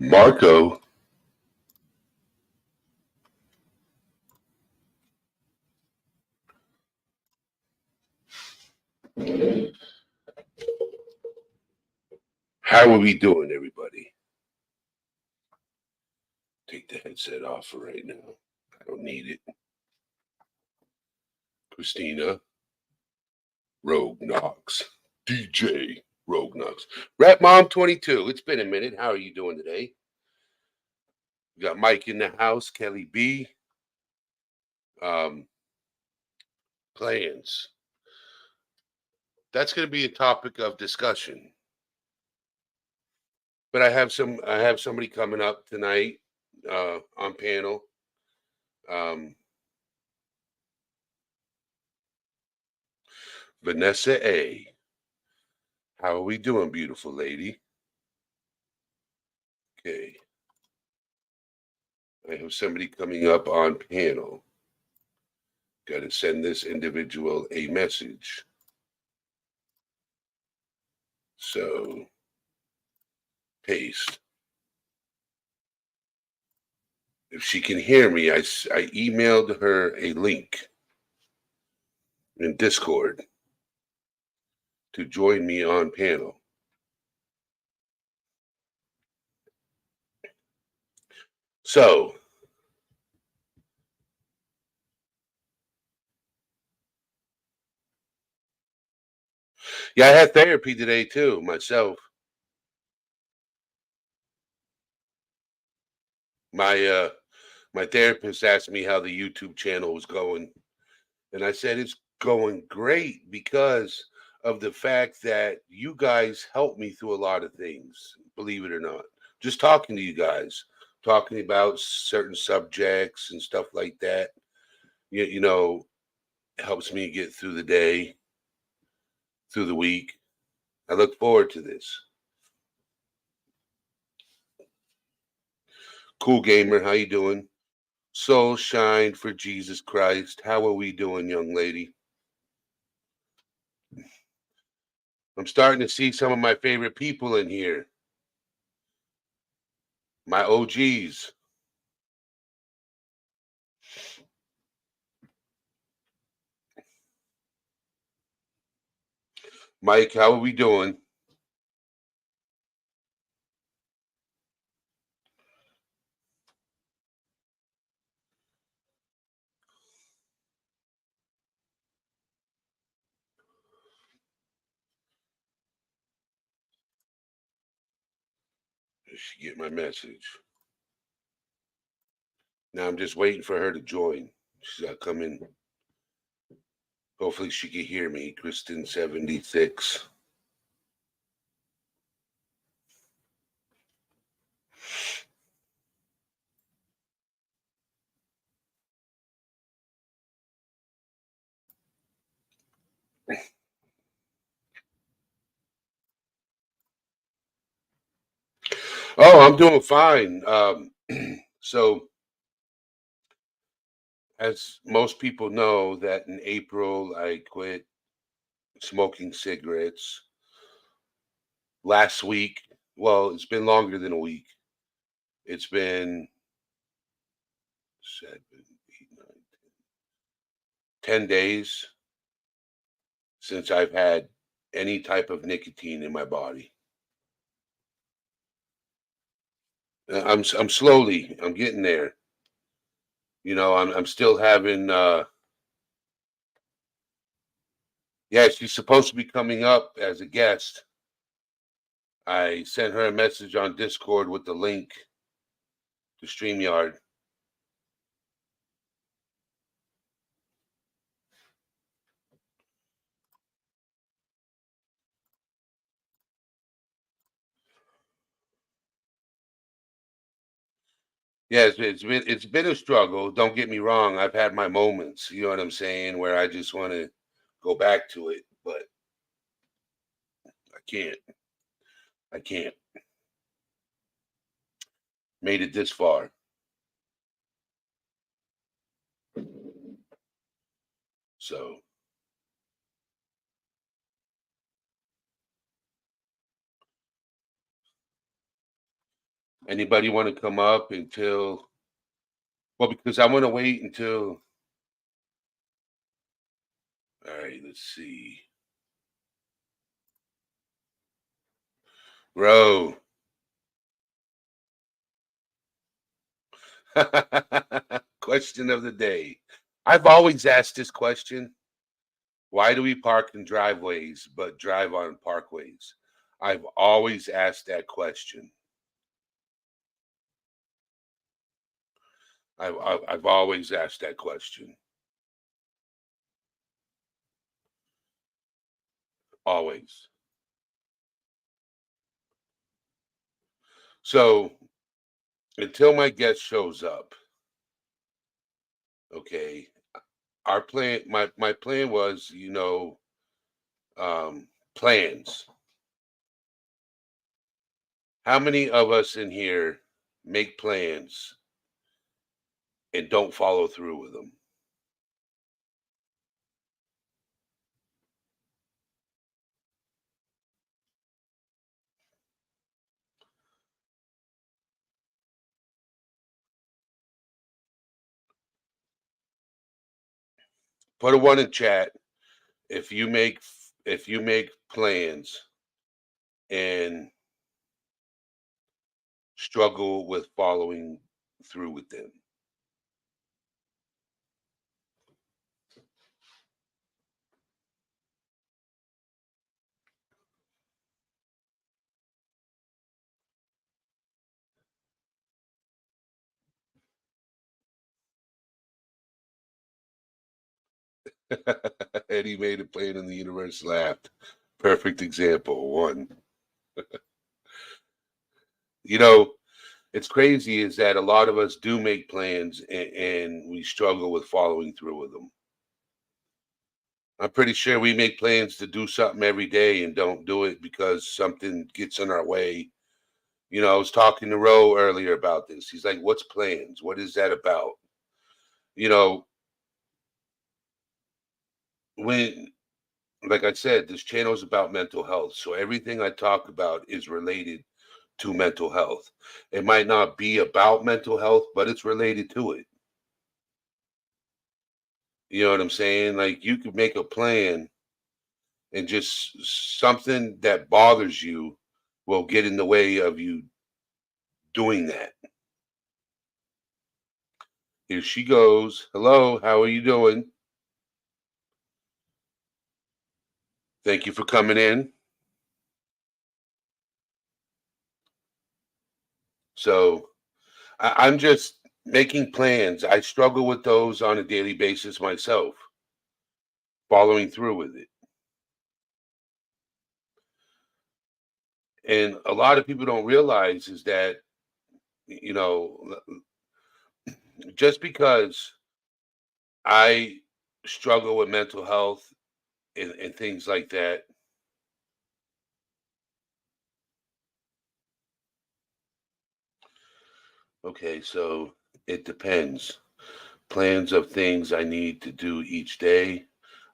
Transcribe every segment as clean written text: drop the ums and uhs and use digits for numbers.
Marco. How are we doing, everybody? Take the headset off for right now. I don't need it. Christina Rogue Knox. DJ Rogue Knox. Rap Mom 22. It's been a minute. How are you doing today? We got Mike in the house, Kelly B. Plans. That's going to be a topic of discussion. But I have somebody coming up tonight on panel. Vanessa A. How are we doing, beautiful lady? Okay. I have somebody coming up on panel. Got to send this individual a message. So, paste. If she can hear me, I emailed her a link in Discord to join me on panel. So, yeah, I had therapy today too, myself. My therapist asked me how the YouTube channel was going, and I said it's going great because of the fact that you guys helped me through a lot of things, believe it or not. Just talking to you guys, talking about certain subjects and stuff like that, you know, helps me get through the day, through the week. I look forward to this. Cool Gamer, how you doing? Soul shine for Jesus Christ. How are we doing, young lady? I'm starting to see some of my favorite people in here. My OGs. Mike, how are we doing? Did she get my message? Now I'm just waiting for her to join. She's got to come in. Hopefully she can hear me. Kristen 76. Oh, I'm doing fine. So as most people know, that in April I quit smoking cigarettes. Last week, well, it's been longer than a week. It's been 10 days since I've had any type of nicotine in my body. I'm slowly, I'm getting there. I'm still having yeah, she's supposed to be coming up as a guest. I sent her a message on Discord with the link to StreamYard. Yes, it's been a struggle. Don't get me wrong. I've had my moments, you know what I'm saying, where I just want to go back to it, but I can't. I can't. Made it this far. So Anybody want to come up until, well, because I want to wait until, all right, let's see. Bro. Question of the day. I've always asked this question. Why do we park in driveways but drive on parkways? I've always asked that question. I've always asked that question. Always. So until my guest shows up, okay, our plan, my plan was, plans. How many of us in here make plans and don't follow through with them? Put a one in chat if you make plans and struggle with following through with them. Eddie made a plan and the universe laughed. Perfect example. One. You know, it's crazy is that a lot of us do make plans and we struggle with following through with them. I'm pretty sure we make plans to do something every day and don't do it because something gets in our way. I was talking to Ro earlier about this. He's like, "What's plans? What is that about?" You know, when like I said, this channel is about mental health. So everything I talk about is related to mental health. It might not be about mental health, but it's related to it. You know what I'm saying? Like you could make a plan and just something that bothers you will get in the way of you doing that. Here she goes. Hello, how are you doing? Thank you for coming in. So I'm just making plans. I struggle with those on a daily basis myself, following through with it. And a lot of people don't realize is that, you know, just because I struggle with mental health and things like that, okay, so it depends. Plans of things I need to do each day.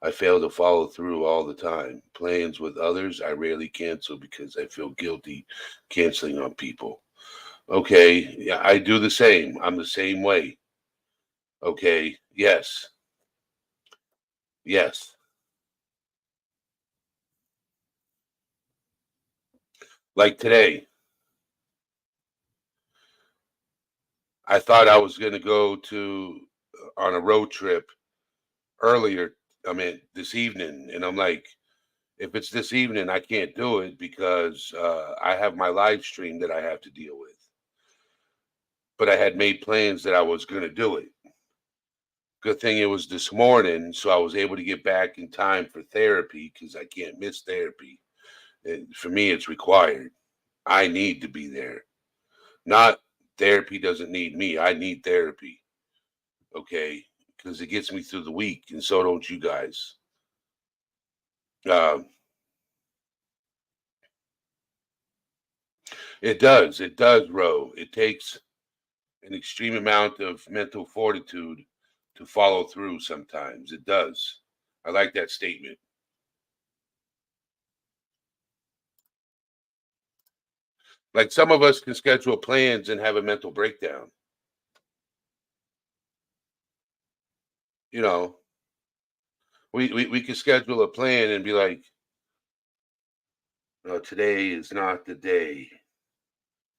I fail to follow through all the time. Plans with others, I rarely cancel because I feel guilty canceling on people. Okay, yeah, I do the same. I'm the same way. Okay, yes, yes. Like today, I thought I was going to go to on a road trip earlier. I mean, this evening, and I'm like, if it's this evening, I can't do it because I have my live stream that I have to deal with. But I had made plans that I was going to do it. Good thing it was this morning, so I was able to get back in time for therapy because I can't miss therapy. And for me, it's required. I need to be there. Not therapy doesn't need me. I need therapy. Okay, because it gets me through the week, and so don't you guys. Um, it does. It does, Ro. It takes an extreme amount of mental fortitude to follow through sometimes. It does. I like that statement. Like some of us can schedule plans and have a mental breakdown. You know, we could schedule a plan and be like, "No, today is not the day."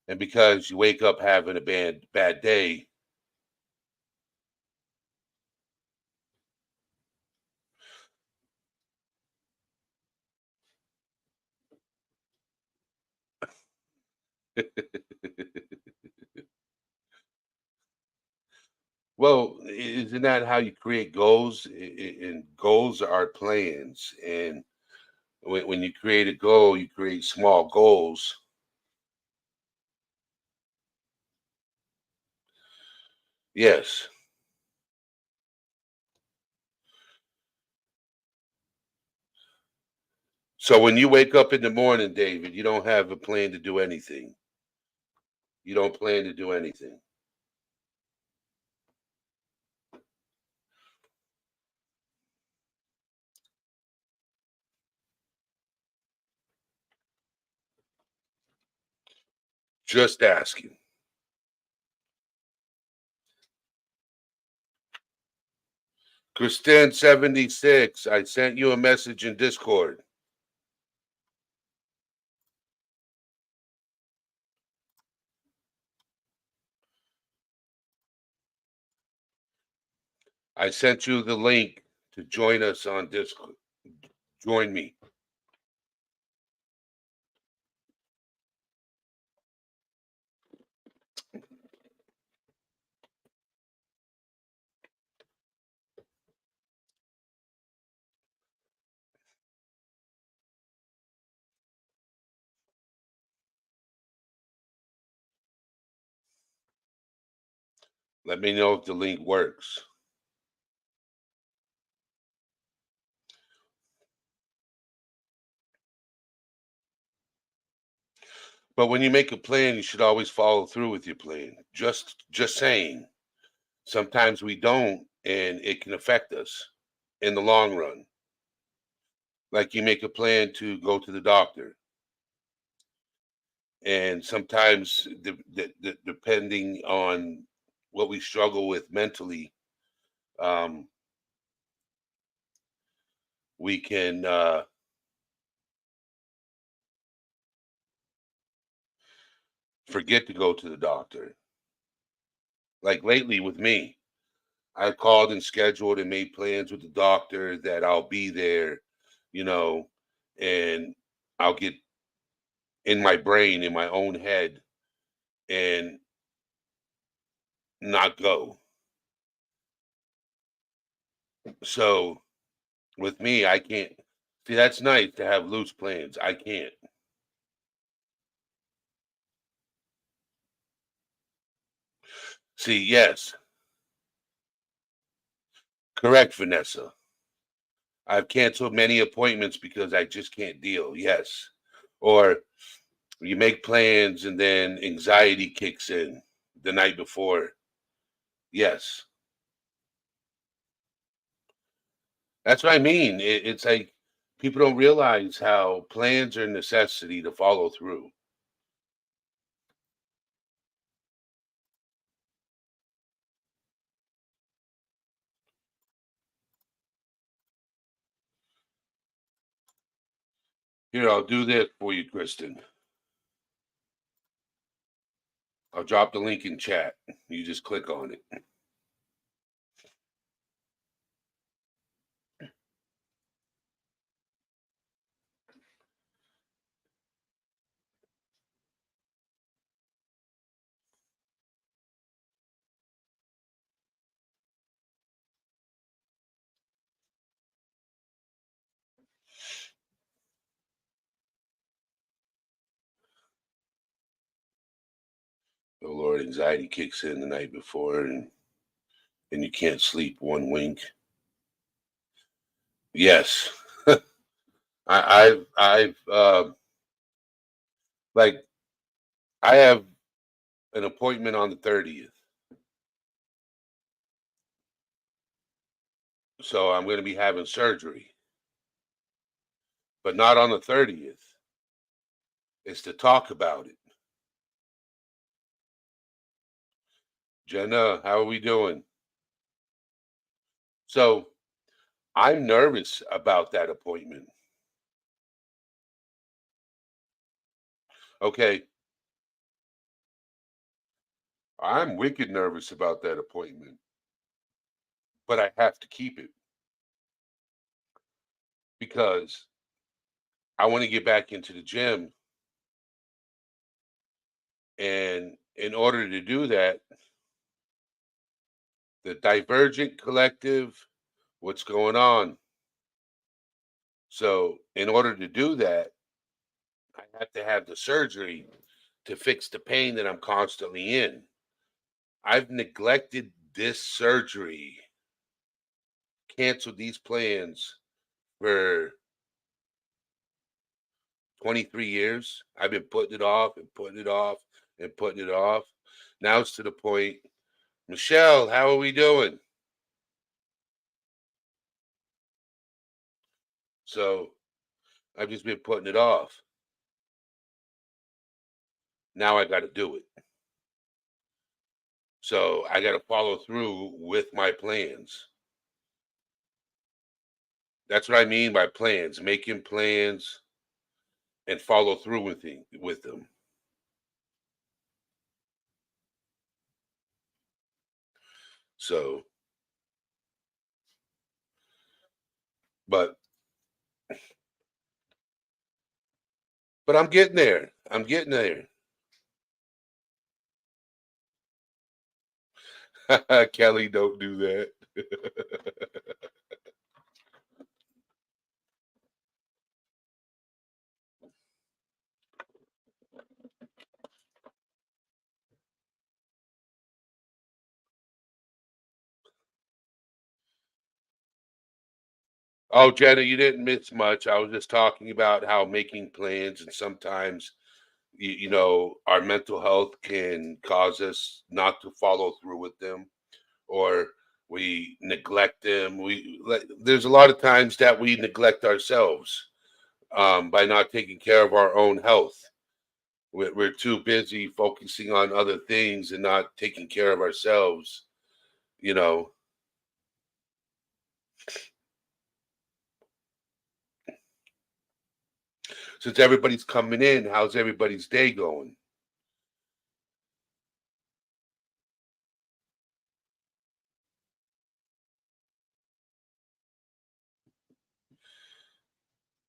And because you wake up having a bad day, well, isn't that how you create goals? And goals are plans. And when you create a goal, you create small goals. Yes. So when you wake up in the morning, David, you don't have a plan to do anything. You don't plan to do anything. Just asking. Kristen 76, I sent you a message in Discord. I sent you the link to join us on Discord. Join me. Let me know if the link works. But when you make a plan, you should always follow through with your plan. Just saying. Sometimes we don't, and it can affect us in the long run. Like you make a plan to go to the doctor, and sometimes depending on what we struggle with mentally, um, we can forget to go to the doctor. Like lately with me, I called and scheduled and made plans with the doctor that I'll be there, you know, and I'll get in my brain, in my own head, and not go. So with me, I can't see that's nice to have loose plans. I can't. See, yes, correct, Vanessa. I've canceled many appointments because I just can't deal. Yes. Or you make plans and then anxiety kicks in the night before. Yes. That's what I mean. It's like people don't realize how plans are a necessity to follow through. Here, I'll do this for you, Kristen. I'll drop the link in chat. You just click on it. Oh Lord, anxiety kicks in the night before, and you can't sleep one wink. Yes, I've like I have an appointment on the 30th, so I'm going to be having surgery, but not on the 30th. It's to talk about it. Jenna, how are we doing? So I'm nervous about that appointment. Okay. I'm wicked nervous about that appointment, but I have to keep it because I want to get back into the gym. And in order to do that, the Divergent Collective, what's going on? So, in order to do that, I have to have the surgery to fix the pain that I'm constantly in. I've neglected this surgery, canceled these plans for 23 years. I've been putting it off and putting it off and putting it off. Now it's to the point, Michelle, how are we doing? So I've just been putting it off. Now I got to do it. So I got to follow through with my plans. That's what I mean by plans, making plans and follow through with them. So, but I'm getting there. I'm getting there. Kelly, don't do that. Oh, Jenna, you didn't miss much. I was just talking about how making plans and sometimes our mental health can cause us not to follow through with them, or we neglect them. There's a lot of times that we neglect ourselves by not taking care of our own health. We're too busy focusing on other things and not taking care of ourselves. You know, since everybody's coming in, how's everybody's day going?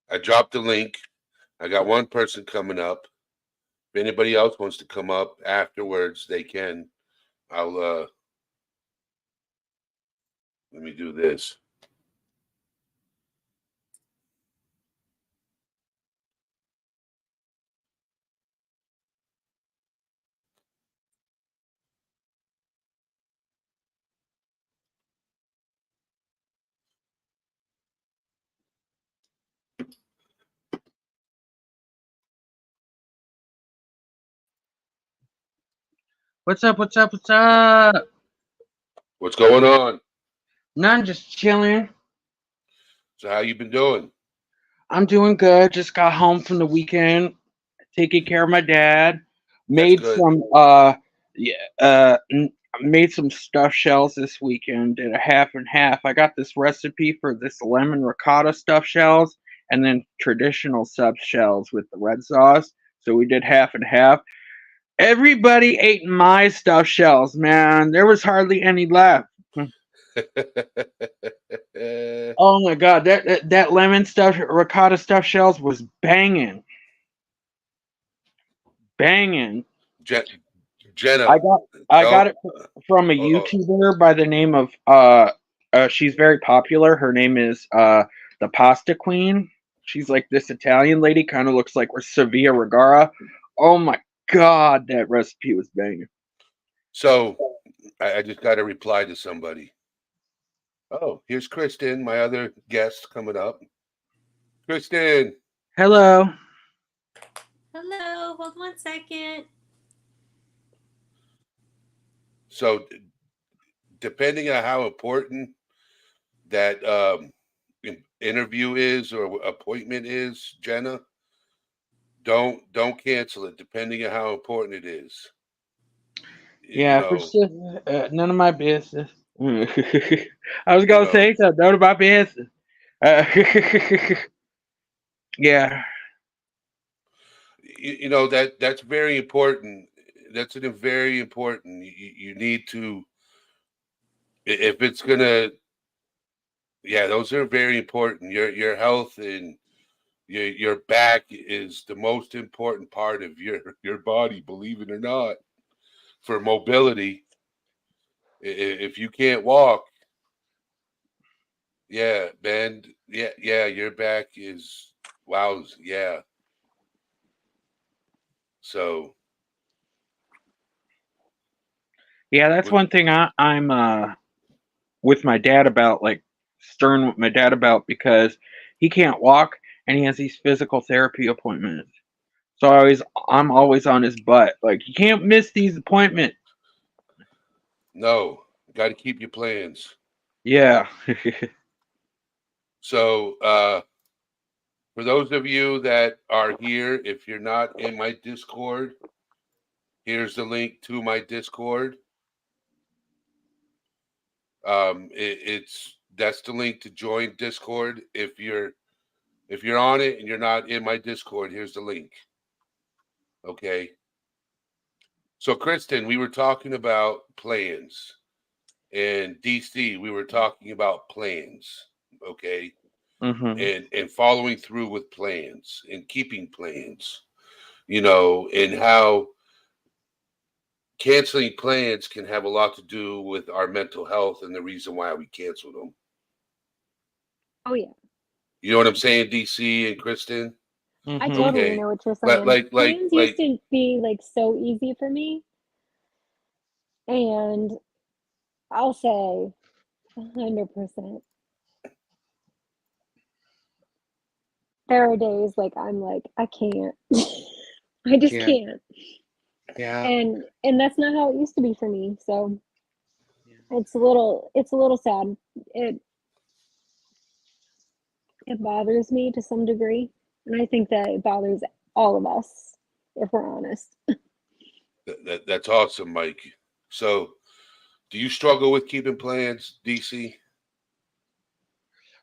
I dropped the link. I got one person coming up. If anybody else wants to come up afterwards, they can. I'll let me do this. What's up? What's up? What's up? What's going on? None, just chilling. So how you been doing? I'm doing good. Just got home from the weekend, taking care of my dad. That's Made good. some yeah, made some stuffed shells this weekend. Did a half and half. I got this recipe for this lemon ricotta stuffed shells and then traditional sub shells with the red sauce. So we did half and half. Everybody ate my stuffed shells, man. There was hardly any left. Oh my god, that lemon stuff, ricotta stuffed shells was banging, banging. Je- Jenna, I got I got tell. it from a Oh, YouTuber by the name of she's very popular. Her name is the Pasta Queen. She's like this Italian lady, kind of looks like Sevilla Regara. Oh my god, that recipe was banging. so I just got to reply to somebody. Oh, here's Kristen, my other guest coming up. Kristen. Hello. Hello, hold 1 second. So depending on how important that interview is or appointment is, Jenna, don't cancel it. Depending on how important it is. You Yeah, for know, sure. None of my business. I was you gonna know, say something. None of my business. Uh, yeah. you know that that's very important. That's a very important. You need to if it's gonna. Yeah, those are very important. Your health and your back is the most important part of your body. Believe it or not, for mobility. If you can't walk, yeah, bend, yeah, your back is wow, yeah. So Yeah, that's with one thing I'm with my dad about, like stern with my dad about, because he can't walk and he has these physical therapy appointments. So I'm always on his butt. Like, you can't miss these appointments. no, got to keep your plans. Yeah. So for those of you that are here, if you're not in my Discord, here's the link to my Discord. It's that's the link to join Discord. If you're on it and you're not in my Discord, here's the link. Okay. So Kristen, we were talking about plans, and DC, we were talking about plans. Okay. hmm And following through with plans and keeping plans, you know, and how canceling plans can have a lot to do with our mental health and the reason why we cancel them. Oh yeah, You know what I'm saying, DC and Kristen? I hmm totally Okay. know what you're Like saying. like like Plans used like to be like so easy for me, and I'll say 100%. There are days like I'm like I can't. I just Yeah. can't. Yeah. And that's not how it used to be for me. So it's a little sad. It it bothers me to some degree, and I think that it bothers all of us if we're honest. that's awesome, Mike. So, do you struggle with keeping plans, DC?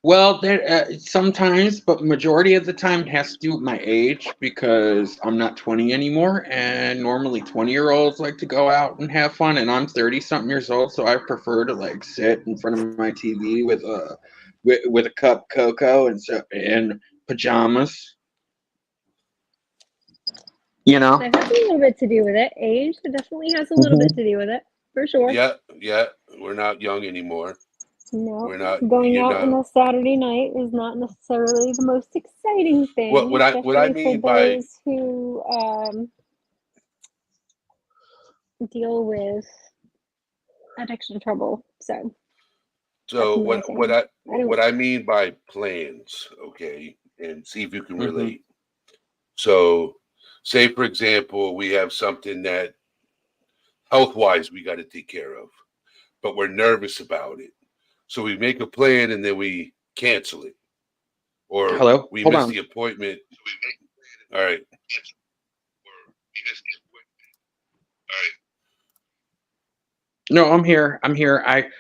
Well, there sometimes, but majority of the time it has to do with my age, because I'm not 20 anymore, and normally 20-year-olds like to go out and have fun, and I'm 30 something years old, so I prefer to like sit in front of my TV with a cup of cocoa and pajamas, you know. That has a little bit to do with it. Age definitely has a little bit hmm to do with it, for sure. Yeah, yeah. We're not young anymore. No, We're not. going You out on know a Saturday night is not necessarily the most exciting what? thing, What I especially for mean by those who deal with addiction trouble. So that's so my thing. I don't. what I mean by plans, okay, and see if you can hmm relate. So, say for example, we have something that health wise we got to take care of, but we're nervous about it. So we make a plan and then we cancel it, or Hello, we hold miss on. the appointment. All right. No, I'm here. I'm here. I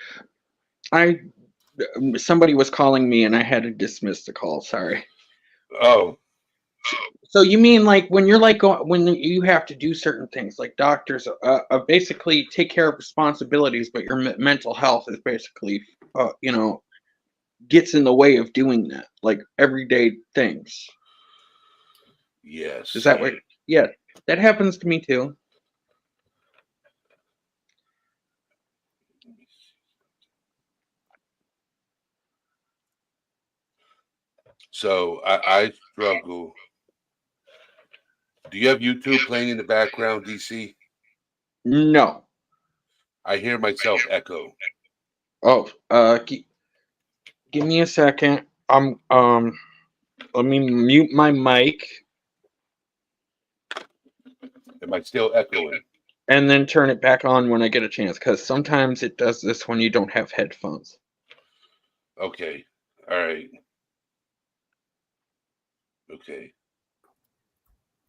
somebody was calling me, and I had to dismiss the call. Sorry. Oh, So you mean like when you're like when you have to do certain things, like doctors basically take care of responsibilities, but your mental health is basically you know, gets in the way of doing that, like everyday things. Is yes. that what? Yeah, that happens to me too. So I struggle. Do you have YouTube playing in the background, DC? No. I hear myself echo. Oh, give me a second. Let me mute my mic Am I still echoing? and then turn it back on when I get a chance, because sometimes it does this when you don't have headphones. Okay. All right. Okay.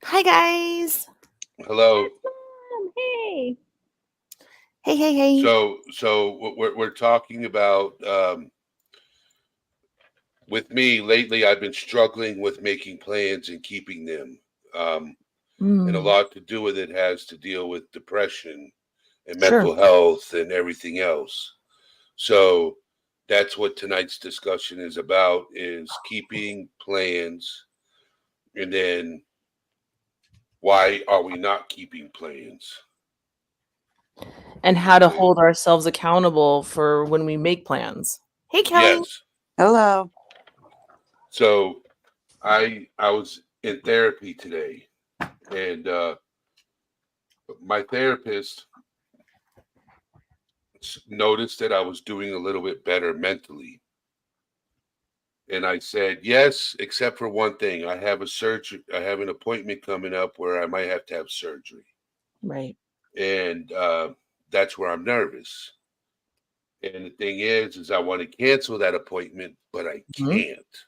Hi guys. Hello. Yes, mom. Hey. Hey. So what we're talking about with me lately. I've been struggling with making plans and keeping them, and a Mm, lot to do with it has to deal with depression and sure. mental health and everything else. So that's what tonight's discussion is about: is keeping plans, and then why are we not keeping plans? And how to Okay. hold ourselves accountable for when we make plans. Hey, Kelly. Yes. Hello. So I was in therapy today, and my therapist noticed that I was doing a little bit better mentally. And I said, yes, except for one thing. I have an appointment coming up where I might have to have surgery. Right. And that's where I'm nervous. And the thing is I want to cancel that appointment, but I Mhm. can't,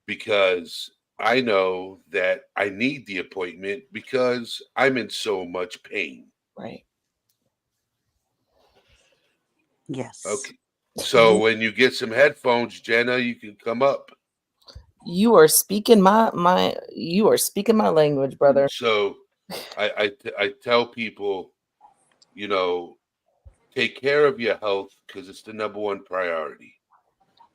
because I know that I need the appointment because I'm in so much pain. Right. Yes. Okay. So when you get some headphones, Jenna, you can come up. You are speaking my language, brother. So I tell people, take care of your health because it's the number one priority.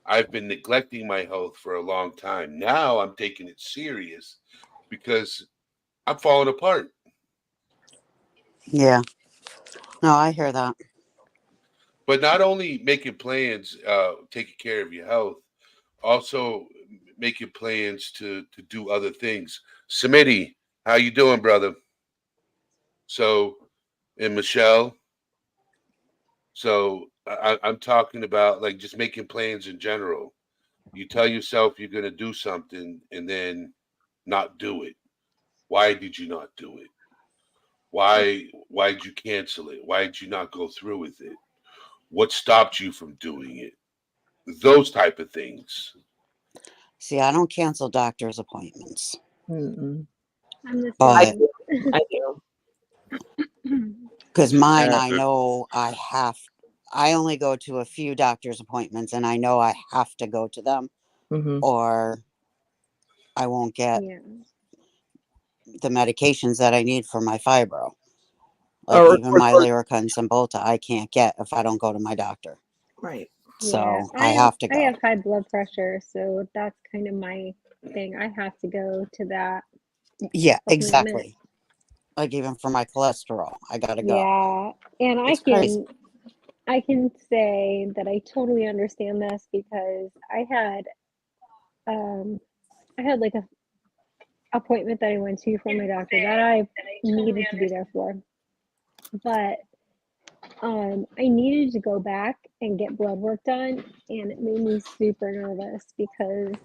I've been neglecting my health for a long time. Now I'm taking it serious because I'm falling apart. Yeah. No, I hear that. But not only making plans, taking care of your health, also making plans to do other things. Smitty, how you doing, brother? So, and Michelle. So I'm talking about like just making plans in general. You tell yourself you're going to do something and then not do it. Why did you not do it? Why did you cancel it? Why did you not go through with it? What stopped you from doing it? Those type of things. See, I don't cancel doctor's appointments, Mm-mm. I'm the but I same. do. I do. because mine, Yeah. I know I only go to a few doctor's appointments and I know I have to go to them Mm-hmm. or I won't get Yeah. the medications that I need for my fibro. Like Or, even or, my or Lyrica and Cymbalta, I can't get if I don't go to my doctor. right. Yeah. So I have to I go. have high blood pressure, so that's kind of my thing. I have to go to that Yeah, appointment. exactly. Like even for my cholesterol, I gotta go. Yeah. And It's crazy. I can say that I totally understand this because I had like a appointment that I went to for my doctor that I needed to be there for. But I needed to go back and get blood work done, and it made me super nervous because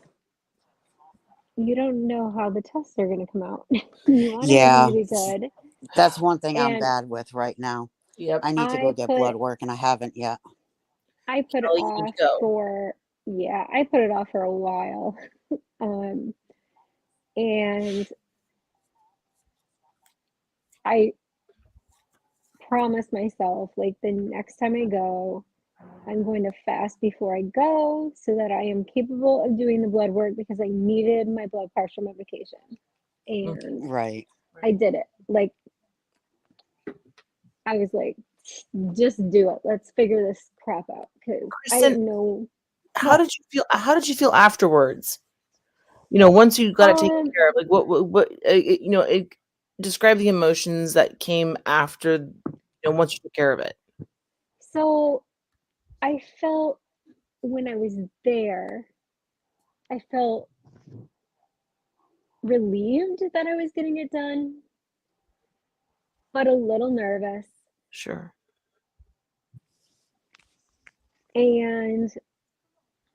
you don't know how the tests are going to come out. You want it Yeah, to be good. that's one thing I'm And bad with right now. Yep. I need to go get blood work and I haven't yet. I put it Kelly, you need off to go. for, yeah, I put it off for a while. And I promised myself, like, the next time I go, I'm going to fast before I go so that I am capable of doing the blood work because I needed my blood pressure medication. And Right. I did it. Like, I was like, just do it. Let's figure this crap out because I Kristen, didn't know how what. did you feel? How did you feel afterwards? Once you got it taken care of, like what describe the emotions that came after, once you took care of it. So I felt when I was there, I felt relieved that I was getting it done, but a little nervous. Sure. And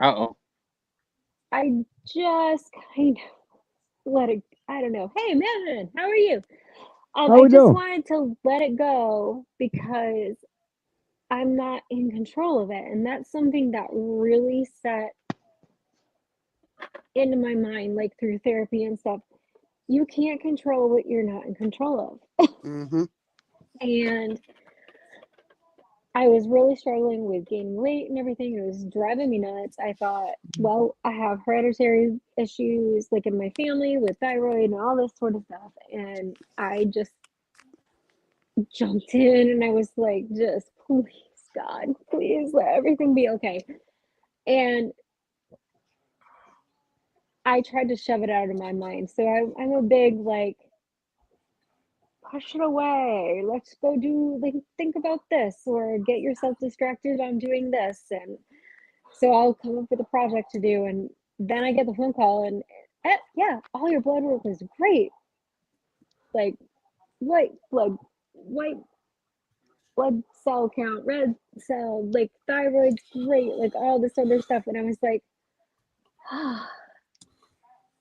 Uh-oh. I just kind of let it, I don't know. Hey, man, how are you? I just wanted to let it go because I'm not in control of it. And that's something that really set into my mind, like through therapy and stuff. You can't control what you're not in control of. Mm-hmm. And I was really struggling with gaining weight and everything. It was driving me nuts. I thought, well, I have hereditary issues like in my family with thyroid and all this sort of stuff. And I just jumped in and I was like, just please, God, please let everything be okay. And I tried to shove it out of my mind. So I'm a big like, push it away. Let's go do like think about this or get yourself distracted on doing this. And so I'll come up with a project to do, and then I get the phone call and yeah, all your blood work was great. Like white blood cell count, red cell, like thyroid's great, like all this other stuff. And I was like, ah,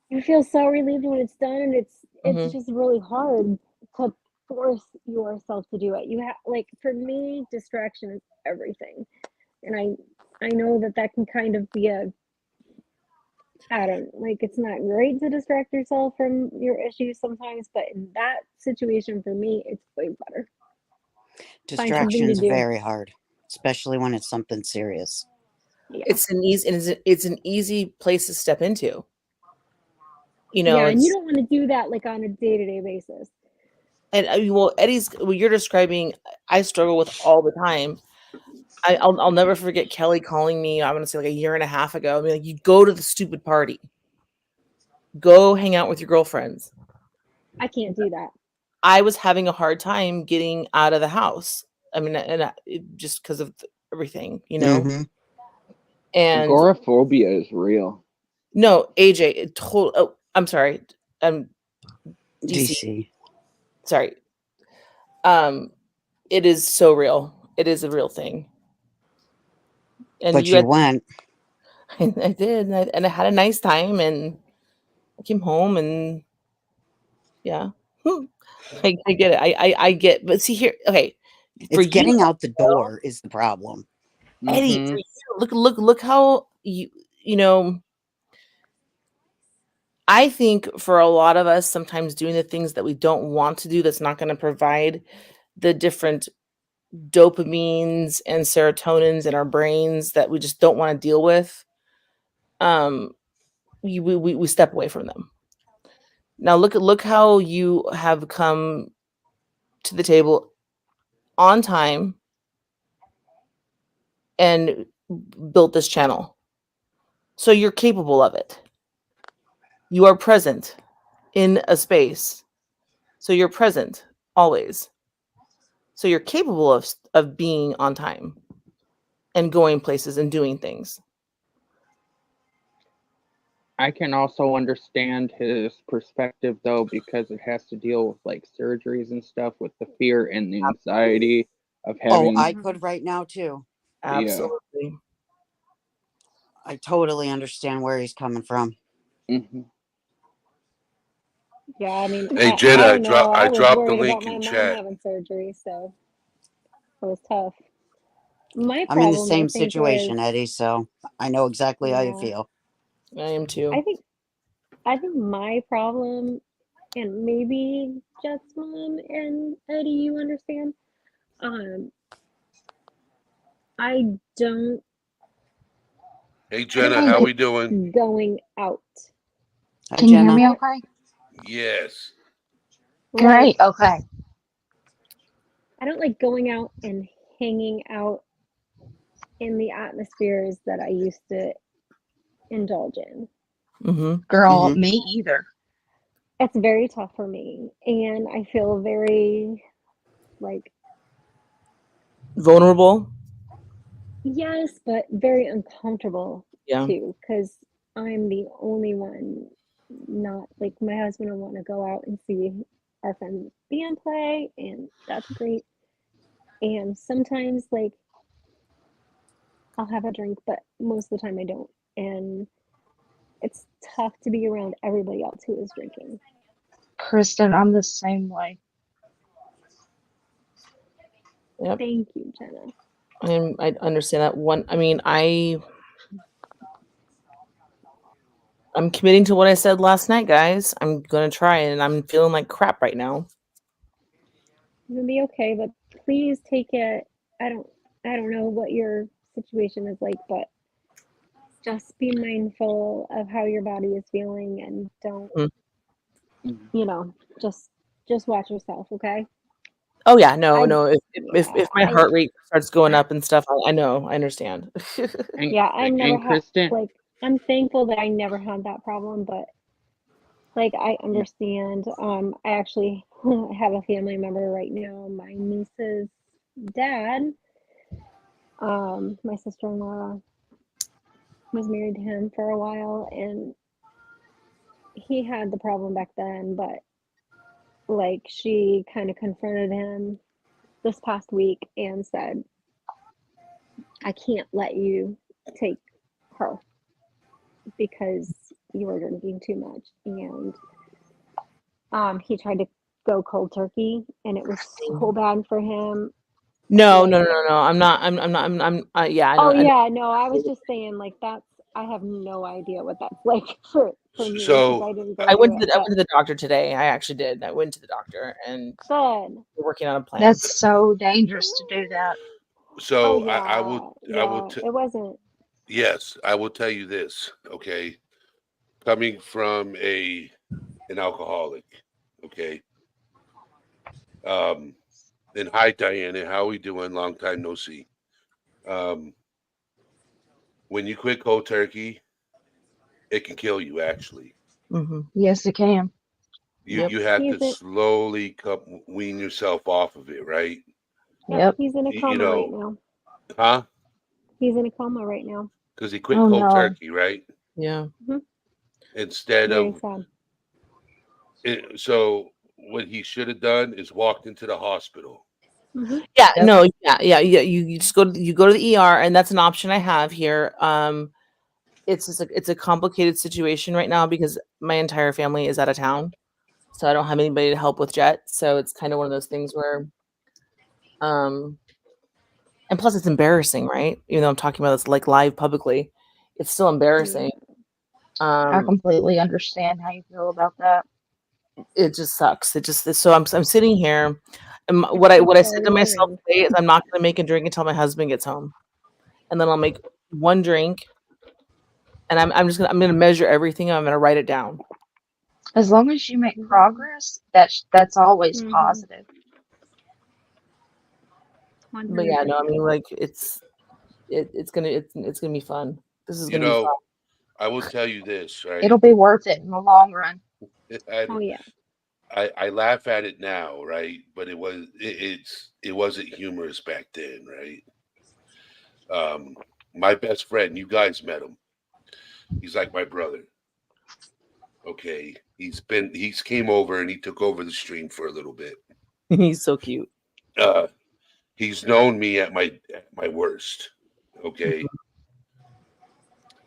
you feel so relieved when it's done, and it's just really hard to force yourself to do it. You have like for me, distraction is everything, and I know that can kind of be a I don't like it's not great to distract yourself from your issues sometimes, but in that situation for me, it's way better. Find something to Distraction's do. very hard, especially when it's something serious. Yeah. It's an easy place to step into. You know, Yeah, and you it's, don't want to do that like on a day-to-day basis. and I mean, well, Eddie's what you're describing, I struggle with all the time. I'll never forget Kelly calling me. I'm gonna say like a year and a half ago. I mean, like, you go to the stupid party, go hang out with your girlfriends. I can't do that. I was having a hard time getting out of the house. I mean, just because of everything, you know. Mhm. And Agoraphobia is real. no, AJ, oh, I'm sorry, DC. DC. Sorry. It is so real. It is a real thing. And But you went. I did, and I had a nice time, and I came home, and yeah, I get it. I get, but see here, okay, for It's you, getting out the door is the problem. Eddie, Mhm. for you, look how you know. I think for a lot of us, sometimes doing the things that we don't want to do, that's not going to provide the different dopamines and serotonins in our brains that we just don't want to deal with. We step away from them. Now look how you have come to the table on time and built this channel. So you're capable of it. You are present in a space. So you're present always. So you're capable of being on time and going places and doing things. I can also understand his perspective though, because it has to deal with like surgeries and stuff with the fear and the anxiety of having. Oh, I could right now too. Absolutely. I totally understand where he's coming from. Mhm. Yeah, I mean, Hey I Jenna, don't know. I I was dropped the worried link about my in mom chat. having surgery, so it was tough. My I'm in the problem, I same think, situation, is Eddie, so I know exactly how you yeah. feel. I am too. I think my problem, and maybe Jeff's mom and Eddie, you understand. I don't Hey I Jenna, don't how like we doing? going out. Hi, Can you hear Jenna. me okay? Yes. Like, Great. Okay. I don't like going out and hanging out in the atmospheres that I used to indulge in. Mm-hmm. Girl, Mhm. me either. It's very tough for me, and I feel very like Vulnerable. yes, but very uncomfortable Yeah. too, because I'm the only one not like my husband will want to go out and see our friend's band play, and that's great. And sometimes like I'll have a drink, but most of the time I don't. And it's tough to be around everybody else who is drinking. Kristen, I'm the same way. Yep. Thank you, Jenna. I understand that one. I mean, I'm committing to what I said last night, guys. I'm gonna try it, and I'm feeling like crap right now. You'll be okay, but please take it. I don't I don't know what your situation is like, but just be mindful of how your body is feeling and don't, just watch yourself, okay? Oh yeah, no, I no. If yeah, my heart rate starts going up and stuff, I know, I understand. And, yeah, I never and had Kristen, like I'm thankful that I never had that problem, but like I understand. I actually have a family member right now, my niece's dad. My sister-in-law was married to him for a while, and he had the problem back then, but like she kind of confronted him this past week and said, I can't let you take her because you were drinking too much. And he tried to go cold turkey, and it was so bad for him. No, Like, no, no, no, no. I'm not. I'm. Yeah, I know. oh I know. yeah, no, I was just saying like that's I have no idea what that's like for me because So I didn't go I went through to it. I But went to the doctor today. I actually did. I went to the doctor, and good. we're working on a plan. That's so dangerous to do that. Oh so I will yeah. It wasn't. yes, I will tell you this, okay? Coming from an alcoholic, okay? Um and hi Diana, how we doing? Long time no see. Um when you quit cold turkey, it can kill you actually. Hmm. Yes, it can. Yep. You have He's to in. slowly wean yourself off of it, right? Yep. Yep. He's in a You coma right know, now. huh? He's in a coma right now. Because he quit Oh cold no. turkey, right? Yeah. Instead Very of sad. so what he should have done is walked into the hospital. Yeah. Yep. No. Yeah. Yeah. Yeah. You just go to the ER, and that's an option I have here. It's just it's a complicated situation right now because my entire family is out of town, so I don't have anybody to help with Jet. So it's kind of one of those things where, um, and plus it's embarrassing, right? Even though I'm talking about this like live publicly, it's still Yeah. embarrassing. I Um, completely understand how you feel about that. it just sucks. It just so I'm sitting here, and It's what I said to temporary myself and today is I'm not going to make a drink until my husband gets home, and then I'll make one drink, and I'm gonna measure everything. I'm gonna write it down. As long as you make Mhm. progress, that's always Mhm. positive. But yeah, no, I 100%. mean like it's gonna be fun. This is You gonna be fun. know, I will tell you this, right? It'll be worth it in the long run. Oh And yeah. I laugh at it now, right? But it wasn't humorous back then, right? My best friend, you guys met him. He's like my brother. Okay. He's came over and he took over the stream for a little bit. He's so cute. Uh he's known me at my worst. Okay.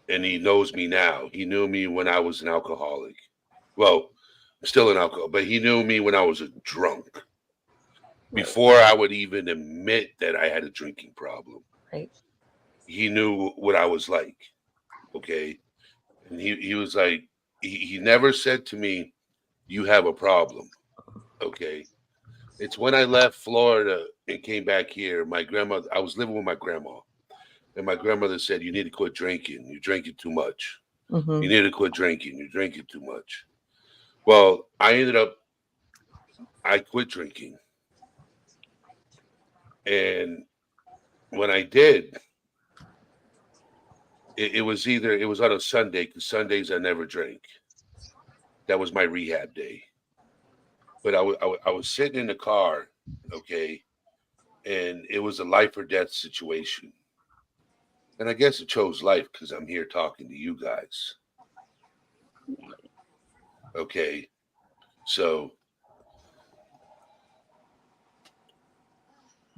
And he knows me now. He knew me when I was an alcoholic. Well, I'm still an alcoholic, but he knew me when I was a drunk. Right. Before I would even admit that I had a drinking problem. Right. He knew what I was like. Okay. And he was like, he never said to me, you have a problem. Okay. It's when I left Florida and came back here, I was living with my grandma. And my grandmother said, you need to quit drinking. You're drinking too much. Hmm. You need to quit drinking. You're drinking too much. Well, I quit drinking. And when I did, it was on a Sunday because Sundays I never drank. That was my rehab day. But I was sitting in the car, okay, and it was a life or death situation. And I guess it chose life because I'm here talking to you guys. Okay. So,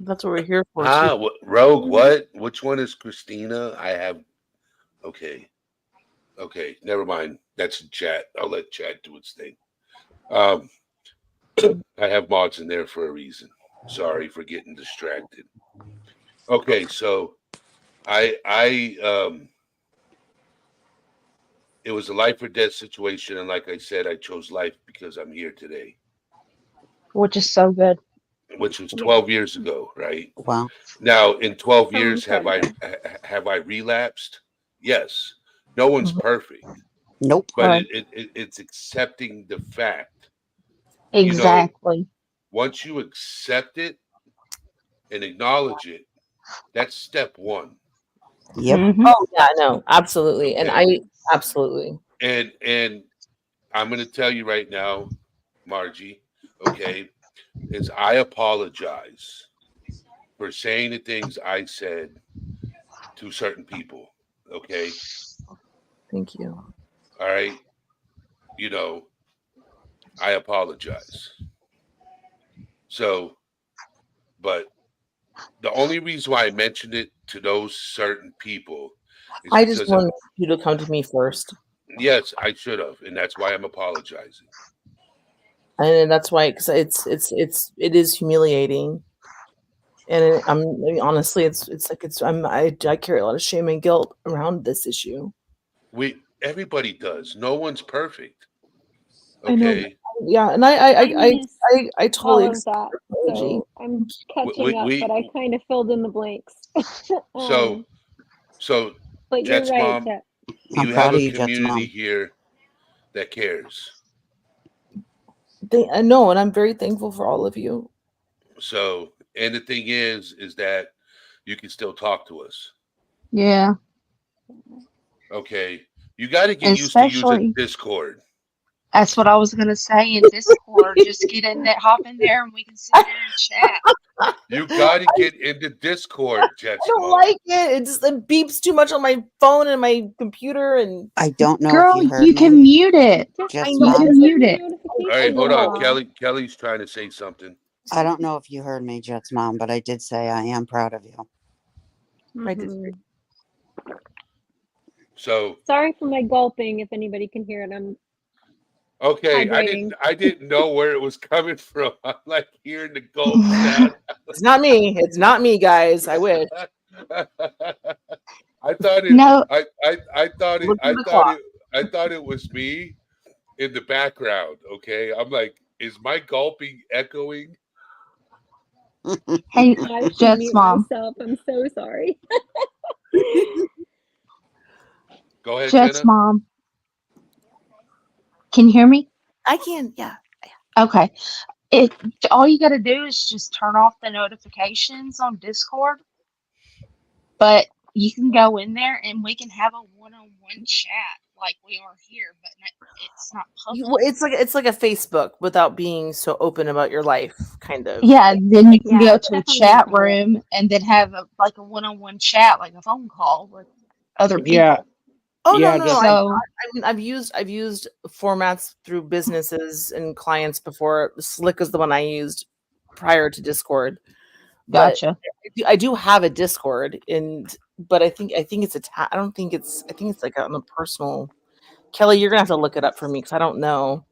That's what we're here for too. what Rogue, Mhm. what? Which one is Christina? Okay. Okay, never mind. That's in chat. I'll let chat do its thing. Um, I have mods in there for a reason. Sorry for getting distracted. Okay, so I it was a life or death situation, and like I said, I chose life because I'm here today. Which is so good. which was Yeah. 12 years ago, right? Wow. Now, in 12 So years, have I relapsed? Yes. No one's perfect, Nope. but Right. it's accepting the fact. Exactly. Once you accept it and acknowledge it, that's step one. Yep. Mhm. Oh yeah, no, absolutely. And Okay. absolutely. And I'm going to tell you right now, Margie, okay, is I apologize for saying the things I said to certain people. Okay. Thank you. All right. I apologize. So, but the only reason why I mentioned it to those certain people is I just because wanted you to come to me first. yes, I should have, and that's why I'm apologizing. And that's why, because it is humiliating, and I mean, honestly, it's like I carry a lot of shame and guilt around this issue. Everybody does. No one's perfect. I know, Okay. yeah, and I missed I totally all of accept that, your apology. so I'm We catching up, but I we kind of filled in the blanks. so so But you're Jet's right, mom, Jet. I'm you have proud a of you, Jet's community mom. here that cares. I know, and I'm very thankful for all of you. So, and the thing is that you can still talk to us. Yeah. Okay. You got to get used to using Especially, Discord. that's what I was gonna say in Discord. Just get in there, hop in there, and we can sit there and chat. You got to get into Discord, Jet's I don't mom. like it. It beeps too much on my phone and my computer, and I don't know Girl, if you heard you can me. mute it. Just Jet's You know mom. can mute it. All right, hold know. on. Kelly's trying to say something. I don't know if you heard me, Jet's mom, but I did say I am proud of you. I did. Mhm. So, Sorry for my gulping. If anybody can hear it, I'm okay, hydrating. I didn't know where it was coming from. I'm like hearing the gulp sound. It's not me. It's not me, guys. I wish. I thought it. No, I thought it. Look at the clock. I thought it was me in the background. Okay, I'm like, is my gulping echoing? hey, I should Jet's mute mom. myself. I'm so sorry. Go ahead, Jet's Jenna. mom. Can you hear me? I can. Yeah. Okay. All you gotta do is just turn off the notifications on Discord, but you can go in there and we can have a one-on-one chat like we are here, but it's not public. It's like a Facebook without being so open about your life, kind of. Yeah, then you can Yeah, go it's to a definitely chat private. room and then have a one-on-one chat, like a phone call with other people. Yeah. Oh Yeah, no, no, no. just- So I mean, I've used formats through businesses and clients before. Slick is the one I used prior to Discord. But gotcha. I do have a Discord, but I think it's I don't think it's. I think it's like on a personal. Kelly, you're gonna have to look it up for me because I don't know.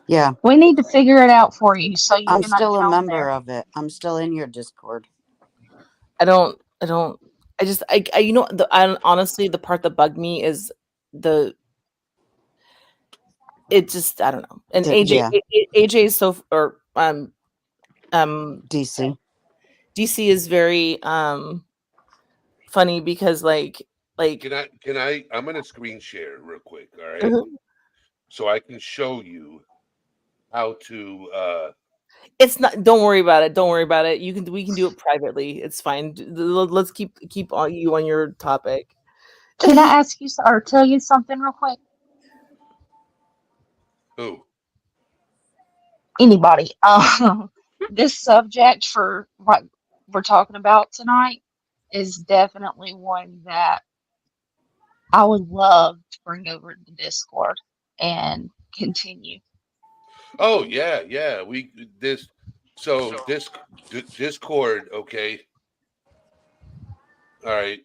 Yeah, We need to figure it out for you so you I'm can still a come member there. of it. I'm still in your Discord. I don't. I just. You know. Honestly, the part that bugged me is the. It just. I don't know. And Yeah. AJ is so DC. DC is very funny because like Can I? I'm gonna screen share real quick. All right, Mhm. so I can show you how to. It's not. Don't worry about it. Don't worry about it. We can do it privately. It's fine. Let's keep all you on your topic. Can I ask you or tell you something real quick? Who? Anybody. This subject for what we're talking about tonight is definitely one that I would love to bring over to Discord and continue. Oh yeah. Discord. Okay. All right.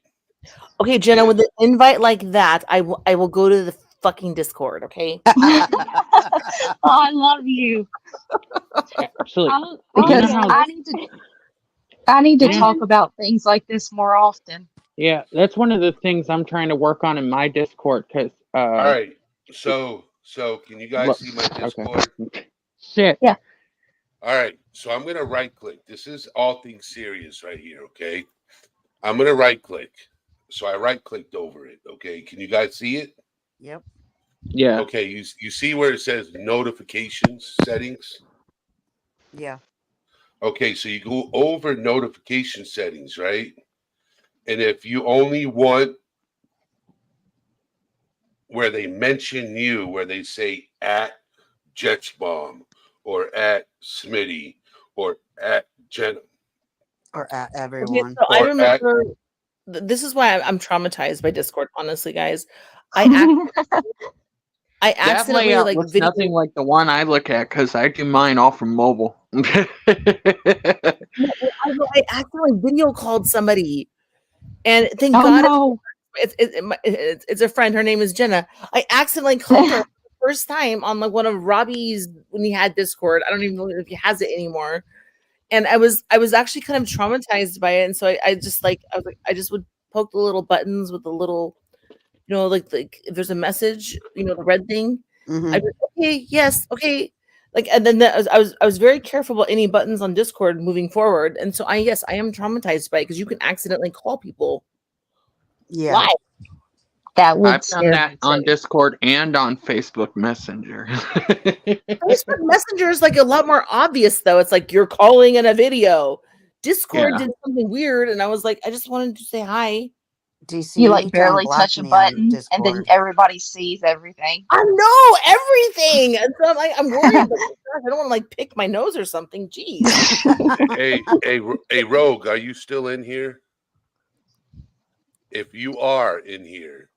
Okay, Jenna, Yeah. with an invite like that, I will go to the fucking Discord. Okay. Oh, I love you Absolutely. I'll because how- I need to You know- talk about things like this more often. Yeah, that's one of the things I'm trying to work on in my Discord because. All right. So can you guys see my Discord? Shit. Yeah. All right. So I'm gonna right click. This is all things serious right here. Okay. I'm gonna right click. So I right clicked over it. Okay. Can you guys see it? Yep. Yeah. Okay. You see where it says notifications settings? Yeah. Okay. So you go over notification settings, right? And if you only want where they mention you, where they say at Jetsbomb or at Smitty or at Jenna Or at Okay, everyone. so I or at remember this is why I'm traumatized by Discord. Honestly, guys, I I Definitely accidentally like looks video. nothing like the one I look at because I do mine all from mobile. No, I accidentally video called somebody, and thank Oh God no. it's a friend. Her name is Jenna. I accidentally called her the first time on like one of Robbie's when he had Discord. I don't even know if he has it anymore. And I was actually kind of traumatized by it, and so I just like I was like I just would poke the little buttons with the little, like if there's a message, the red thing. Hmm. I'd be like, okay, yes, okay. Like, and then I was very careful about any buttons on Discord moving forward, and so yes, I am traumatized by it because you can accidentally call people Yeah. live. That would I've done scare that me on too. Discord and on Facebook Messenger. Facebook Messenger is like a lot more obvious though. It's like you're calling in a video. Discord Yeah. did something weird, and I was like, I just wanted to say hi. DC, You you like need to barely unblock touch a me on button and then Discord. everybody sees everything. I know everything, and so I'm like, I'm worried. But gosh, I don't want to like pick my nose or something. Jeez. a Rogue, are you still in here? If you are in here,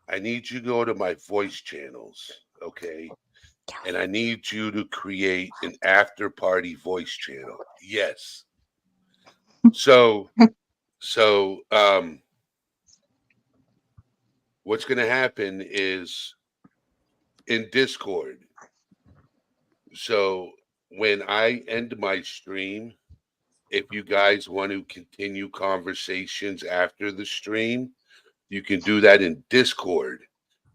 I need you to go to my voice channels, okay? And I need you to create an after party voice channel. Yes. So what's going to happen is in Discord. So when I end my stream, if you guys want to continue conversations after the stream, you can do that in Discord.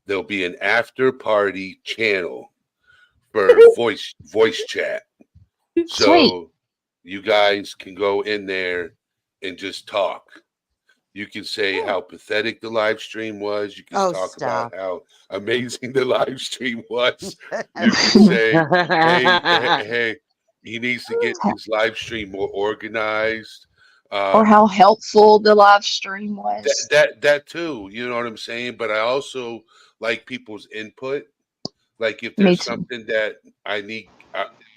There'll be an after party channel for voice chat. Sweet. So you guys can go in there and just talk. You can say how pathetic the live stream was. You can Oh, talk stop. about how amazing the live stream was. You can say, hey, he needs to get his live stream more organized. Or how helpful the live stream was. That too, you know what I'm saying? But I also like people's input. Like if Me there's too. something that I need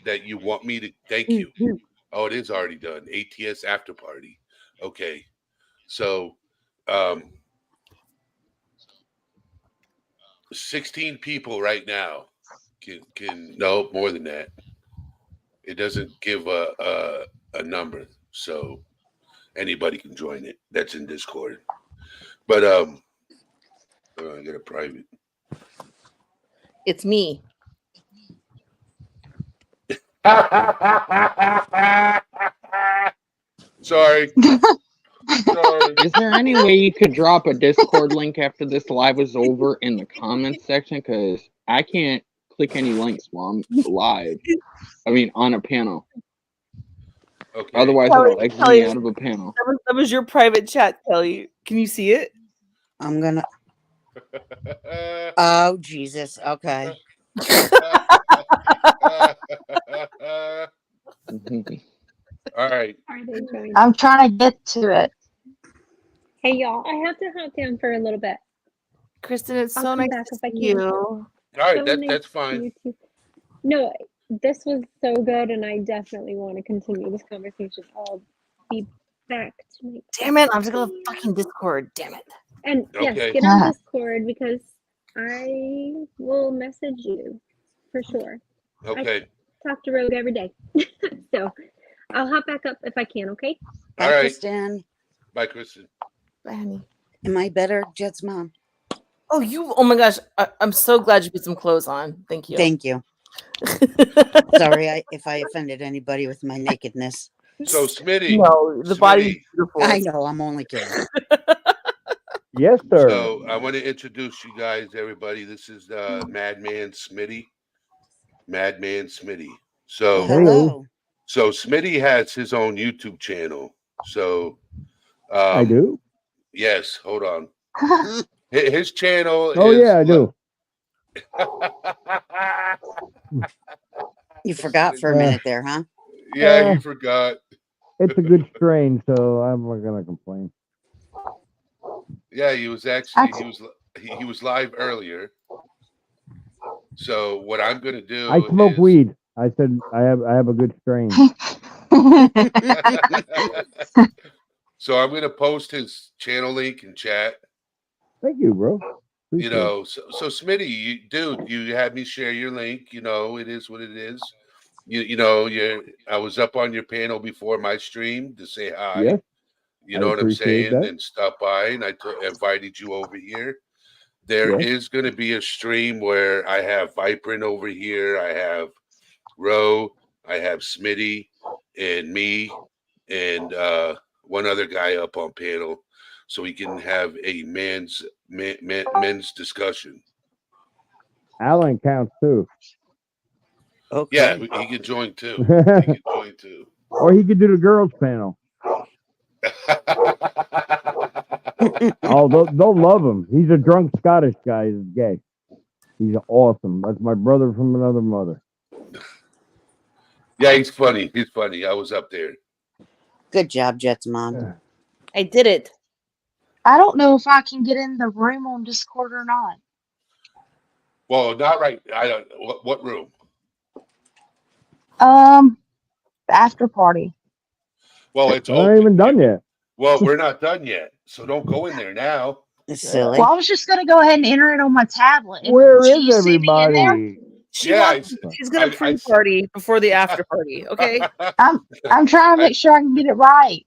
that you want me to thank you. Oh, it is already done. ATS after party. Okay. So 16 people right now can no more than that. It doesn't give a number. So anybody can join it. That's in Discord. But I get a private. It's me. Sorry. Sorry. Is there any way you could drop a Discord link after this live is over in the comments section? Because I can't click any links while I'm live. I mean, on a panel. Okay. Otherwise, it'll exit me out of a panel. That was your private chat, Kelly. Can you see it? I'm gonna. Oh, Jesus. Okay. All right. Are they joining? I'm trying to get to it. Hey y'all, I have to hop down for a little bit. Kristen, it's I'll so come nice back to if I see can. you. All right, So that's nice to fine. see you too. No, this was so good, and I definitely want to continue this conversation. I'll be back tonight. Damn it, I have to go to fucking Discord. Damn it. And yes, Okay. get on Discord because I will message you for sure. Okay. Talk to Rogue every day. So I'll hop back up if I can, okay? Bye, All right. Kristen. Bye, Kristen. Bye, honey. Am I better, Jet's mom? Oh my gosh. I'm so glad you put some clothes on. Thank you. Thank you. Sorry if I offended anybody with my nakedness. So Smitty. No, the body's Smitty. beautiful. I know, I'm only kidding. Yes, sir. So I want to introduce you guys, everybody. This is Madman Smitty. Madman Smitty. So Hello. So Smitty has his own YouTube channel. So I do. Yes, hold on. His channel Oh is yeah, I do. You forgot for a Uh, minute there, huh? Yeah, he forgot. It's a good strain, so I'm not gonna complain. Yeah, he was actually he was live earlier. So what I'm gonna do I smoke is weed. I said I have a good strain. so I'm gonna post his channel link in chat. Thank you, bro. You Appreciate know, so Smitty, dude, you had me share your link. You know, it is what it is. You know, I was up on your panel before my stream to say hi. Yes, You I know what I'm appreciate saying? that. And stop by, and I invited you over here. There Yes. is going to be a stream where I have Vibrant over here. I have Roe. I have Smitty and me and one other guy up on panel, so we can have a men's discussion. Alan counts too. Okay. Yeah, he can join too. He can join too. Or he could do the girls panel. Oh, they'll love him. He's a drunk Scottish guy. He's gay. He's awesome. That's my brother from another mother. Yeah, he's funny. He's funny. I was up there. Good job, Jet's mom. I did it. I don't know if I can get in the room on Discord or not. Well, not right. I don't. What room? The after party. Well, it's We're not open. even done yet. Well, we're not done yet, so don't go in there now. It's silly. Well, I was just gonna go ahead and enter it on my tablet. Where Can is you see me in there? everybody? She's gonna pre-party before the after party. Okay. I'm trying to make sure I can get it right.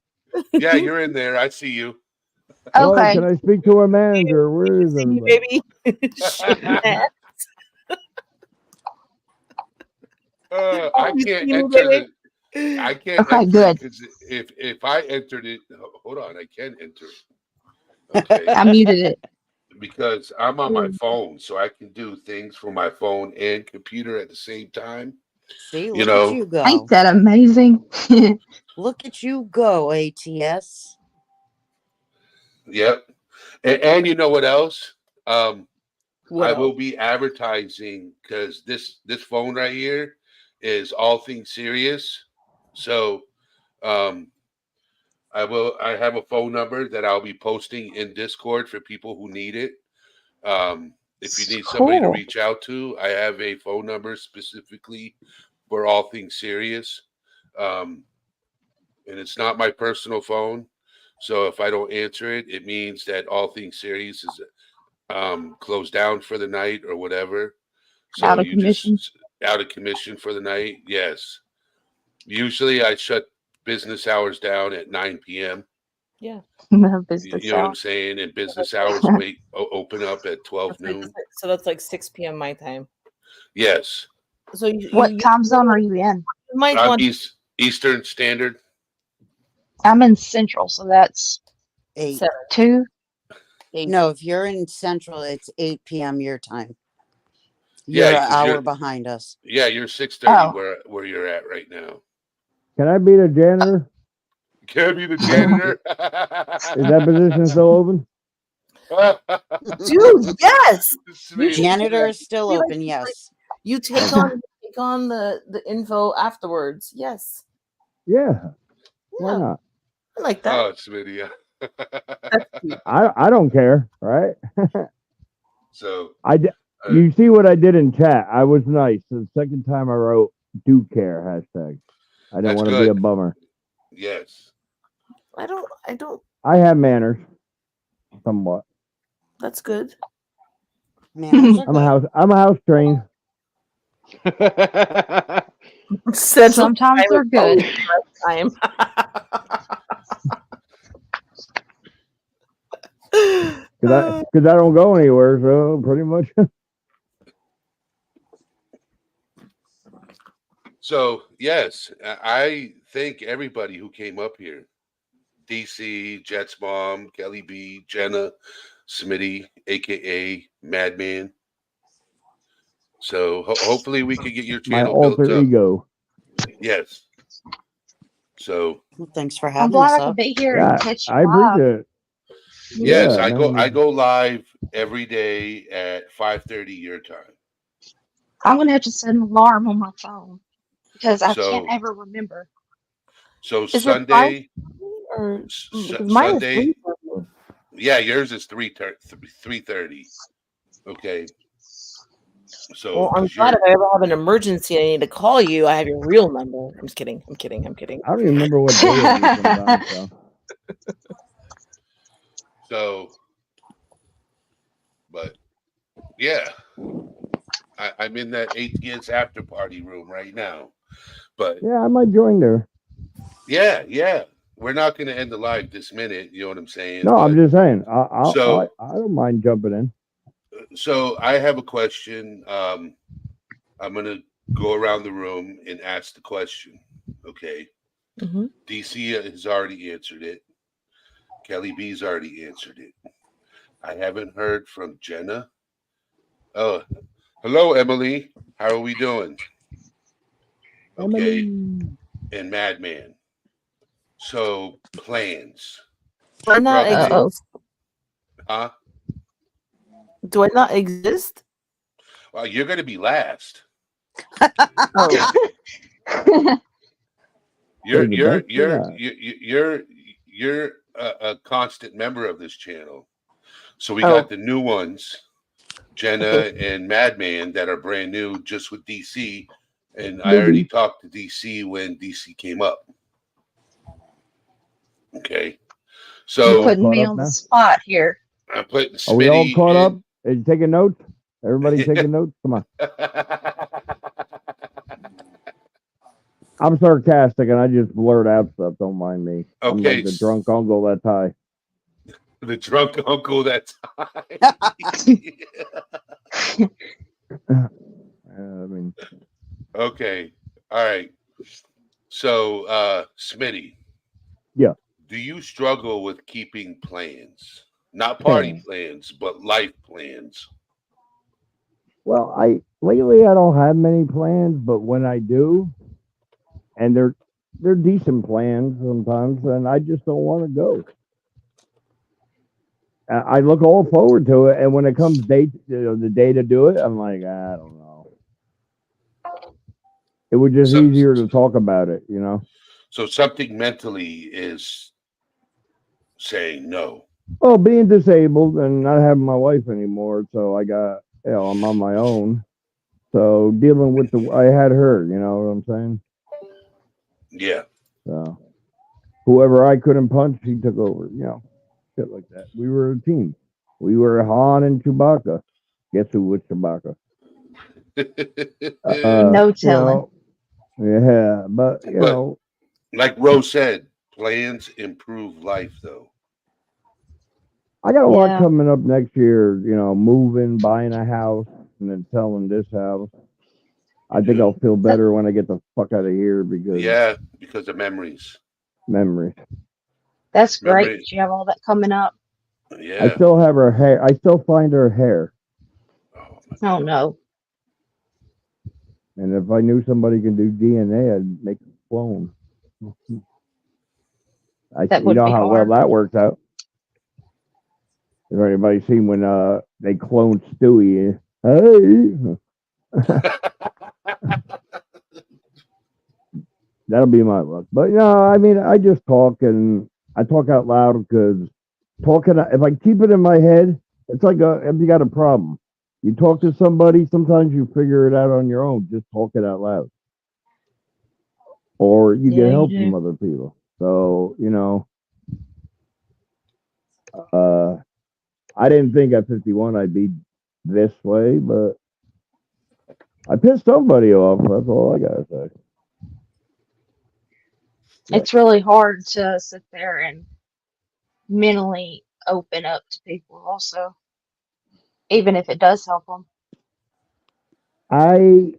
Yeah, you're in there. I see you. Oh, Okay. can I speak to a manager? Where is everybody? Baby. I can't You enter baby. the. I can't. Okay, enter good. Because if I entered it, hold on, I can enter it. Okay. I muted it. Because I'm on my phone, so I can do things from my phone and computer at the same time. See, You look know. at you go. Ain't that amazing? Look at you go, ATS. Yep. And you know what else? What I else? will be advertising because this phone right here is all things serious. So I have a phone number that I'll be posting in Discord for people who need it. If you need somebody to Cool. reach out to, I have a phone number specifically for all things serious. And it's not my personal phone. So if I don't answer it, it means that all things serious is closed down for the night or whatever. So Out of commission? just out of commission for the night. Yes. Usually I shut business hours down at 9 p.m. Yeah. Business You know what I'm hours. saying? And business hours open up at 12 noon. So that's like 6 p.m. my time. Yes. So What time zone are you in? You might I'm want Eastern Standard. I'm in Central, so that's 8. 2. No, if you're in Central, it's 8 p.m. your time. Yeah, You're an 'cause hour you're- behind us. Yeah, you're 6:30 Oh. where you're at right now. Can I be the janitor? Can I be the janitor? Is that position still open? dude, yes. Sweet. Janitor is still You're open, yes. You take on the info afterwards. Yes. Yeah. Why Yeah. not? I like that. Oh, Smitty. Yeah. I don't care, right? So You see what I did in chat? I was nice. The second time I wrote "do care" hashtag. I didn't That's want to be a good. bummer. yes. I don't. I have manners, somewhat. That's good. Manners are I'm a house trained. Sometimes they're good. Time. Because I don't go anywhere, so pretty much. So yes, I thank everybody who came up here. DC, Jet's mom, Kelly B, Jenna, Smitty, aka Madman. So hopefully we could get your My channel built alter up. ego. Yes. So Well, thanks for I'm having glad us I could up. be here Yeah, and catch you I live. appreciate it. yes, Yeah, I no, go live every day at 5:30 your time. I'm gonna have to set an alarm on my phone because I can't So ever remember. so Is it Sunday, or because mine is Sunday, 3:30. yeah, yours is 3:30. Okay, so Well, I'm because glad you're if I ever have an emergency and I need to call you, I have your real number. I'm just kidding. I'm kidding. I'm kidding. I don't even remember what day it is sometimes. So. so, but yeah, I'm in that ATS after party room right now. But Yeah, I might join there. yeah, we're not going to end the live this minute. You know what I'm saying? No, I'm But just saying. so I don't mind jumping in. so I have a question. I'm going to go around the room and ask the question. Okay. hmm DC has already answered it. Kelly B's already answered it. I haven't heard from Jenna. Oh, hello, Emily. How are we doing? Okay. Emily. And Madman. So plans. Do I not Struggling. exist? Huh? Do I not exist? Well, you're going to be last. Oh, You're Save the you're best for you're last. you're a constant member of this channel. So we Oh. got the new ones, Jenna and Madman, that are brand new, just with DC. And I already talked to DC when DC came up. Okay, You're so putting me Caught up on the now? spot here. I'm putting Are we all Smitty caught in. up? Are you taking notes? Everybody taking notes? Come on. I'm sarcastic and I just blurt out stuff. Don't mind me. I'm Okay, like the drunk uncle that's high. the drunk uncle that's high. I mean, Okay, all right. So, Smitty. Yeah. Do you struggle with keeping plans? Not party Plans. plans, but life plans. well, lately I don't have many plans, but when I do, and they're decent plans sometimes, and I just don't want to go. I look all forward to it, and when it comes the day to do it, I'm like, I don't know. It was just So- easier to talk about it, you know. So something mentally is saying no. Well, being disabled and not having my wife anymore, so I'm on my own. So dealing with I had her, you know what I'm saying? Yeah. So whoever I couldn't punch, he took over, you know, shit like that. We were a team. We were Han and Chewbacca. Guess who was Chewbacca? No telling. Yeah, but you But- know, Like Rose said, plans improve life, though. I got a lot Yeah. coming up next year. You know, moving, buying a house, and then selling this house. I think Yeah. I'll feel better when I get the fuck out of here because Yeah, because of memories. memories. That's great Remember- that you have all that coming up. Yeah. I still have her hair. I still find her hair. Oh, Oh no. And if I knew somebody can do DNA, I'd make a clone. That You would know be how hard. well that works out. Has anybody seen when they cloned Stewie? Hey, that'll be my luck. But no, I mean, I just talk and I talk out loud because if I keep it in my head, it's like if you got a problem. You talk to somebody, sometimes you figure it out on your own. Just talk it out loud. Or you Yeah, get you help do. from other people. So, you know, I didn't think at 51 I'd be this way, but I pissed somebody off. That's all I gotta say. It's really hard to sit there and mentally open up to people also, even if it does help them. I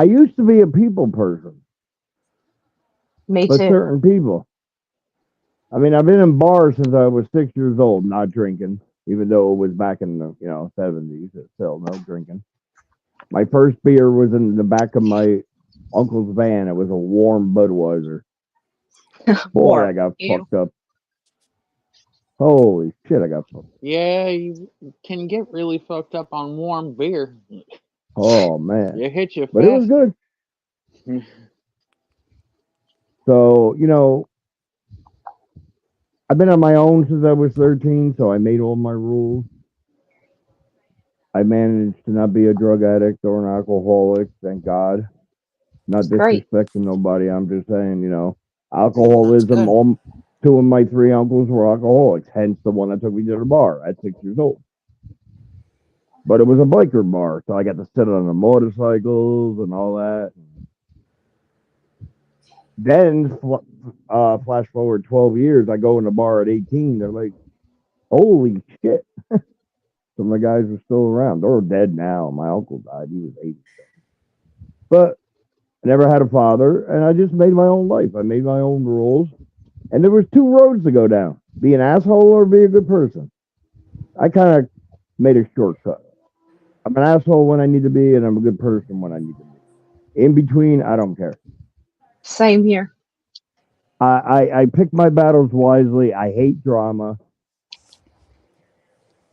used to be a people person, Me but too. certain people. I mean, I've been in bars since I was 6 years old, not drinking, even though it was back in the 70s. It's still no drinking. My first beer was in the back of my uncle's van. It was a warm Budweiser. Boy, Warm. I got Ew. fucked up. Holy shit, I got fucked. Yeah, you can get really fucked up on warm beer. Oh man, It hits you but it was fast. good. So I've been on my own since I was 13, so I made all my rules. I managed to not be a drug addict or an alcoholic, thank God. Not Great. disrespecting nobody. I'm just saying, alcoholism. All 2 of my 3 uncles were alcoholics, hence the one that took me to the bar at 6 years old. But it was a biker bar, so I got to sit on the motorcycles and all that. Then, flash forward 12 years, I go in the bar at 18. They're like, holy shit. Some of the guys are still around. They're dead now. My uncle died. He was 80. But I never had a father, and I just made my own life. I made my own rules. And there was 2 roads to go down. Be an asshole or be a good person. I kind of made a shortcut. I'm an asshole when I need to be, and I'm a good person when I need to be. In between, I don't care. Same here. I pick my battles wisely. I hate drama.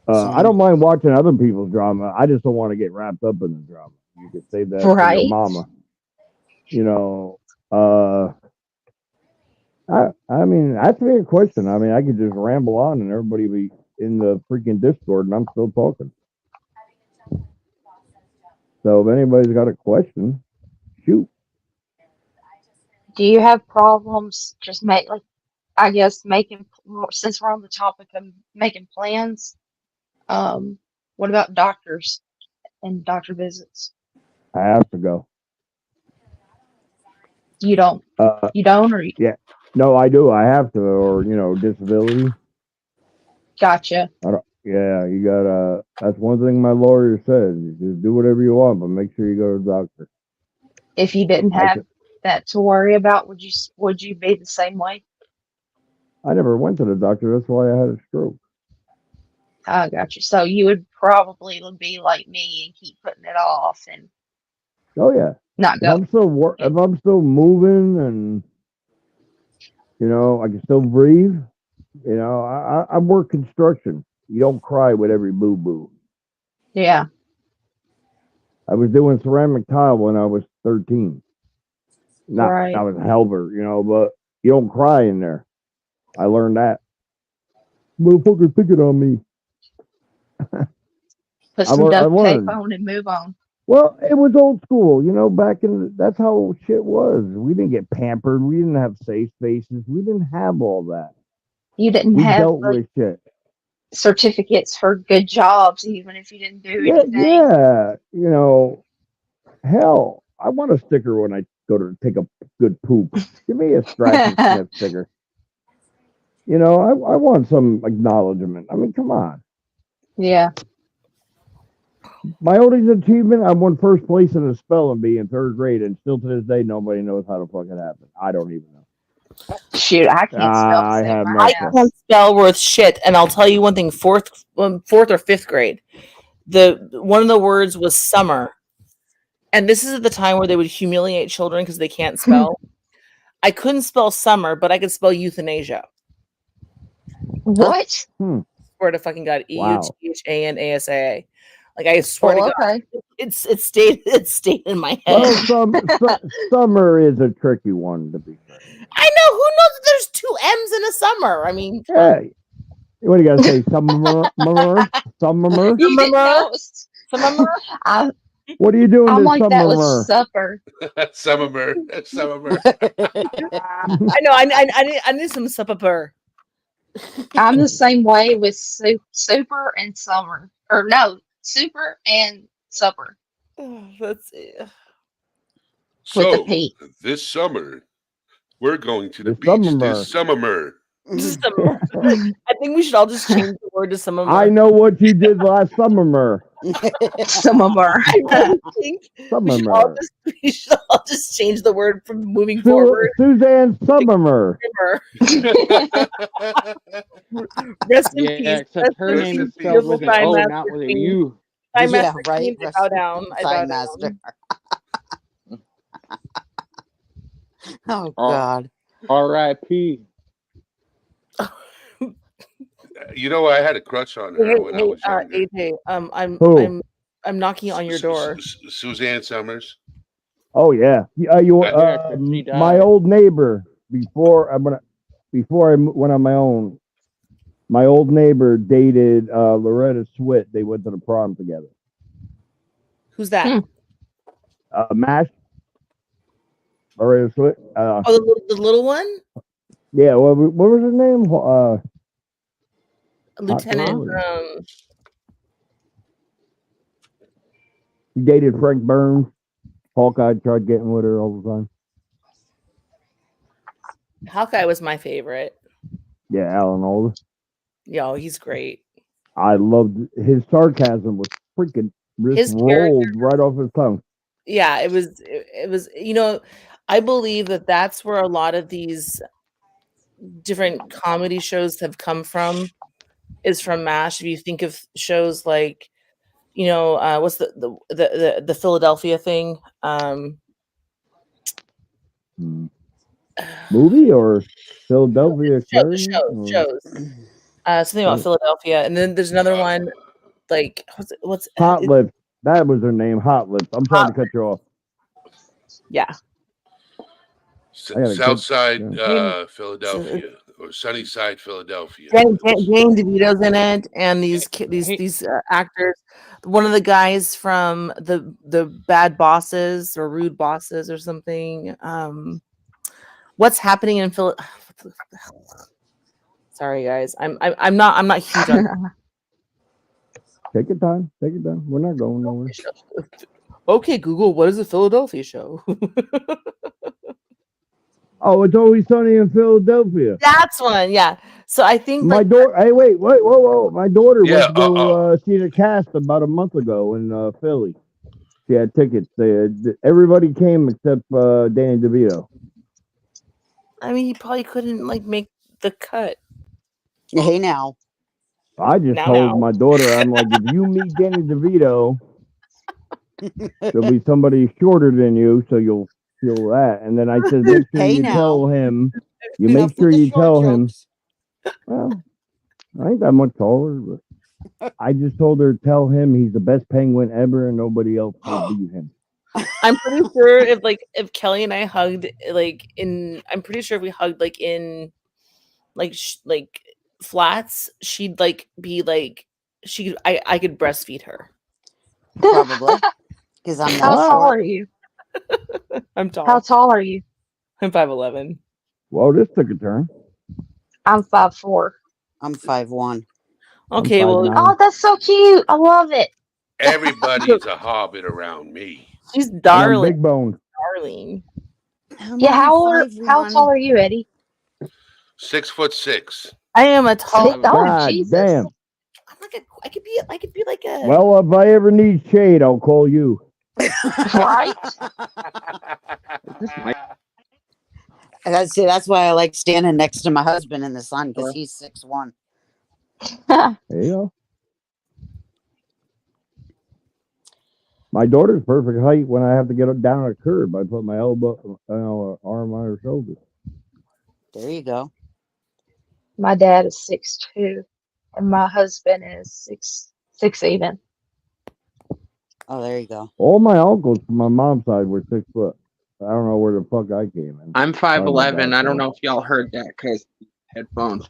I don't mind watching other people's drama. I just don't want to get wrapped up in the drama. You could say that to Right. your mama. I mean, ask me a question. I mean, I could just ramble on and everybody be in the freaking Discord and I'm still talking. So if anybody's got a question, shoot. Do you have problems just making, since we're on the topic of making plans, what about doctors and doctor visits? I have to go. You don't, or Yeah. No, I do. I have to, or disability. gotcha. Yeah, you gotta. That's one thing my lawyer says. You just do whatever you want, but make sure you go to the doctor. If you didn't have that to worry about, would you be the same way? I never went to the doctor. That's why I had a stroke. I gotcha. So you would probably be like me and keep putting it off and Oh yeah. not If go. I'm still moving and I can still breathe. I work construction. You don't cry with every boo boo. Yeah. I was doing ceramic tile when I was 13. Right. I was a helper, but you don't cry in there. I learned that. Motherfucker, pick it on me. Put some duct tape learned. on and move on. Well, it was old school, that's how shit was. We didn't get pampered. We didn't have safe spaces. We didn't have all that. You didn't We have dealt with shit. certificates for good jobs, even if you didn't do anything. Yeah. Hell, I want a sticker when I go to take a good poop. Give me a scratch and sniff sticker. I want some acknowledgement. I mean, come on. Yeah. My oldest achievement, I won first place in a spelling bee in 3rd grade, and still to this day, nobody knows how the fuck it happened. I don't even know. Shoot, I can't spell. I have no I clue. can't spell worth shit, and I'll tell you one thing: fourth or 5th grade, one of the words was summer, and this is at the time where they would humiliate children because they can't spell. I couldn't spell summer, but I could spell euthanasia. What? Swear to fucking God, Wow. EUTHANASA. Like I swear to God, Okay. it stayed in my head. Well, summer is a tricky one to be fair. I know. Who knows if there's 2 M's in a summer? I mean, Hey, what do you gotta say? Summer? Summer? You didn't know. summer. What are you doing I'm this like, that summer? was supper. Summer. I know. I need some supper. I'm the same way with super and summer. Or no, super and supper. That's With the So P. this summer, we're going to the This beach summer. this summer. summer. I think we should all just change the word to summer. I know what you did last summer. Summer. I really think Summer. we should all just change the word from moving forward. Suzanne Summer. Rest in Yeah, peace. except Rest her in name peace, is spelled beautiful with an Thigh O, Master not with a Queen. U. Thigh Yeah, Master right. Queen, I bow down. I bow Thigh down. master. Oh Oh. God. R.I.P. You know, I had a crush on her when I was younger. AJ, Who? I'm knocking on your door. Suzanne Summers. Oh yeah. You Yeah, 'cause she my died. old neighbor before I went on my own. My old neighbor dated Loretta Swit. They went to the prom together. Who's that? Mash. Loretta Swit. Oh, the little one, Yeah. What was her name? Lieutenant. Girl. She dated Frank Burns. Hawkeye tried getting with her all the time. Hawkeye was my favorite. Yeah, Alan Alda. Yo, he's great. I loved his sarcasm. Was freaking His just rolled right off his tongue. Yeah, it was. It was. You know, I believe that that's where a lot of these different comedy shows have come from. Is from MASH. If you think of shows like, you know, what's the Philadelphia thing? Movie or Philadelphia? Shows. Something about Oh. Philadelphia, and then there's another one like what's Hot Lips. That was her name. Hot Lips. I'm trying to cut you off. Yeah. Southside yeah. Philadelphia or Sunnyside Philadelphia. Jane DeVito's in it, and these actors. One of the guys from the Bad Bosses or Rude Bosses or something. What's happening in Phil? Sorry, guys. I'm not huge on. Take your time. Take your time. We're not going nowhere. Okay, Google. What is a Philadelphia show? Oh, It's Always Sunny in Philadelphia. That's one. Yeah. So I think My like, daughter. Hey, wait, whoa! My daughter Yeah, went to go see the cast about a month ago in Philly. She had tickets. Everybody came except Danny DeVito. I mean, he probably couldn't like make the cut. Hey now. I just told my daughter, I'm like, if you meet Danny DeVito, there'll be somebody shorter than you, so you'll feel that. And then I said, make sure Hey you now. tell him. You Enough make with sure the you short tell him. jokes. Well, I ain't that much taller, but I just told her, tell him he's the best penguin ever, and nobody else will beat him. I'm pretty sure if Kelly and I hugged I'm pretty sure if we hugged like in like flats, she'd like be like I could breastfeed her. Probably. Because I'm How not tall short. are you? I'm tall. How tall are you? I'm 5'11". Well, this took a turn. I'm 5'4". I'm 5'1". Okay, well, 5'9". Oh, that's so cute. I love it. Everybody's a hobbit around me. she's And I'm darling, big boned. darling. Yeah, how tall are you, Eddie? 6'6". I am a tall. Oh, God Jesus. damn. I'm like I could be like a. Well, if I ever need shade, I'll call you. Right? That's why I like standing next to my husband in the sun, because he's 6'1". There you go. My daughter's perfect height when I have to get down a curb. I put my elbow, arm on her shoulder. There you go. My dad is 6'2", and my husband is 6 even. Oh, there you go. All my uncles from my mom's side were 6 foot. I don't know where the fuck I came in. I'm 5'11". I don't bad, know if y'all heard that because headphones.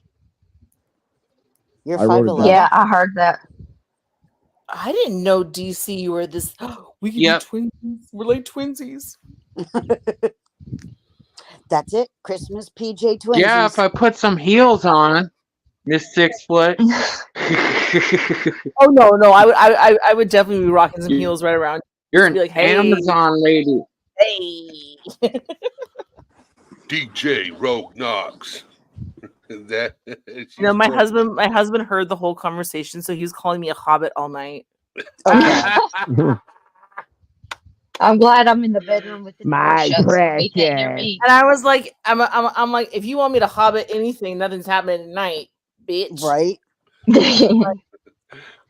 You're I wrote it 5'11". down. Yeah, I heard that. I didn't know DC you were this. We can Yep. be twins. We're like twinsies. That's it. Christmas PJ twins. Yeah, if I put some heels on, Miss 6 foot. Oh no, I would definitely be rocking some heels right around. You're Just an be like, hey. Amazon lady. Hey. DJ Rogue Knox. That You know, my husband heard the whole conversation, so he was calling me a hobbit all night. Okay. I'm glad I'm in the bedroom with the door My shut so he can't hear precious. me. And I was like, I'm like, if you want me to hobbit anything, nothing's happening tonight, bitch. Right?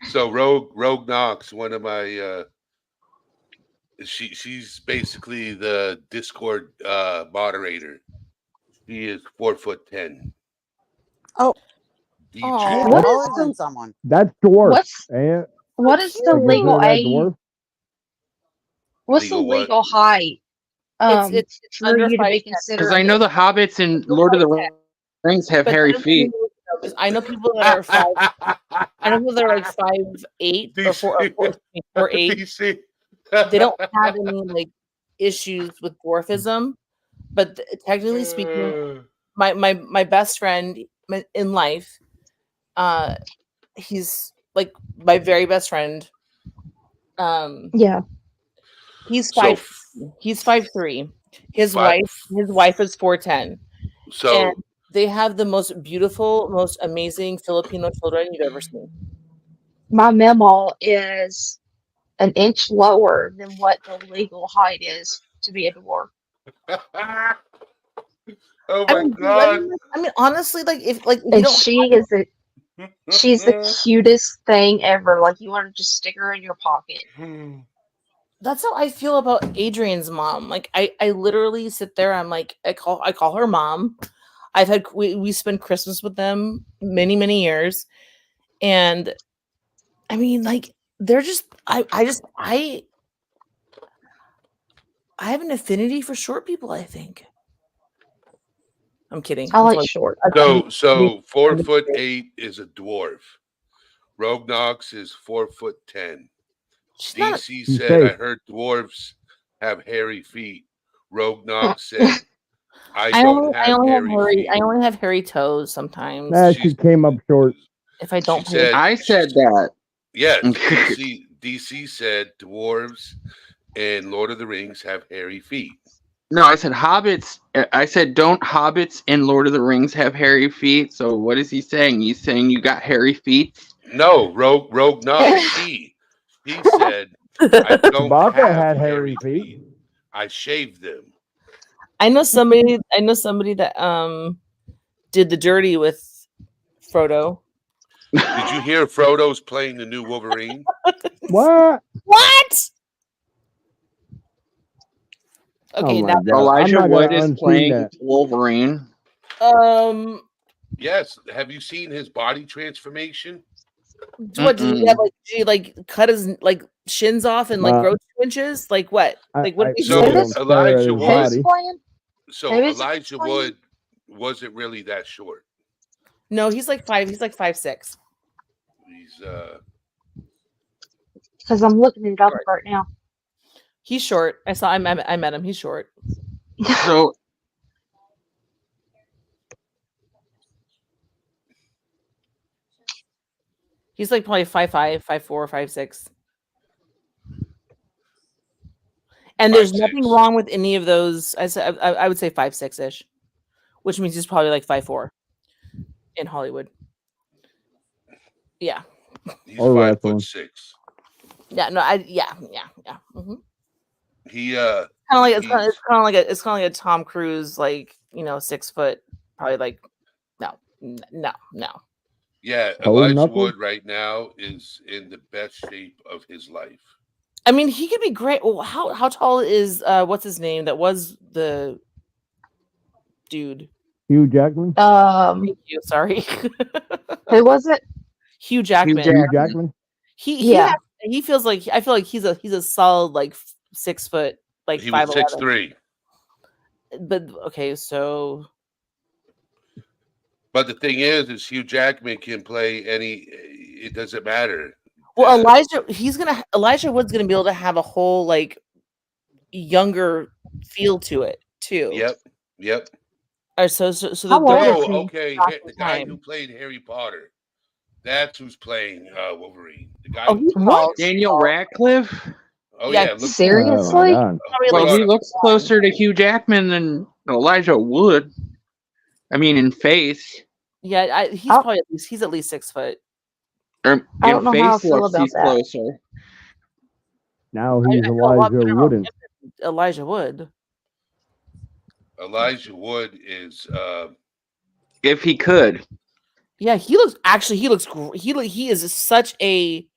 So Rogue Knox, one of my she's basically the Discord moderator. She is 4'10". Oh. You Aw. She's check- What taller is than the someone. That's dwarf. what's Eh? what is the Like, legal isn't that age? dwarf? What's the Legal what? legal height? It's For under you to be 5'10". Because considered. I know the hobbits in Lord of the Rings have But hairy feet. I know people that are 5. I know people that are like 5'8" or 4'8". DC. They don't have any like issues with dwarfism, but technically speaking, my best friend in life, he's like my very best friend. Yeah. He's So 5. He's 5'3". His Five- wife is 4'10", So and they have the most beautiful, most amazing Filipino children you've ever seen. My memo is an inch lower than what the legal height is to be a dwarf. oh I my mean, god. I mean, honestly, like if you And don't, she's the cutest thing ever. Like you want to just stick her in your pocket. that's how I feel about Adrian's mom. Like I literally sit there. I'm like I call her mom. We spend Christmas with them many years, and I mean like they're just I have an affinity for short people. I think. I'm kidding. I I'm like totally- short. So 4'8" is a dwarf. Rogue Knox is 4'10". She's not a- DC You said, say- I heard dwarves have hairy feet. Rogue Knox said, I I don't only have hairy feet. I only have hairy toes sometimes. Nah, she came up short. If I don't She pay said, I said that. yes, DC said dwarves and Lord of the Rings have hairy feet. No, I said hobbits. I said don't hobbits in Lord of the Rings have hairy feet? So what is he saying? He's saying you got hairy feet? No, Rogue Knox, he said, I don't Chewbacca have had hairy feet. I shaved them. I know somebody that did the dirty with Frodo. Did you hear Frodo's playing the new Wolverine? What? What? Okay, Oh my now God. I'm Elijah not Wood gonna is unsee playing that. Wolverine. Yes. Have you seen his body transformation? what did he have? Like, did he like cut his like shins off and like grow 2 inches? Like what? Like what? I- did he So, maybe do? I'm staring at Elijah his Wood- body. playing? So Maybe it's Elijah explain- Wood wasn't really that short. No, he's like 5. He's like 5'6". He's Because I'm looking it up right now. He's short. I met him. He's short. So He's like probably 5'5", 5'4", 5'6". And there's 5'6". nothing wrong with any of those. I would say 5'6" which means he's probably like 5'4" in Hollywood. Yeah. he's Or 5'6". Yeah. No. Yeah. Mm-hmm. He Kind of like it's he's- kind of like a Tom Cruise, like 6 foot, probably like no. yeah, Toe Elijah knuckle? Wood right now is in the best shape of his life. I mean, he could be great. Well, how tall is what's his name? That was the dude. Hugh Jackman? Thank you. Sorry, Who was it? Hugh Jackman. Hugh Jackman? Yeah. He feels like I feel like he's a solid like 6 foot, like He was 5'11". 6'3". But okay, so But the thing is Hugh Jackman can play any. It doesn't matter. well, Elijah Wood's gonna be able to have a whole like younger feel to it too. Yep. Or so the How old is Oh, he? okay. Not The the guy time. who played Harry Potter. That's who's playing Wolverine. The guy. Oh, who- he's tall. Daniel Radcliffe? oh yeah, yeah. Look, Seriously? Oh, my God. Probably Well, like he looks closer to Hugh Jackman than Elijah Wood. I mean, in face. yeah, he's Oh. probably he's at least 6 foot. Or I in don't know how I face feel looks about he's that. closer. Now I he's feel a lot Elijah better about Wooden. him than Elijah Wood. Elijah Wood is. If he could. Yeah, he is such a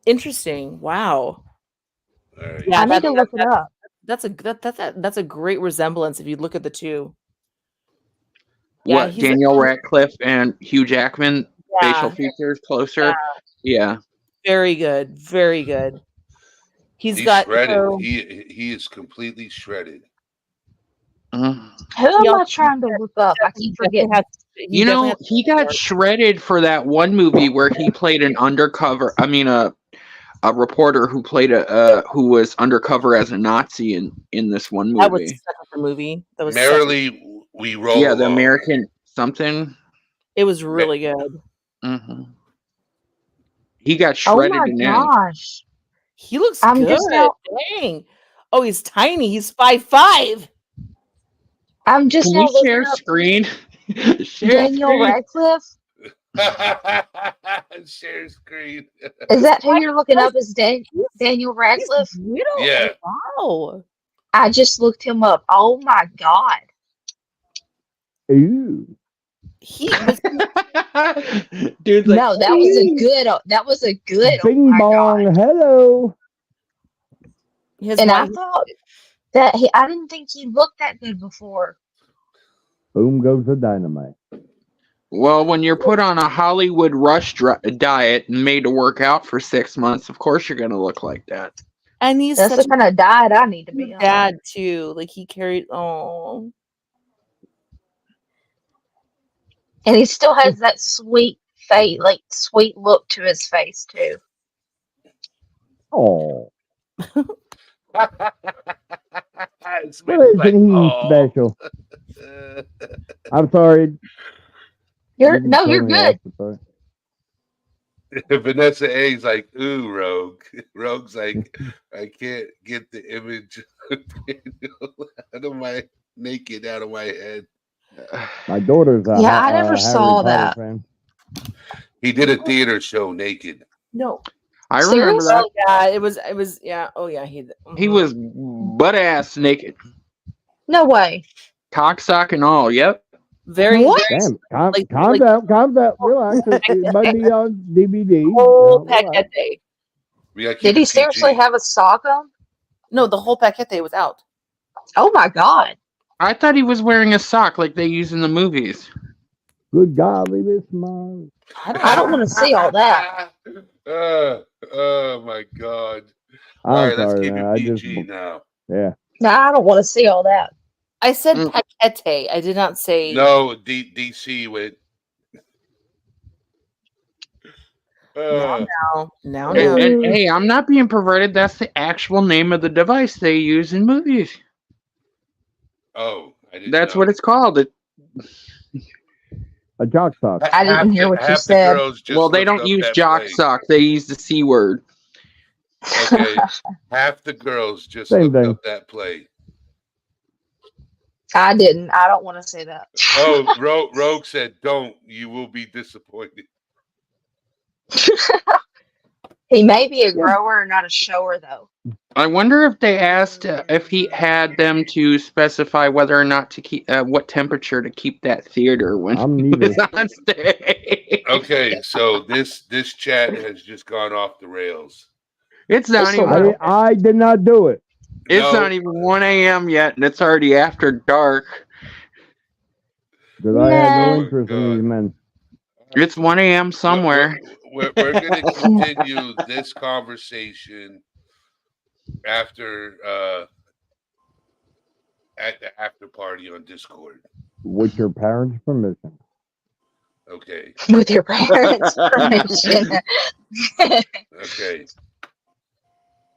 interesting. Wow. All right. Yeah, I need to look it that- up. that's a great resemblance if you look at the two. Yeah, What, Daniel Radcliffe and Hugh Jackman facial features closer? Yeah. Very good, very good. He's He's got shredded. so- He is completely shredded. Mhm. Who He am I also- trying to look up? I keep forgetting. You know, he got shredded for that one movie where he played an undercover. I mean, a reporter who played who was undercover as a Nazi in this one movie. That was such a good movie. That was Merrily we roll. Yeah, the along. American something. it was really good. Hmm. He got Oh shredded my in that. gosh. He looks I'm good. just now- Dang. Oh, he's tiny. He's 5'5". I'm just Can now we looking share up screen? Share Daniel screen. Radcliffe. Share screen. Is that who you're looking up? Is Daniel Radcliffe? He's little. Yeah. Wow. I just looked him up. Oh my god. Ooh. He was Dude's like, No, that was a good. That was a good. Oh Bing my bong. god. Hello. his And I wife- thought that I didn't think he looked that good before. Boom goes the dynamite. well, when you're put on a Hollywood rush diet and made to work out for 6 months, of course you're gonna look like that. and he's That's such the kind of diet I need to be a on. dad too. Like he carried And he still has that sweet face, like sweet look to his face too. Oh. It's Well, like, isn't he "Aw." special? I'm sorry. You're You can no, turn you're me good. off, sorry. Vanessa A's like, ooh, Rogue. Rogue's like, I can't get the image of Daniel out of my naked out of my head. My daughter's a Yeah, I never Harry saw Potter that. fan. He did a theater show naked. no. I remember Seriously? that. Yeah, it was yeah. Oh yeah, He mhm. was butt ass naked, No way. cocksock and all. Yep. very What? Damn, calm Like- down, relax. It might be on DVD. whole you know, relax. paquete. We gotta keep Did he it seriously PG. have a sock on? No, the whole paquete was out. Oh my god. I thought he was wearing a sock like they use in the movies. Good golly, this man. I don't want to see all that. Oh my god. I'm All right, let's sorry, keep man. it I PG just, now. yeah. No, I don't want to see all that. I said Mm. paquete. I did not say No, DC went. No. And, No. and, hey, I'm not being perverted. That's the actual name of the device they use in movies. Oh, I didn't That's know. what it's called. A jock sock. I didn't hear what you half the said. girls just Well, they looked don't up use that jock play. sock. They use the C word. Okay, half the girls just Same looked thing. up that play. I didn't. I don't want to say that. Oh, Rogue said, "Don't. You will be disappointed." He may be a grower, not a shower, though. I wonder if they asked if he had them to specify whether or not to keep what temperature to keep that theater when I'm he neither. was on stage. Okay, so this chat has just gone off the rails. It's not It's a even. little- I did not do it. It's No. not even 1 a.m. yet, and it's already after dark. Because I had no Nah. interest in God. these men. It's 1 a.m. somewhere. We're going to continue this conversation after at the after party on Discord. With your parents' permission. Okay. With your parents' permission. Okay.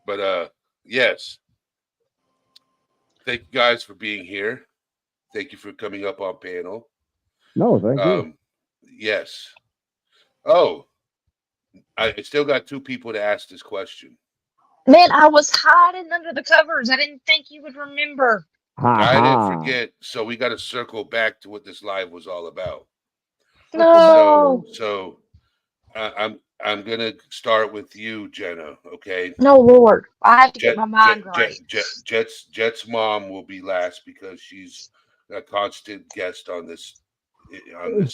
But yes. Thank you guys for being here. Thank you for coming up on panel. No, thank you. Yes. Oh, I still got two people to ask this question. Man, I was hiding under the covers. I didn't think you would remember. I didn't Ha forget, so we got to circle back to what this live was all about. No. So I'm gonna start with you, Jenna. Okay. No, Lord. I have to get my mind right. Jet's mom will be last because she's a constant guest on this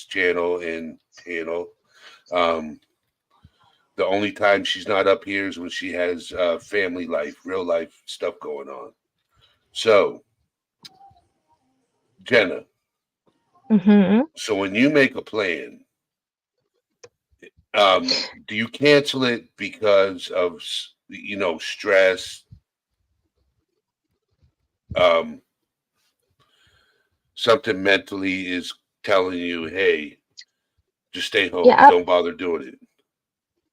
channel and panel. The only time she's not up here is when she has family life, real life stuff going on. So, Jenna, Mm-hmm. so when you make a plan, do you cancel it because of stress? Something mentally is telling you, hey, just stay home. Yeah, Don't bother doing it.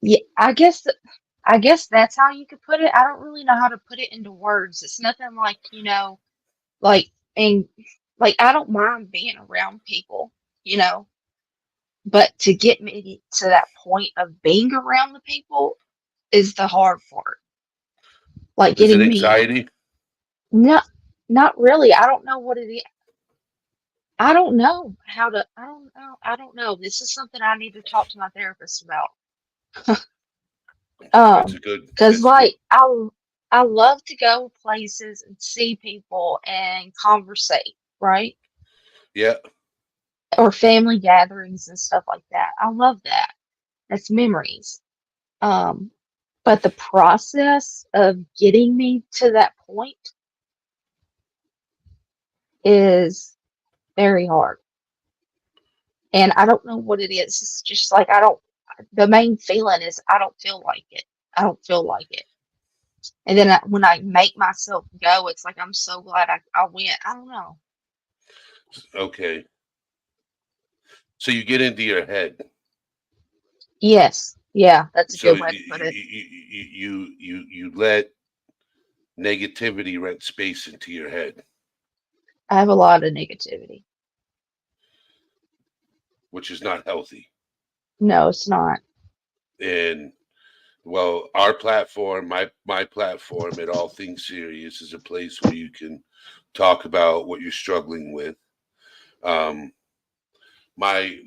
yeah. I guess that's how you could put it. I don't really know how to put it into words. It's nothing like, like and like I don't mind being around people, you know, but to get me to that point of being around the people is the hard part. Like Is it getting me anxiety? not really. I don't know what it is. I don't know how to I don't know. This is something I need to talk to my therapist about. That's a good. Because That's good. like I love to go places and see people and conversate, right? Yeah. Or family gatherings and stuff like that. I love that. That's memories. Um, but the process of getting me to that point is very hard. And I don't know what it is. It's just like the main feeling is I don't feel like it. I don't feel like it. And then when I make myself go, it's like I'm so glad I went. I don't know. Okay. So you get into your head. Yes. Yeah, that's a So good way to put it. you let negativity rent space into your head, I have a lot of negativity. which is not healthy. No, it's not. And well, our platform, my platform at All Things Serious is a place where you can talk about what you're struggling with. Um, my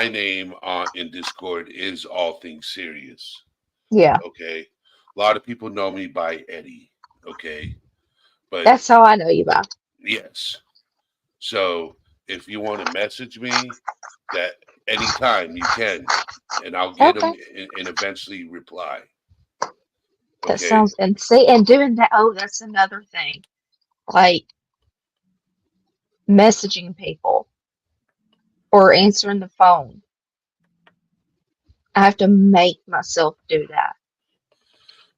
name in Discord is All Things Serious. Yeah. Okay, a lot of people know me by Eddie. Okay, but That's how I know you by. yes. So if you want to message me, that anytime you can, and I'll get them Okay. and eventually reply. That Okay. sounds and see and doing that. Oh, that's another thing. Like messaging people or answering the phone. I have to make myself do that.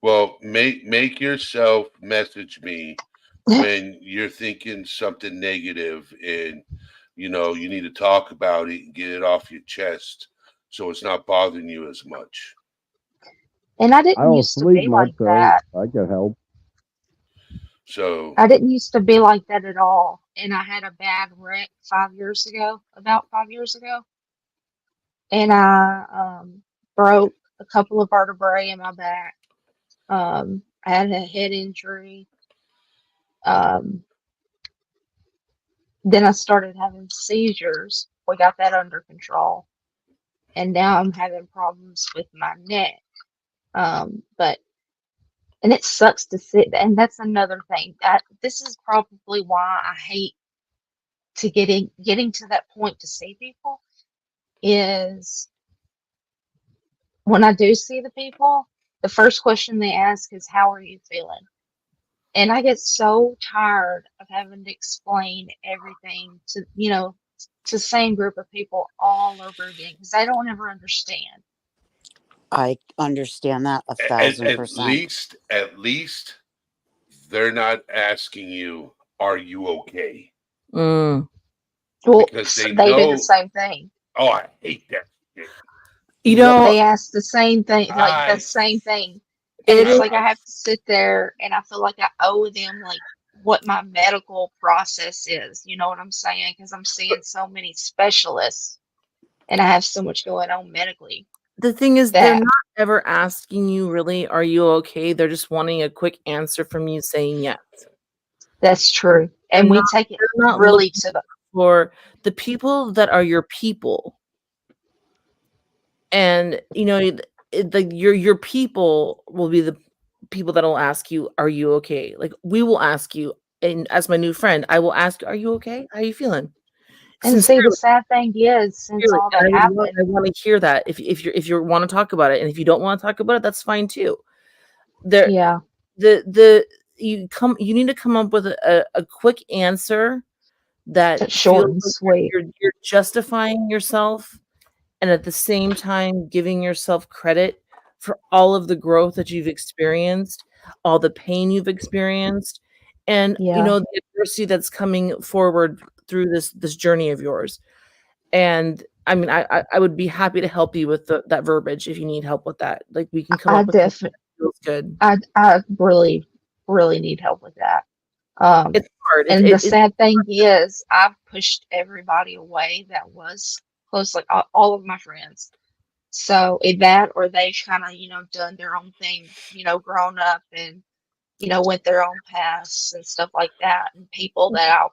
Well, make yourself message me when you're thinking something negative and you need to talk about it and get it off your chest so it's not bothering you as much. And I I didn't don't used to sleep be much, like so that. I can help. So I didn't used to be like that at all. And I had a bad wreck 5 years ago, about 5 years ago. And I broke a couple of vertebrae in my back. I had a head injury. Um, then I started having seizures. We got that under control. And now I'm having problems with my neck. But and it sucks to sit, and that's another thing. This is probably why I hate to getting to that point to see people is when I do see the people, the first question they ask is, "How are you feeling?" And I get so tired of having to explain everything to to the same group of people all over again because I don't ever understand. I understand that at 1,000%. at least they're not asking you, "Are you okay?" Mm. Well, Because they they do the know. same thing. Oh, I hate that shit. You Yep, know, they ask the same thing, like the I, same thing. And it it's is. like I I have to sit there and I feel like I owe them like what my medical process is. You know what I'm saying? Because I'm seeing so many specialists and I have so much going on medically The thing is, they're that not ever asking you really, "Are you okay?" They're just wanting a quick answer from you saying yes. that's true. They're And we not. take it They're not really looking to the for the people that are your people, and your people will be the people that will ask you, "Are you okay?" Like we will ask you, and as my new friend, I will ask, "Are you okay? How are you feeling?" And see, the Sincerely, sad thing is, since sincerely, all and that happened, I want to hear that. If you want to talk about it, and if you don't want to talk about it, that's fine too. There, yeah, you need to come up with a quick answer that it's short feels and like sweet. you're justifying yourself, and at the same time giving yourself credit for all of the growth that you've experienced, all the pain you've experienced, and Yeah, the adversity that's coming forward through this journey of yours. And I mean, I would be happy to help you with that verbiage if you need help with that. Like, we can come I up with something definitely, that feels good. I really, really need help with that. It's hard. And the sad thing is, I've pushed everybody away that was close, like all of my friends. So that, or they've kind of, done their own thing, grown up and, went their own paths and stuff like that. And people that I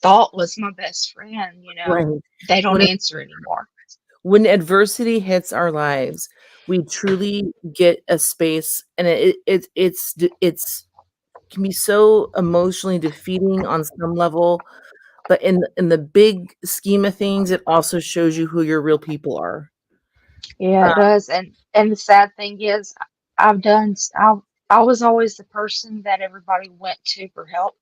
thought was my best friend, Right. they don't When it- answer anymore. When adversity hits our lives, we truly get a space, and it's can be so emotionally defeating on some level, but in the big scheme of things, it also shows you who your real people are. Yeah, it does. And the sad thing is, I've done, I was always the person that everybody went to for help.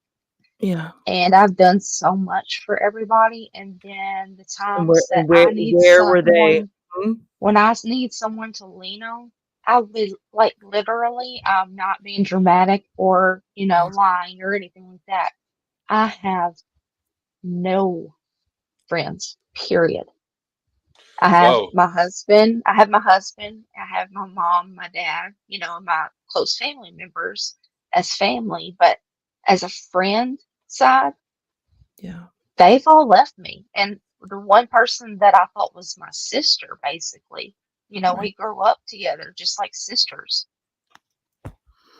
Yeah. And I've done so much for everybody. And then the And times that I need where were they? someone, when I need someone to lean on, I would, like, literally, I'm not being dramatic or, lying or anything like that. I have no friends, period. I have Well, my husband, I have my mom, my dad, my close family members as family, but as a friend side, Yeah. they've all left me. And the one person that I thought was my sister, basically, we Right. grew up together just like sisters.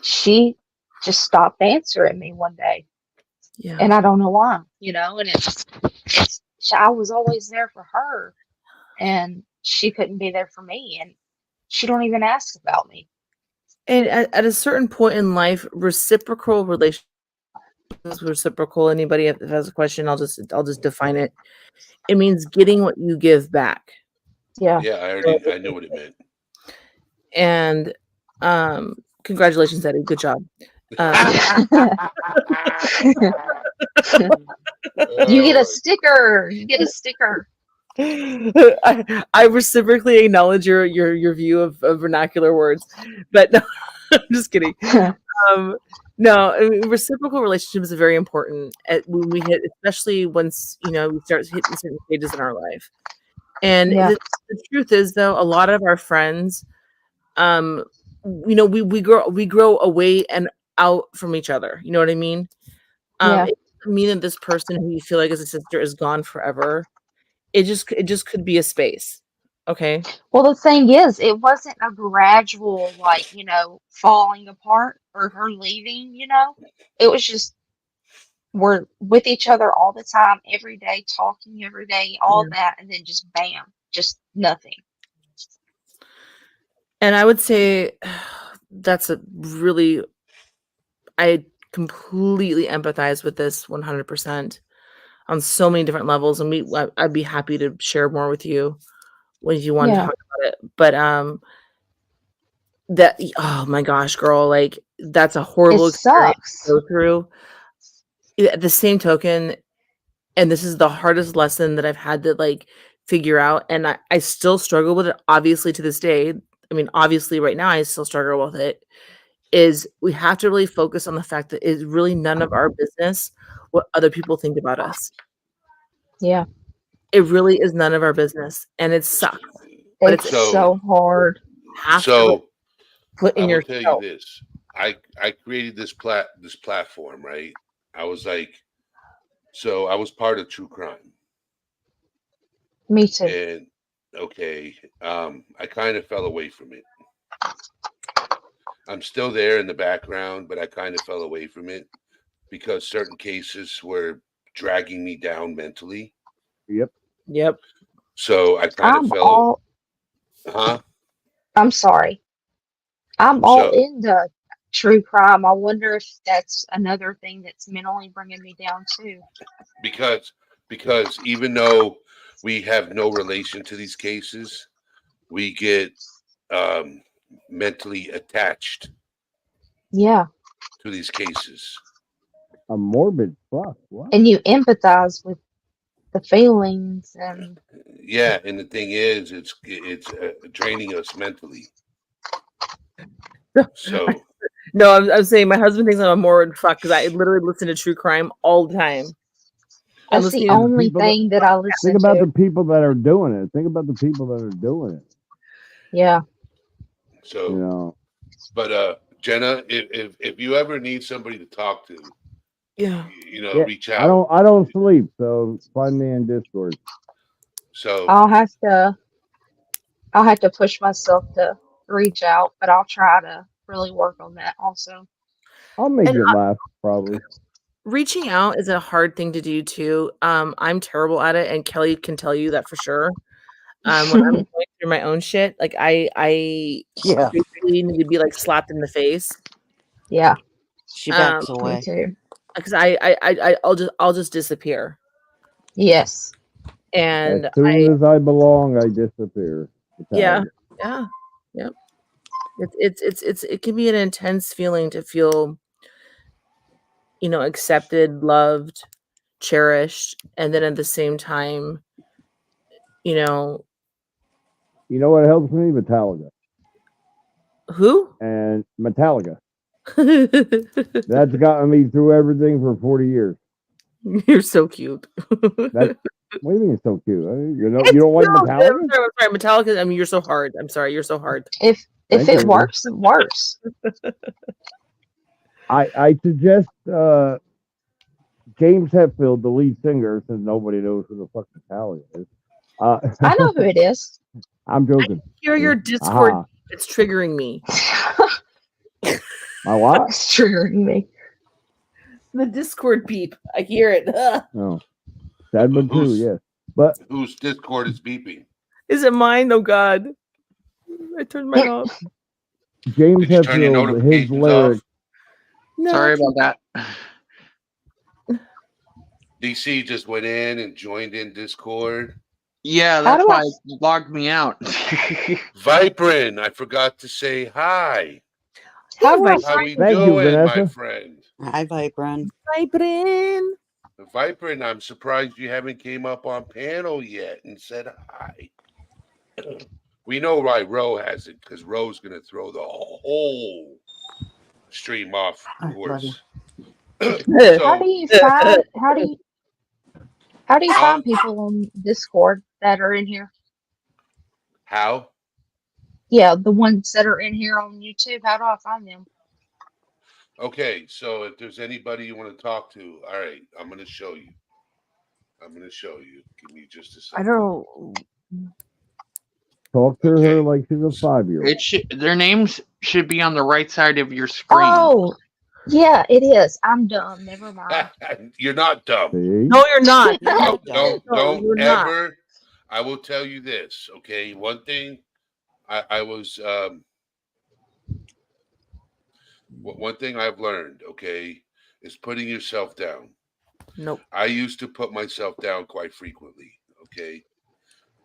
She just stopped answering me one day, Yeah. and I don't know why, and I was always there for her, and she couldn't be there for me, and she don't even ask about me. And at a certain point in life, reciprocal relationships, reciprocal. Anybody if has a question, I'll just define it. It means getting what you give back. Yeah. yeah, I knew what it meant. And congratulations, Eddie. Good job. You get a sticker. You get a sticker. I reciprocally acknowledge your view of vernacular words, but no, I'm just kidding. No, I mean, reciprocal relationships is very important when we hit, especially once we start hitting certain stages in our life. And Yeah. the truth is, though, a lot of our friends, we grow away and out from each other. You know what I mean? Yeah. It doesn't mean that this person who you feel like is a sister is gone forever. It just could be a space. Okay. Well, the thing is, it wasn't a gradual, like, falling apart or her leaving, It was just, we're with each other all the time, every day, talking every day, all that, and then just bam, just nothing. And I would say that's I completely empathize with this 100% on so many different levels, and I'd be happy to share more with you when you want to talk about it. But oh my gosh, girl, like, that's a horrible It experience sucks. to go through. At the same token, and this is the hardest lesson that I've had to, like, figure out, and I still struggle with it, obviously, to this day. I mean, obviously, right now, I still struggle with it, is we have to really focus on the fact that it's really none of our business what other people think about us. Yeah. It really is none of our business, and it sucks. But It's so hard. Have to So put in I will yourself. tell you this. I created this platform, right? I was like, so I was part of True Crime. Me too. And okay, I kind of fell away from it. I'm still there in the background, but I kind of fell away from it because certain cases were dragging me down mentally. Yep. So I kind of I'm sorry. I'm all into true crime. I wonder if that's another thing that's mentally bringing me down too. Because because even though we have no relation to these cases, we get mentally attached Yeah. to these cases. A morbid fuck. What? And you empathize with the feelings and Yeah, and the thing is, it's draining us mentally. So No, I'm saying my husband thinks I'm a morbid fuck because I literally listen to true crime all the time. I'm that's the listening. only people that- thing that I listen Think about to. the people that are doing it. Think about the people that are doing it. Yeah. so, You know, but Jenna, if you ever need somebody to talk to, Yeah. you know, Yeah, reach out. I don't sleep, so find me in Discord. So I'll have to push myself to reach out, but I'll try to really work on that also. I'll make And you laugh, probably. Reaching out is a hard thing to do too. I'm terrible at it, and Kelly can tell you that for sure. When I'm going through my own shit, like I Yeah. basically need to be like slapped in the face. Yeah, She backs me away. too. Because I'll just disappear. Yes. And As soon as I belong, I disappear. yeah. Yep. It can be an intense feeling to feel, accepted, loved, cherished, and then at the same time, You know what helps me? Metallica. who? And Metallica. That's gotten me through everything for 40 years. You're so cute. What do you mean it's so cute? You don't like Metallica? I'm sorry, Metallica. I mean, you're so hard. I'm sorry, you're so hard. If Thank it you. works, it works. I suggest James Hetfield, the lead singer, since nobody knows who the fuck Metallica is. I know who it is. I'm joking. Hear your Discord. Aha. It's triggering me. My what? It's triggering me. The Discord beep. I hear it. No. Sad but true, Who's- yes. But whose Discord is beeping? Is it mine? Oh God. I turned mine off. James Did you turn your Hetfield, his notifications lyrics. off? No, Sorry about that. DC just went in and joined in Discord. Yeah, How that's do why I- it logged me out. Viprin, I forgot to say hi. How do I How we Thank you, doing, my Vanessa. friend? Hi, Viprin. Vibrin. Viprin, I'm surprised you haven't came up on panel yet and said hi. We know why Ro has it, because Ro's gonna throw the whole stream off Hi, course. How So do you find people on Discord that are in here? how? Yeah, the ones that are in here on YouTube. How do I find them? Okay, so if there's anybody you want to talk to, all right, I'm gonna show you. Give me just a I second. don't. Talk to Okay. her like she's a 5-year-old. Their names should be on the right side of your screen. Oh, yeah, it is. I'm dumb. Never mind. You're not dumb. See? No, you're not. Don't No, you're don't not. ever. I will tell you this, okay? One thing, one thing I've learned, okay, is putting yourself down. Nope. I used to put myself down quite frequently, okay,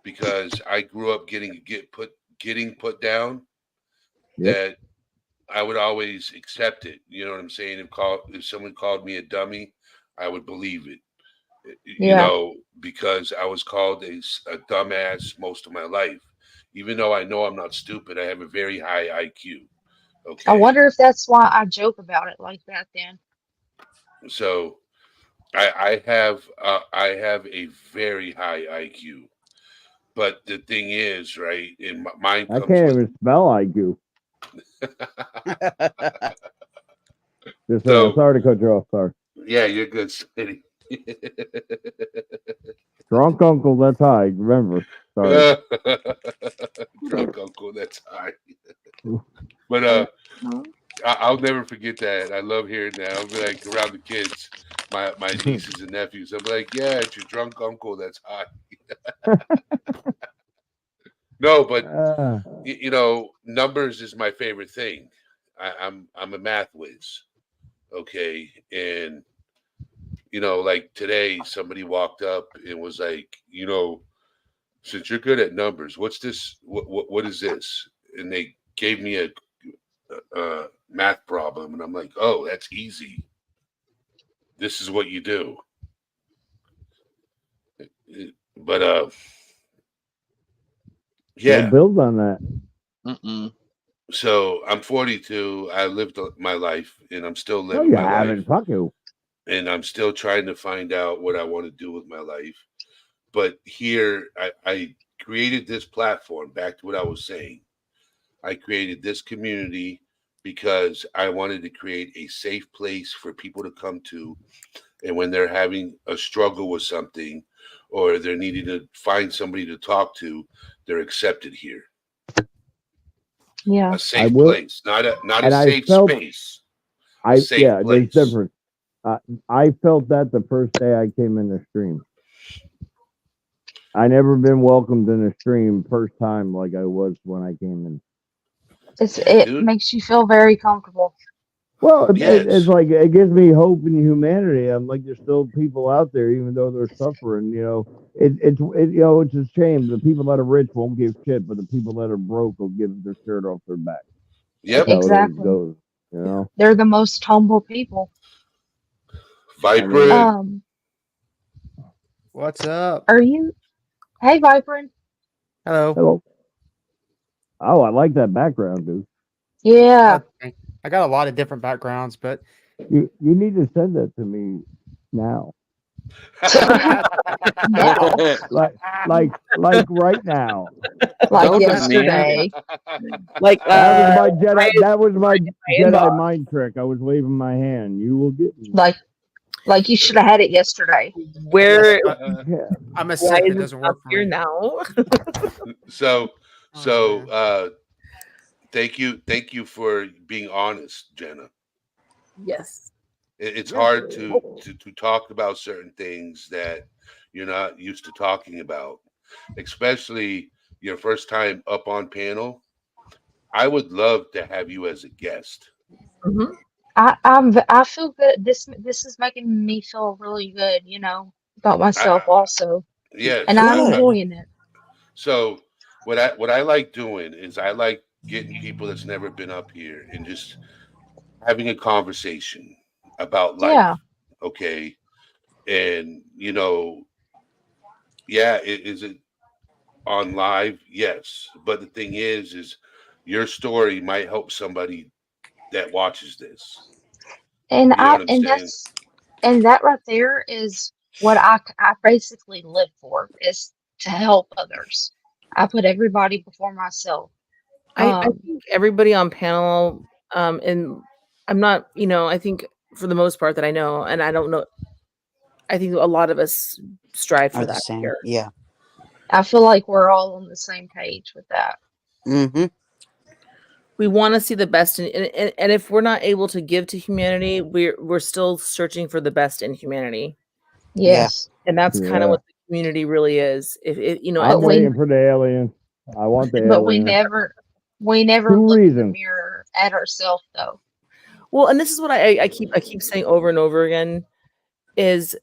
because I grew up getting put down. Yep. That I would always accept it. You know what I'm saying? If someone called me a dummy, I would believe it. You Yeah. know, because I was called a dumbass most of my life. Even though I know I'm not stupid, I have a very high IQ. Okay. I wonder if that's why I joke about it like that then. So I have a very high IQ. But the thing is, right, in mine I comes can't with even spell IQ. Just So- sorry to cut you off. Sorry. yeah, you're good, Smitty. Drunk uncle, that's high. Remember. Sorry. Drunk uncle, that's high. But I'll never forget that. I love hearing that. I'll be like around the kids, my nieces and nephews. I'll be like, yeah, it's your drunk uncle that's high. No, but you know, numbers is my favorite thing. I'm a math whiz. Okay. And you know, like today, somebody walked up and was like, you know, since you're good at numbers, what's this? What is this? And they gave me a math problem, and I'm like, oh, that's easy. This is what you do. But Yeah. yeah. Build on that. Mm-mm. So I'm 42. I lived my life, and I'm still No, living you my haven't. life, Fuck you. and I'm still trying to find out what I want to do with my life. But here, I created this platform. Back to what I was saying, I created this community because I wanted to create a safe place for people to come to, and when they're having a struggle with something, or they're needing to find somebody to talk to, they're accepted here. Yeah. A safe will- place, not a and I safe felt- space. Safe Yeah, place. there's difference. I felt that the first day I came in the stream. I never been welcomed in a stream first time like I was when I came in. It Dude. makes you feel very comfortable. Well, Yes. it's like it gives me hope in humanity. I'm like, there's still people out there, even though they're suffering. You know, it's a shame. The people that are rich won't give shit, but the people that are broke will give their shirt off their back. Yep. That's how it Exactly. goes. You know. They're the most humble people. Vibrant. What's up? Are you? Hey, Vibrant. Hello. Hello. Oh, I like that background, dude. Yeah. I got a lot of different backgrounds, but You need to send that to me now. Now. Like right now. Both Like of me. yesterday. Like That was my Jedi inbox. mind trick. I was waving my hand. You will get me. Like you should have had it yesterday. where Yeah. I'm a why Sith. It is it doesn't up work for here me. now? So Oh, thank you for being honest, Jenna. Yes. It's hard to talk about certain things that you're not used to talking about, especially your first time up on panel. I would love to have you as a guest. Mhm. I feel good. This is making me feel really good, about myself also. Yes. And I'm Good. enjoying it. So what I like doing is I like getting people that's never been up here and just having a conversation about life. Yeah. Okay. And is it on live? Yes. But the thing is your story might help somebody that watches this. And You know what I'm saying? that right there is what I basically live for, is to help others. I put everybody before myself. I think everybody on panel, and I'm not, I think for the most part that I know, and I don't know, I think a lot of us strive for Are the that same. here. Yeah. I feel like we're all on the same page with that. Mm-hmm. We want to see the best and if we're not able to give to humanity, we're still searching for the best in humanity. Yes. And that's kind Yeah. of what the community really is. If I'm But waiting for the aliens. I want the But we aliens. never Two look in the reasons. mirror at ourselves though. well, and this is what I keep saying over and over again is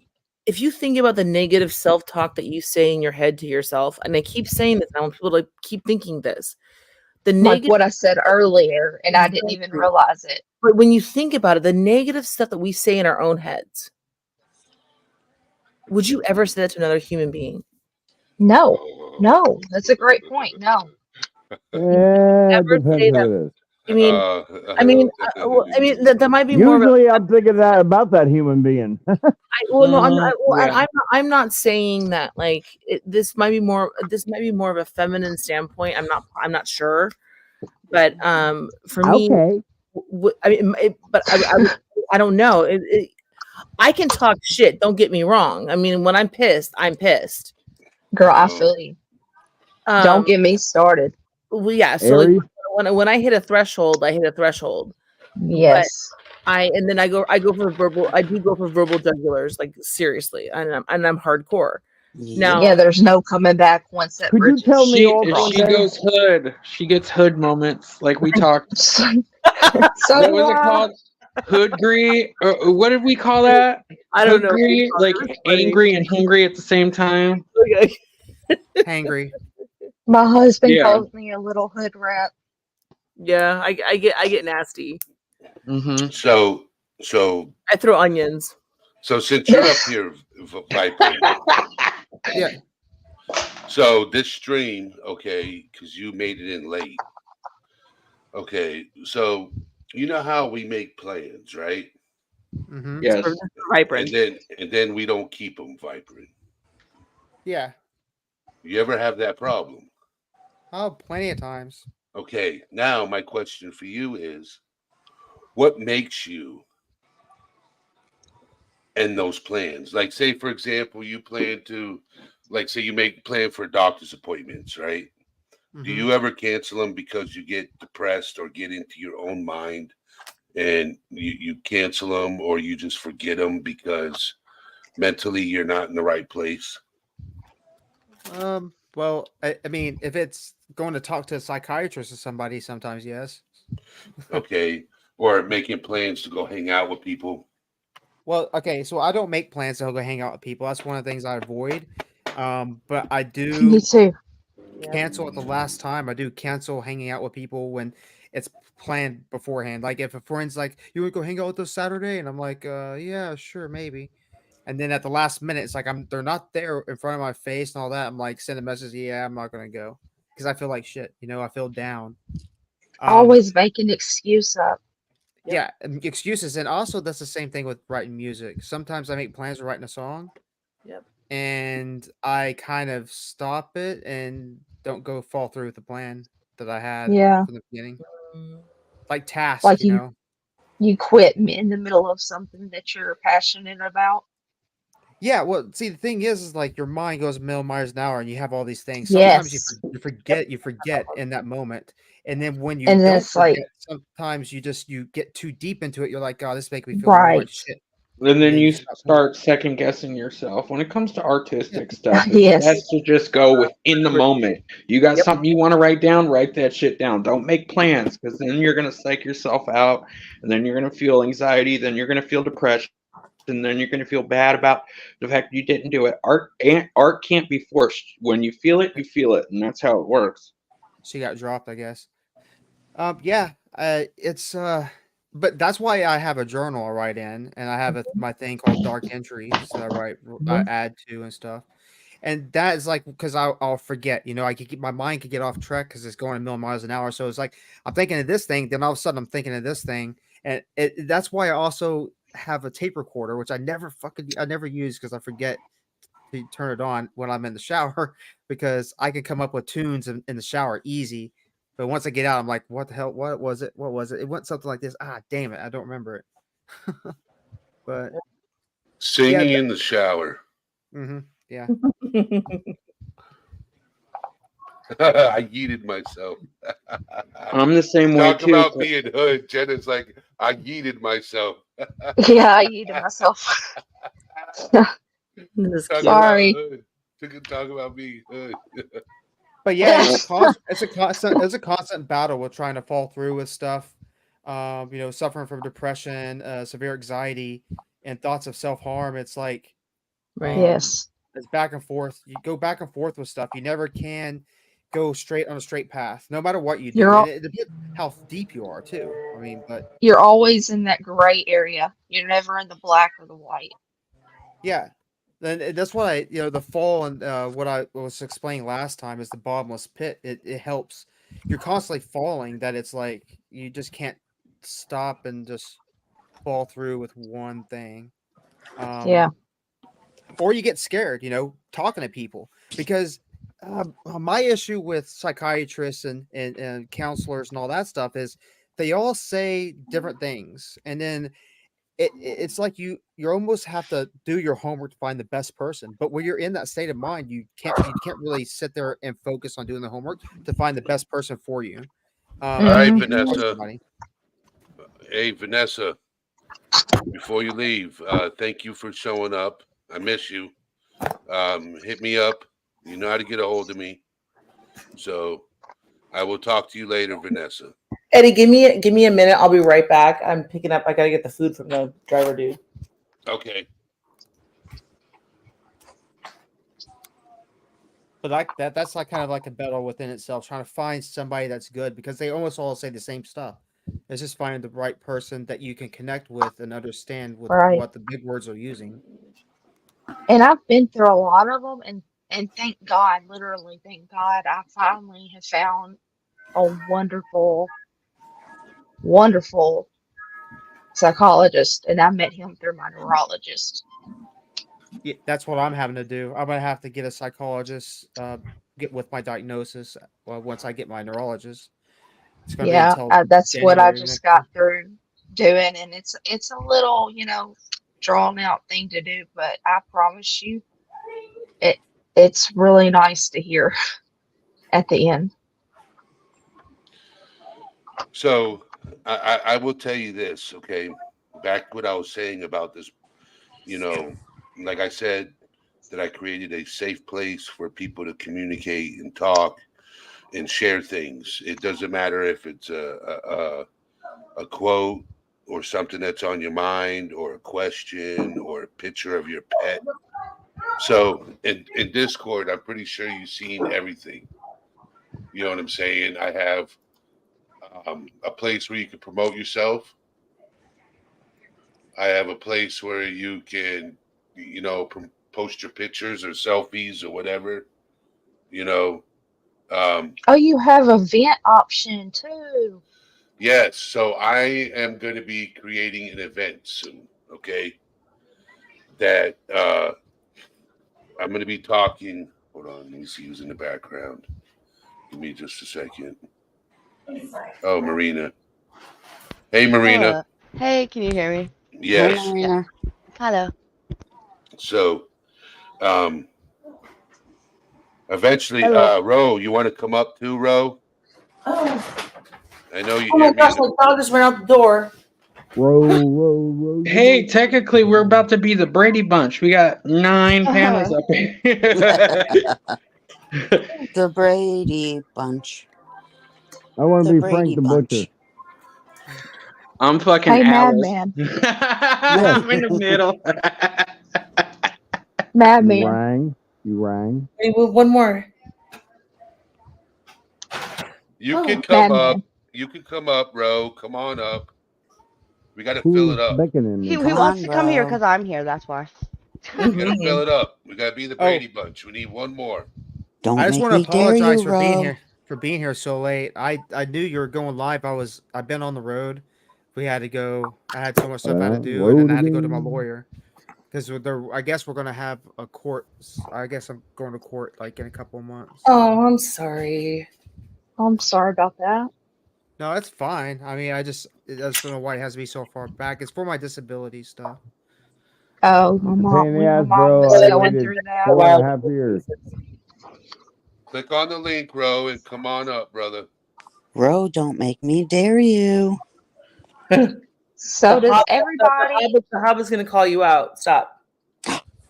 if you think about the negative self-talk that you say in your head to yourself, and I keep saying this, I want people to keep thinking this. The Like negative, what I said earlier, and I didn't even Exactly. realize it. but when you think about it, the negative stuff that we say in our own heads, would you ever say that to another human being? No, that's a great point. No. Yeah, it Never depends say who that. it is. I mean, that might be more. Usually, I'm thinking that about that human being. I'm not saying that like this might be more of a feminine standpoint. I'm not sure, but for me, Okay. I don't know. I can talk shit. Don't get me wrong. I mean, when I'm pissed, I'm pissed. Girl, I feel you. Don't get me started. Well, yeah. So Aries? like when I hit a threshold, I hit a threshold. Yes. I go for verbal. I do go for verbal jugulars, like seriously, and I'm hardcore. Now, Yeah, there's no coming back once that Could you bridge tell is me all If one she day? goes hood, she gets hood moments like we talked. so What was it called? Hoodry, or what did we call that? I don't know. Hoodry, like That's funny. angry and hungry at the same time. Okay. Hangry. My husband Yeah. calls me a little hood rat. Yeah, I get nasty. Mm-hmm. So I throw onions. since you're up here, Viper, Yeah. so this stream, okay, because you made it in late. Okay, so you know how we make plans, right? Mm-hmm. Yes. Vibrant. And then we don't keep them vibrant. Yeah. You ever have that problem? Oh, plenty of times. Okay, now my question for you is, what makes you end those plans? Like, say for example, you plan to, like, say you make plan for doctor's appointments, right? Do Mhm. you ever cancel them because you get depressed or get into your own mind and you cancel them, or you just forget them because mentally you're not in the right place? Well, I mean, if it's going to talk to a psychiatrist or somebody, sometimes yes. Okay, or making plans to go hang out with people? Well, okay, so I don't make plans to go hang out with people. That's one of the things I avoid. But I Me do too. cancel at the last time. I do cancel hanging out with people when it's planned beforehand. Like if a friend's like, "You want to go hang out with us Saturday?" and I'm like, yeah, sure, maybe." And then at the last minute, it's like they're not there in front of my face and all that. I'm like, send a message, "Yeah, I'm not gonna go," because I feel like shit. I feel down. Always make an excuse up. Yeah, excuses, and also that's the same thing with writing music. Sometimes I make plans for writing a song, Yep. and I kind of stop it and don't go fall through with the plan that I had Yeah. from the beginning. Mm. Like task, Like you know. you quit in the middle of something that you're passionate about. Yeah, well, see, the thing is like your mind goes a million miles an hour, and you have all these things. Sometimes Yes. you forget in that moment, and then when you And then don't it's like- forget, sometimes you get too deep into it. You're like, "God, this makes me feel more Right. like shit." And then then you you stop. start second guessing yourself. When it comes to artistic stuff, it's Yes. best to just go within the moment. You got Yep. something you want to write down, write that shit down. Don't make plans, because then you're gonna psych yourself out, and then you're gonna feel anxiety, then you're gonna feel depression, and then you're gonna feel bad about the fact you didn't do it. Art can't be forced. When you feel it, and that's how it works. She got dropped, I guess. Yeah, it's but that's why I have a journal I write in, and I have my thing called dark entries that I add to and stuff. And that is like because I'll forget, I could my mind could get off track because it's going a million miles an hour. So it's like I'm thinking of this thing, then all of a sudden I'm thinking of this thing, and that's why I also have a tape recorder, which I never use because I forget to turn it on when I'm in the shower because I can come up with tunes in the shower easy. But once I get out, I'm like, what the hell? What was it? What was it? It went something like this. Ah, damn it. I don't remember it. But Singing in the shower. yeah. I yeeted myself. I'm the same way Talk too. about being hood. Jenna's like, I yeeted myself. Yeah, I eat it myself. Sorry. Talk about being hood. But yeah, it's a constant battle with trying to fall through with stuff. Suffering from depression, severe anxiety, and thoughts of self-harm. It's like, Right. Yes. it's back and forth. You go back and forth with stuff. You never can go straight on a straight path, no matter what you do. You're And it depends how deep you are too. I mean, but You're always in that gray area. You're never in the black or the white. yeah, then that's what the fall and what I was explaining last time is the bottomless pit. It helps. You're constantly falling. That it's like you just can't stop and just fall through with one thing. Yeah. Or you get scared, talking to people because my issue with psychiatrists and counselors and all that stuff is they all say different things, and then it's like you almost have to do your homework to find the best person. But when you're in that state of mind, you can't really sit there and focus on doing the homework to find the best person for you. All right, Mhm. Vanessa. Somebody. Hey, Vanessa. Before you leave, thank you for showing up. I miss you. Hit me up. You know how to get a hold of me. So I will talk to you later, Vanessa. Eddie, give me a minute. I'll be right back. I'm picking up. I gotta get the food from the driver dude. Okay. But like that's like kind of like a battle within itself, trying to find somebody that's good because they almost all say the same stuff. It's just finding the right person that you can connect with and understand with Right. what the big words are using. And I've been through a lot of them, and thank God, literally, thank God, I finally have found a wonderful, wonderful psychologist, and I met him through my neurologist. Yeah, that's what I'm having to do. I'm gonna have to get a psychologist, get with my diagnosis. Once I get my neurologist, it's gonna be Yeah, until that's what I January just next got year. through doing, and it's a little, drawn out thing to do, but I promise you, it's really nice to hear at the end. So I will tell you this, okay? Back what I was saying about this, like I said, that I created a safe place for people to communicate and talk and share things. It doesn't matter if it's a quote or something that's on your mind or a question or a picture of your pet. So in Discord, I'm pretty sure you've seen everything. You know what I'm saying? I have a place where you can promote yourself. I have a place where you can, post your pictures or selfies or whatever. Oh, you have a vent option too. Yes. So I am going to be creating an event soon. Okay. That I'm going to be talking. Hold on. Let me see who's in the background. Give me just a second. Oh, Marina. Hey, Marina. Hey, can you hear me? Yes. Hey, Marina. Hello. So, eventually, Hello. Ro, you want to come up too, Ro? Oh, I know you oh hear my me. gosh, my dog just ran out the door. Row. Hey, technically, we're about to be the Brady Bunch. We got 9 panels up here. The Brady Bunch. I want The to be Brady Frank the Bunch. Butcher. I'm fucking Hey, Alice. Madman. I'm in the middle. Madman. You rang. Wait, one more. You Oh, can come Madman. up. You can come up, Ro. Come on up. We got to fill Who's it up. beckoning me? He Come wants on, to come here bro. because I'm here. That's why. We got to fill it up. We got to be the Brady Bunch. We need one more. Don't I just make want to me dare apologize you, for being Ro. here so late. I knew you were going live. I've been on the road. We had to go. I had so much stuff I had to do, and then I had to go to my lawyer because I guess we're gonna have a court. I guess I'm going to court like in a couple of months. Oh, I'm sorry. I'm sorry about that. No, that's fine. I mean, I just don't know why it has to be so far back. It's for my disability stuff. Oh, It's a pain in the ass, my mom bro. was I going waited through that. 4.5 years. Click on the link, Ro, and come on up, brother. Ro, don't make me dare you. So does everybody? The Hobbit's gonna call you out. Stop.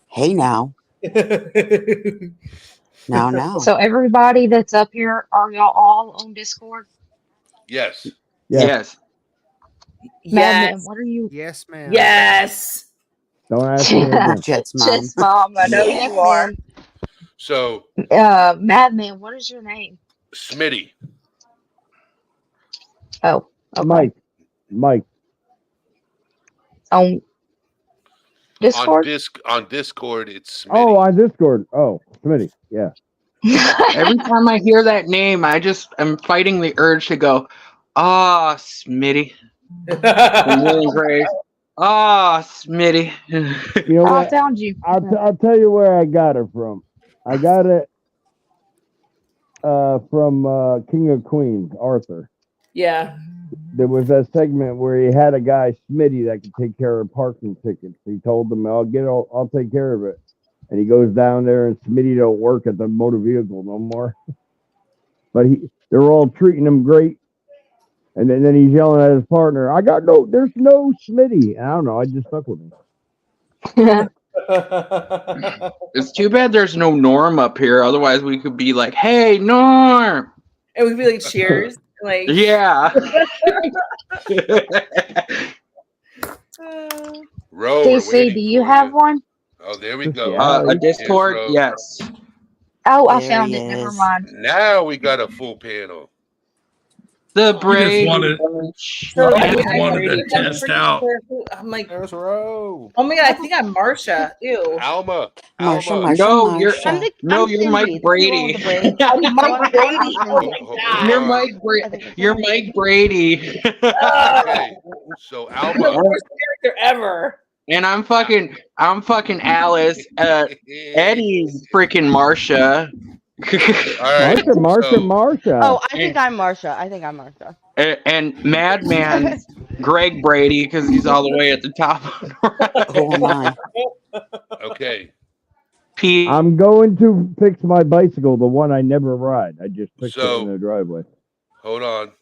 Hey, now. Now. So everybody that's up here, are y'all all on Discord? Yes. Yes. Madman, Yes. what are you? Yes, ma'am. Yes. Don't ask me again. Jets, Mom. Just Mom, I know Yes, you are. ma'am. So, Madman, what is your name? Smitty. Oh, okay. Mike. On Discord? On Discord, it's Smitty. Oh, on Discord. Oh, Smitty. Yeah. Every time I hear that name, I'm fighting the urge to go, Smitty. I'm William Grace. Smitty. You know I what? found you. I'll tell you where I got it from. I got it from King of Queens, Arthur. Yeah. There was that segment where he had a guy, Smitty, that could take care of parking tickets. He told them, I'll take care of it. And he goes down there, and Smitty don't work at the motor vehicle no more. But they're all treating him great. And then he's yelling at his partner, there's no Smitty. And I don't know, I just stuck with him. It's too bad there's no Norm up here. Otherwise, we could be like, hey, Norm. And we'd be like, cheers. Like, Yeah. Ro, we're DC, waiting do you for have you. one? Oh, there we go. Yeah. A Here's Discord? Ro. Yes. Oh, I There found he it. Never is. mind. Now we got a full panel. The just Brady wanted- Bunch. so I just I'm wanted to pretty test out. sure I'm like, There's Row. oh my god, I think I'm Marsha. Ew. Alma. Marsha, Alma. Marsha, No, you're Marsha. You're Mike Brady. I'm Mike Brady. Oh Hold my on, god. You're hold on. Mike Brady. You're Mike Brady. Okay. So I'm the Alma. worst character ever. And I'm fucking Alice. Eddie's freaking Marsha. All right. Marsha. Oh, I think I'm Marsha. And Madman's Greg Brady because he's all the way at the top. Who am I? Okay. Pete. I'm going to fix my bicycle, the one I never ride. I just fixed it So- in the driveway. Hold on.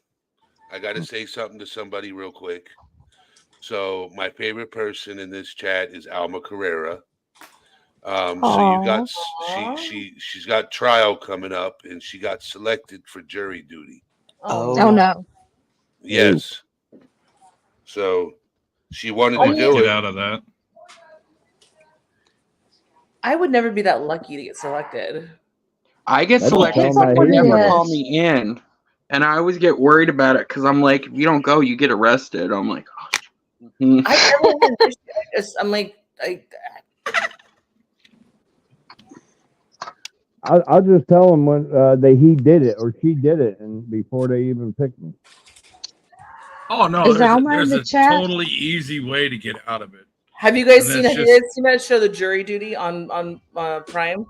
I got to say something to somebody real quick. So my favorite person in this chat is Alma Carrera. So you got she's got trial coming up, and she got selected for jury duty. Oh. Oh no. Yes. So she wanted to Let's do get it. out of that. I would never be that lucky to get selected. I get That don't selected, sound but like they him. never Yes. call me in. And I always get worried about it because I'm like, if you don't go, you get arrested. I'm like, oh. I never had an issue. I'm like, I'll just tell them when he did it or she did it, and before they even pick me. Oh no, Is there's Alma in there's the a chat? totally easy way to get out of it. have you guys And seen that's that? just- Have you guys seen that show, The Jury Duty, on Prime?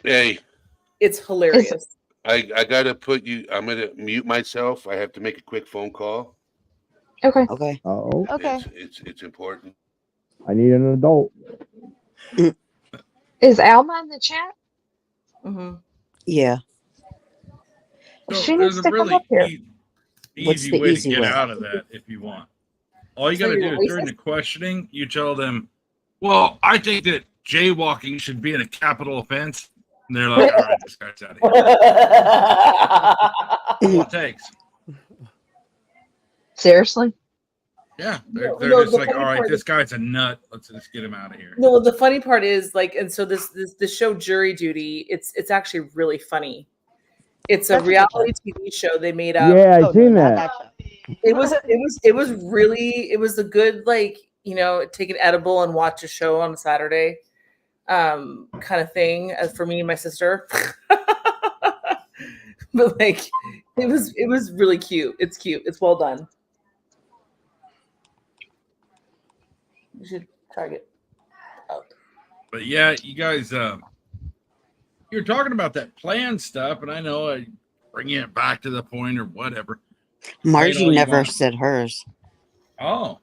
Hey, It's hilarious. I gotta put you. I'm gonna mute myself. I have to make a quick phone call. Okay. Okay. Oh, Okay. It's important. I need an adult. Is Alma in the chat? hmm Yeah. So She there's needs a to come really up here. What's easy the way easy to get way? out of that if you want. All you So got to you're do is during racist? the questioning, you tell them, "Well, I think that jaywalking should be in a capital offense." And they're like, "All right, this guy's out of here." That's all it takes. Seriously? Yeah, No, they're no, just the like, funny "All right, part this is- guy's a nut. Let's just get him out of here." No, the funny part is like, and so this show Jury Duty, it's actually really funny. It's a That's a good reality TV show they made up. Yeah, Oh, I seen not that. show. It was really, it was a good, like, you know, take an edible and watch a show on a Saturday kind of thing for me and my sister. But like it was really cute. It's cute. It's well done. You should try it out. But yeah, you guys, you're talking about that plan stuff, and I know I bringing it back to the point or whatever. Margie all you never want. said hers. Oh,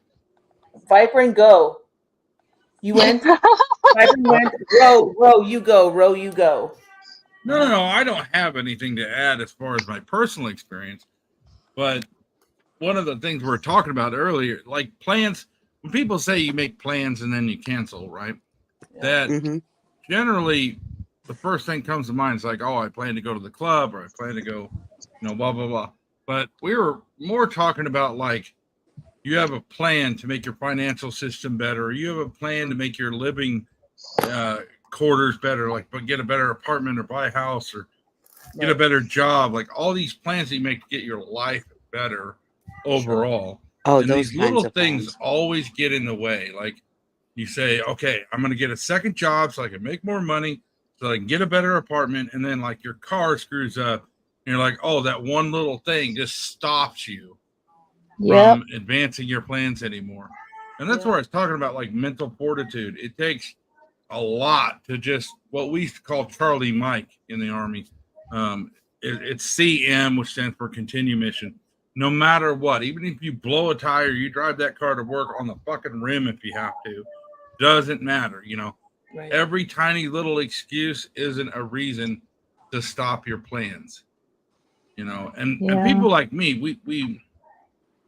Viper and go. You went. Viper went. Row, you go. Row, you go. no, I don't have anything to add as far as my personal experience. But one of the things we were talking about earlier, like plans, when people say you make plans and then you cancel, right? That Hmm. generally the first thing comes to mind is like, oh, I plan to go to the club or I plan to go, blah, blah, blah. But we were more talking about like you have a plan to make your financial system better. Or you have a plan to make your living quarters better, like but get a better apartment or buy a house or get a better job. Like all these plans that you make to get your life better overall. Oh, And those these kinds little of things plans. always get in the way. Like you say, okay, I'm going to get a second job so I can make more money, so I can get a better apartment. And then like your car screws up and you're like, oh, that one little thing just stops you Yep. from advancing your plans anymore. And that's where I was talking about like mental fortitude. It takes a lot to just what we used to call Charlie Mike in the Army. It's CM, which stands for continue mission. No matter what, even if you blow a tire, you drive that car to work on the fucking rim if you have to. Doesn't matter, Right. Every tiny little excuse isn't a reason to stop your plans. And Yeah. people like me,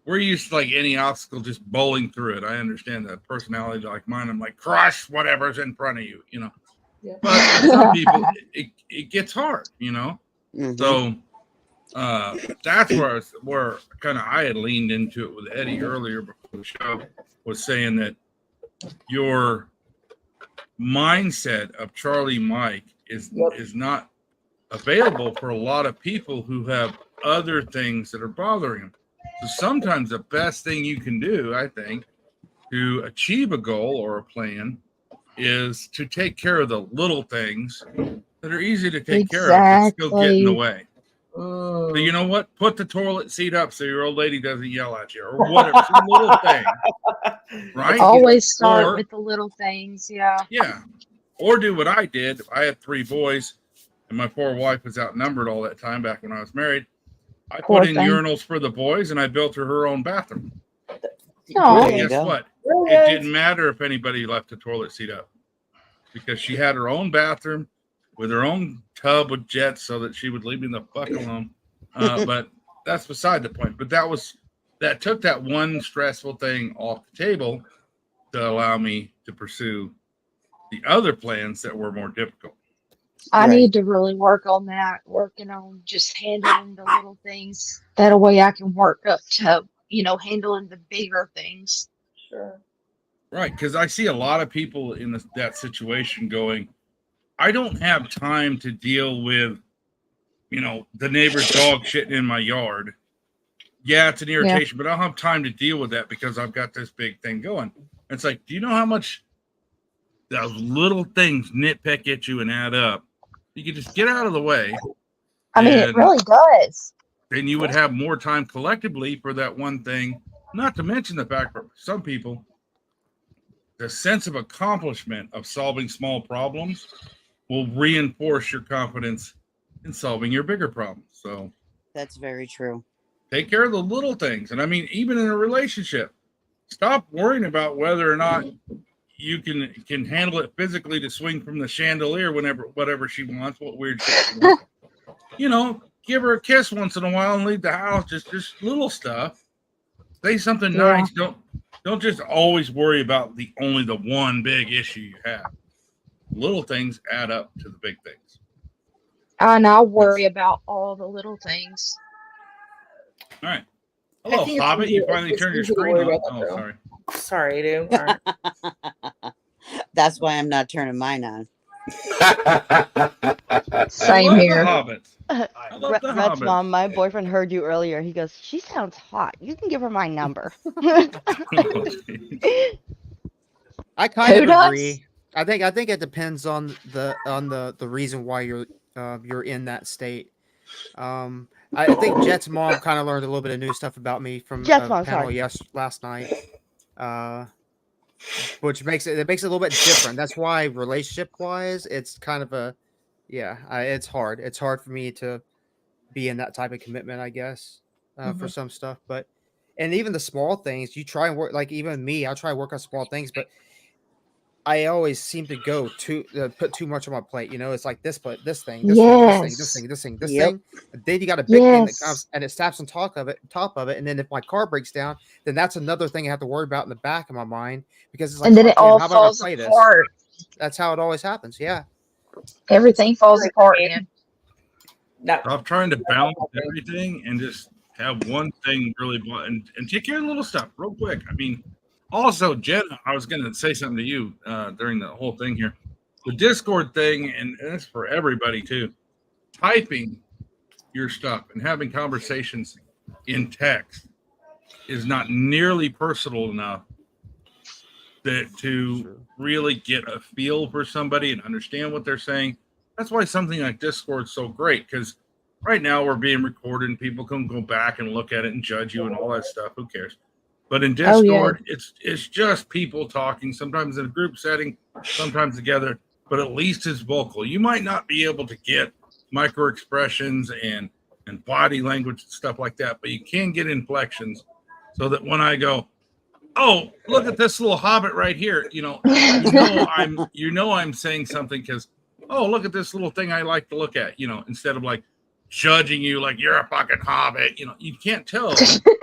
we're used to like any obstacle just bowling through it. I understand that personality like mine. I'm like, crush whatever's in front of you, Yeah. But for some people, it gets hard, Mhm. So That's where kind of I had leaned into it with Eddie earlier before the show, was saying that your mindset of Charlie Mike is not available for a lot of people who have other things that are bothering them. So sometimes the best thing you can do, I think, to achieve a goal or a plan is to take care of the little things that are easy to take care of but still get in the way. So you know what? Put the toilet seat up so your old lady doesn't yell at you, or whatever. Some little thing, right? Always start Or- with the little things. Yeah. Yeah. Or do what I did. I had 3 boys, and my poor wife was outnumbered all that time back when I was married. I Poor put in thing. urinals for the boys, and I built her own bathroom. No. And There you guess go. what? It didn't matter if anybody left the toilet seat up, because she had her own bathroom with her own tub with jets so that she would leave me the fuck alone. But that's beside the point. But that took that one stressful thing off the table to allow me to pursue the other plans that were more difficult. I Right. need to really work on that, working on just handling the little things. That way I can work up to, handling the bigger things. Sure. Right, because I see a lot of people in that situation going, I don't have time to deal with, the neighbor's dog shitting in my yard. Yeah, it's an irritation, but I don't have time to deal with that because I've got this big thing going. It's like, do you know how much those little things nitpick at you and add up? You could just get out of the way. I mean, it and really does. then you would have more time collectively for that one thing. Not to mention the fact for some people, the sense of accomplishment of solving small problems will reinforce your confidence in solving your bigger problems. So That's very true. take care of the little things. And I mean, even in a relationship, stop worrying about whether or not you can handle it physically to swing from the chandelier whatever she wants, what weird shit she wants. Give her a kiss once in a while and leave the house. Just little stuff. Say something nice. Don't just always worry about the one big issue you have. Little things add up to the big things. And I worry about all the little things. All right. I Hello, think it's Hobbit. You easier- finally it's turned your easier to screen worry on. about that, Oh, though. sorry. Sorry, dude. All right. That's why I'm not turning mine on. Same I here. love the Hobbits. I love the Rex Hobbits. mom, my boyfriend heard you earlier. He goes, "She sounds hot. You can give her my number." I kind Who of does? agree. I think it depends on the reason why you're in that state. I think Jet's mom kind of learned a little bit of new stuff about me from Jet's a mom, panel sorry. last night, which makes it a little bit different. That's why relationship wise, it's kind of it's hard. It's hard for me to be in that type of commitment, I guess, for some stuff. And even the small things, you try and work. Like even me, I try to work on small things, but I always seem to go put too much on my plate. It's like this thing, this thing, this thing, this thing. And then you got a big thing that comes and it snaps on top of it. And then if my car breaks down, then that's another thing I have to worry about in the back of my mind because it's like, And then "Oh, it damn, all how am I gonna falls play this?" apart. That's how it always happens. Yeah. Everything falls apart, man. No. Stop trying to balance everything and just have one thing really and take care of the little stuff real quick. I mean, also, Jen, I was going to say something to you during the whole thing here. The Discord thing, and it's for everybody too, typing your stuff and having conversations in text is not nearly personal enough to really get a feel for somebody and understand what they're saying. That's why something like Discord is so great, because right now we're being recorded and people can go back and look at it and judge you and all that stuff. Who cares? But in Discord, it's just people talking, sometimes in a group setting, sometimes together, but at least it's vocal. You might not be able to get micro expressions and body language and stuff like that, but you can get inflections so that when I go, "Oh, look at this little hobbit right here," I'm saying something because, "Oh, look at this little thing I like to look at," instead of like judging you like you're a fucking hobbit. You can't tell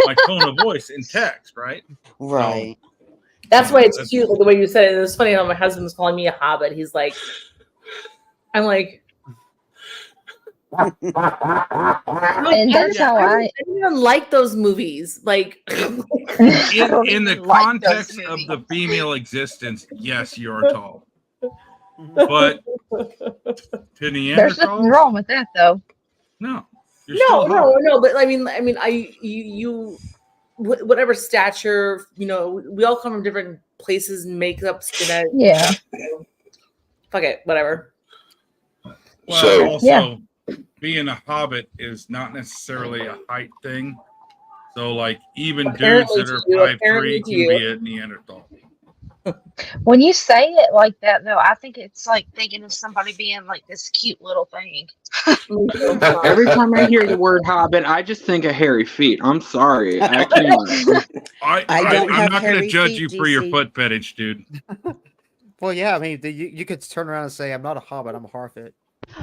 my tone of voice in text, right? Right. That's why it's cute the way you said it. It was funny how my husband was calling me a hobbit. He's like, I'm like, And that's how I. didn't even like those movies. Like, In the like those context of movies. the female existence, yes, you are tall. But to There's nothing Neanderthals, wrong with that, though. no. You're no, still hot. no. But whatever stature, we all come from different places, makeups, genetics. Yeah. Fuck it, whatever. Well, So- also, being a hobbit is not necessarily a height thing. So, like, even dudes Apparently that are to you, 5'3" apparently can to you. be a Neanderthal. When you say it like that, though, I think it's like thinking of somebody being like this cute little thing. Every time I hear the word hobbit, I just think of hairy feet. I'm sorry. I can't. I don't I'm have not going to hairy judge feet, you for your DC. foot fetish, dude. Well, yeah, I mean, you could turn around and say, I'm not a hobbit, I'm a Harfoot.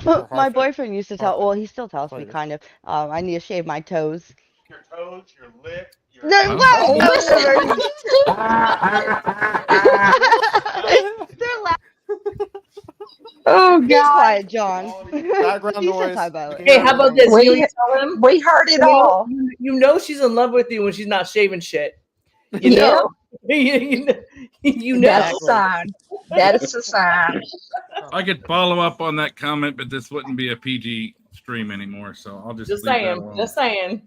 My Harfoot. boyfriend used to tell. Harfoot. Well, he still tells me Harfoot. kind of. I need to shave my toes. Your toes, your lip, your No, They're loud. Oh, Be quiet, John. Background You said noise. hi, by the way. Hey, how about this? We- You tell him, We heard it all. you know she's in love with you when she's not shaving shit. You Yeah. know. you know. That's a sign. That is a sign. I could follow up on that comment, but this wouldn't be a PG stream anymore, so I'll just Just leave that saying. alone. Just saying.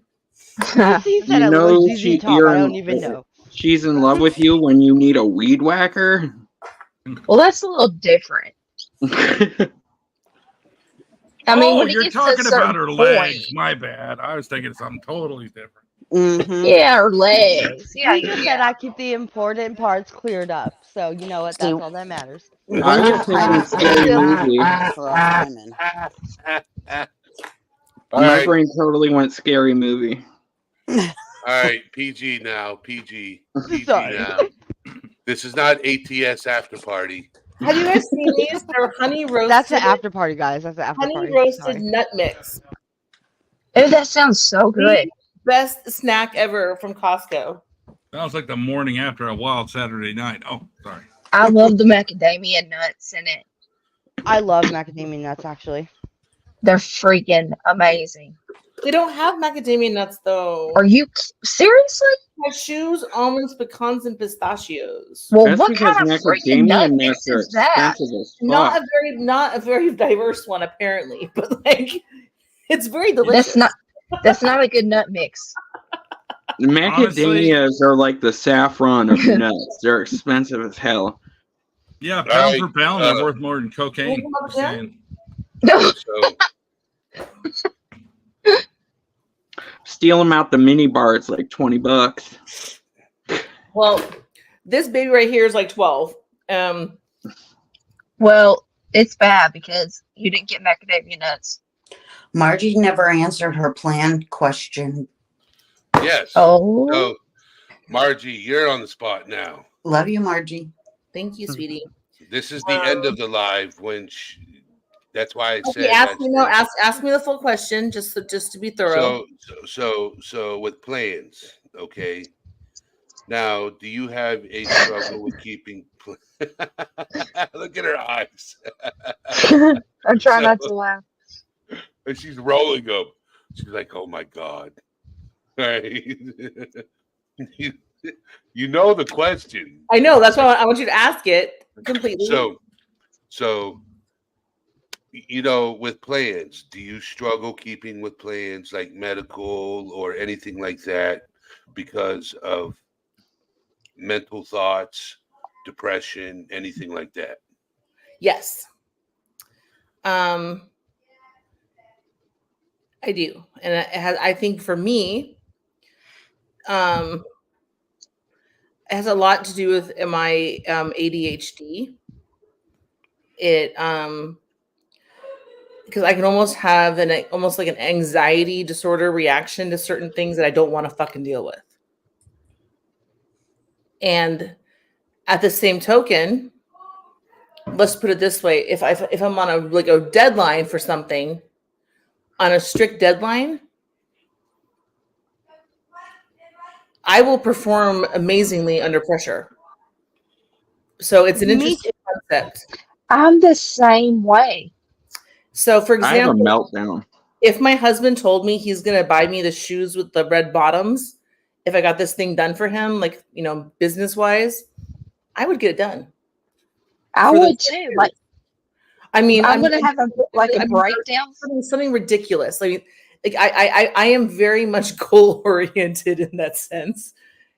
He said You I know look ZZ Top. you're I in- don't even know. She's in love with you when you need a weed whacker. Well, that's a little different. I mean, when it you're gets to a talking about her certain legs. point. My bad. I was thinking something totally different. Mm-hmm. Yeah, or legs. Yeah, He just said I keep the important parts cleared up. So you know what? That's all that matters. I was thinking scary movie. For us women. All My right, brain totally went scary movie. all right, PG now, PG Sorry. now. This is not ATS after party. Have you guys seen these? They're honey roasted. That's the after party, guys. That's the after honey party. roasted Sorry. nut mix. Oh, that sounds so good. Best snack ever from Costco. Sounds like the morning after a wild Saturday night. Oh, sorry. I love the macadamia nuts in it. I love macadamia nuts, actually. They're freaking amazing. They don't have macadamia nuts though. Are you seriously? Cashews, almonds, pecans, and pistachios. Well, That's what because kind of freaking macadamia nut nuts mix are is that? expensive as Not fuck. a very diverse one apparently, but like it's very delicious. That's not a good nut mix. Macadamias are like the saffron of nuts. They're expensive as hell. Yeah, All pound right, for pound, they're worth more than cocaine. Hold on, Just saying. So Steal them out the mini bar. It's like $20. Well, this baby right here is like 12. Well, it's bad because you didn't get macadamia nuts. Margie never answered her planned question. yes. Oh, So Margie, you're on the spot now. Love you, Margie. Thank you, sweetie. This is the end of the live when that's why I Okay, said ask me no, that's- ask me the full question just to be thorough. So with plans, okay. Now, do you have a struggle with keeping? Look at her eyes. I'm trying not So- to laugh. And she's rolling them. She's like, "Oh my god!" Right? you know the question. I know that's why I want you to ask it completely. So with plans, do you struggle keeping with plans like medical or anything like that because of mental thoughts, depression, anything like that? Yes. I do. And I think for me, it has a lot to do with my ADHD. It because I can almost have almost like an anxiety disorder reaction to certain things that I don't want to fucking deal with. And at the same token, let's put it this way: if I'm on a deadline for something, on a strict deadline, I will perform amazingly under pressure. So it's an interesting concept. I'm the same way. So, for I have a example, meltdown. if my husband told me he's gonna buy me the shoes with the red bottoms, if I got this thing done for him, like, you know, business wise, I would get it done. I For those would too. shoes. Like, I mean, I'm gonna have a I mean, breakdown. something ridiculous. I mean, like I am very much goal oriented in that sense,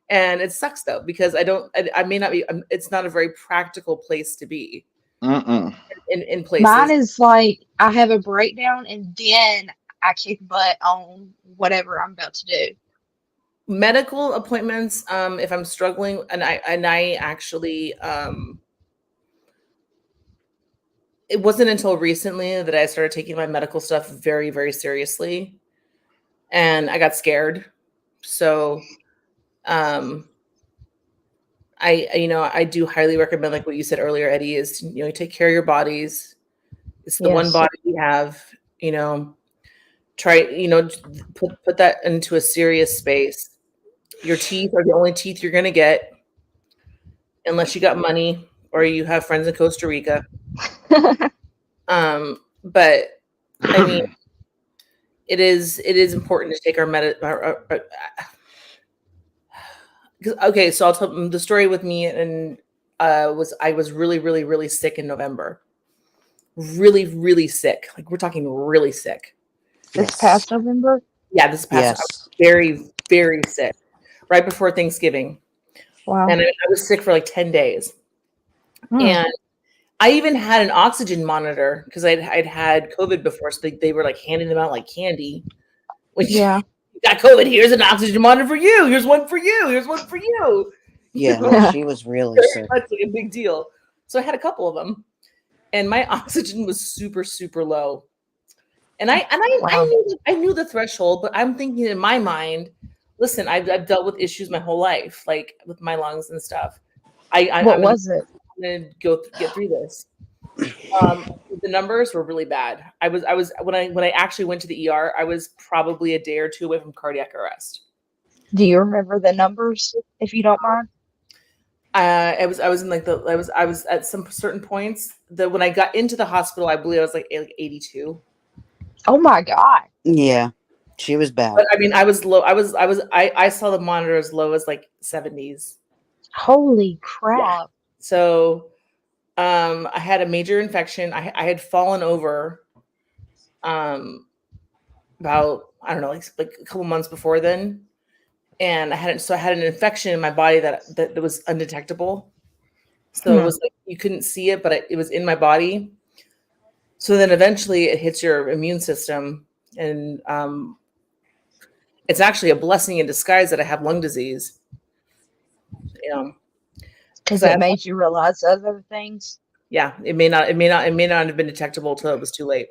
and it sucks though because I may not be. It's not a very practical place to be in places. Mine is like I have a breakdown and then I kick butt on whatever I'm about to do. Medical appointments. If I'm struggling, and I actually it wasn't until recently that I started taking my medical stuff very, very seriously. And I got scared. So I do highly recommend, like what you said earlier, Eddie, is, you know, take care of your bodies. It's the one Yes. body we have, you know, try, you know, put that into a serious space. Your teeth are the only teeth you're going to get unless you got money or you have friends in Costa Rica. But I mean, it is important to take our okay, so I'll tell the story with me, and I was really, really, really sick in November. Really, really sick. Like we're talking really sick. This past November? Yeah, this past I was very, very sick. Right before Thanksgiving. Wow. And I was sick for like 10 days. Hmm. And I even had an oxygen monitor because I'd had COVID before, so they were like handing them out like candy. Like, Yeah. You got COVID. Here's an oxygen monitor for you. Here's one for you. Here's one for you. Yeah, no, she was really sick. That's like a big deal. So I had a couple of them, and my oxygen was super, super low. And I knew the threshold, but I'm thinking in my mind, listen, I've dealt with issues my whole life, like with my lungs and stuff. What was it? I'm gonna get through this. The numbers were really bad. I was when I actually went to the ER, I was probably a day or two away from cardiac arrest. Do you remember the numbers, if you don't mind? I was in like I was at some certain points that when I got into the hospital, I believe I was like 82. Oh my God. Yeah, she was bad. But I mean, I was low. I saw the monitor as low as like 70s. Holy crap. Yeah. So I had a major infection. I had fallen over about, I don't know, like a couple months before then. And I had an infection in my body that was undetectable. So it was like you couldn't see it, but it was in my body. So then eventually it hits your immune system, and it's actually a blessing in disguise that I have lung disease. You know, because it made you realize other things. Yeah, it may not have been detectable until it was too late.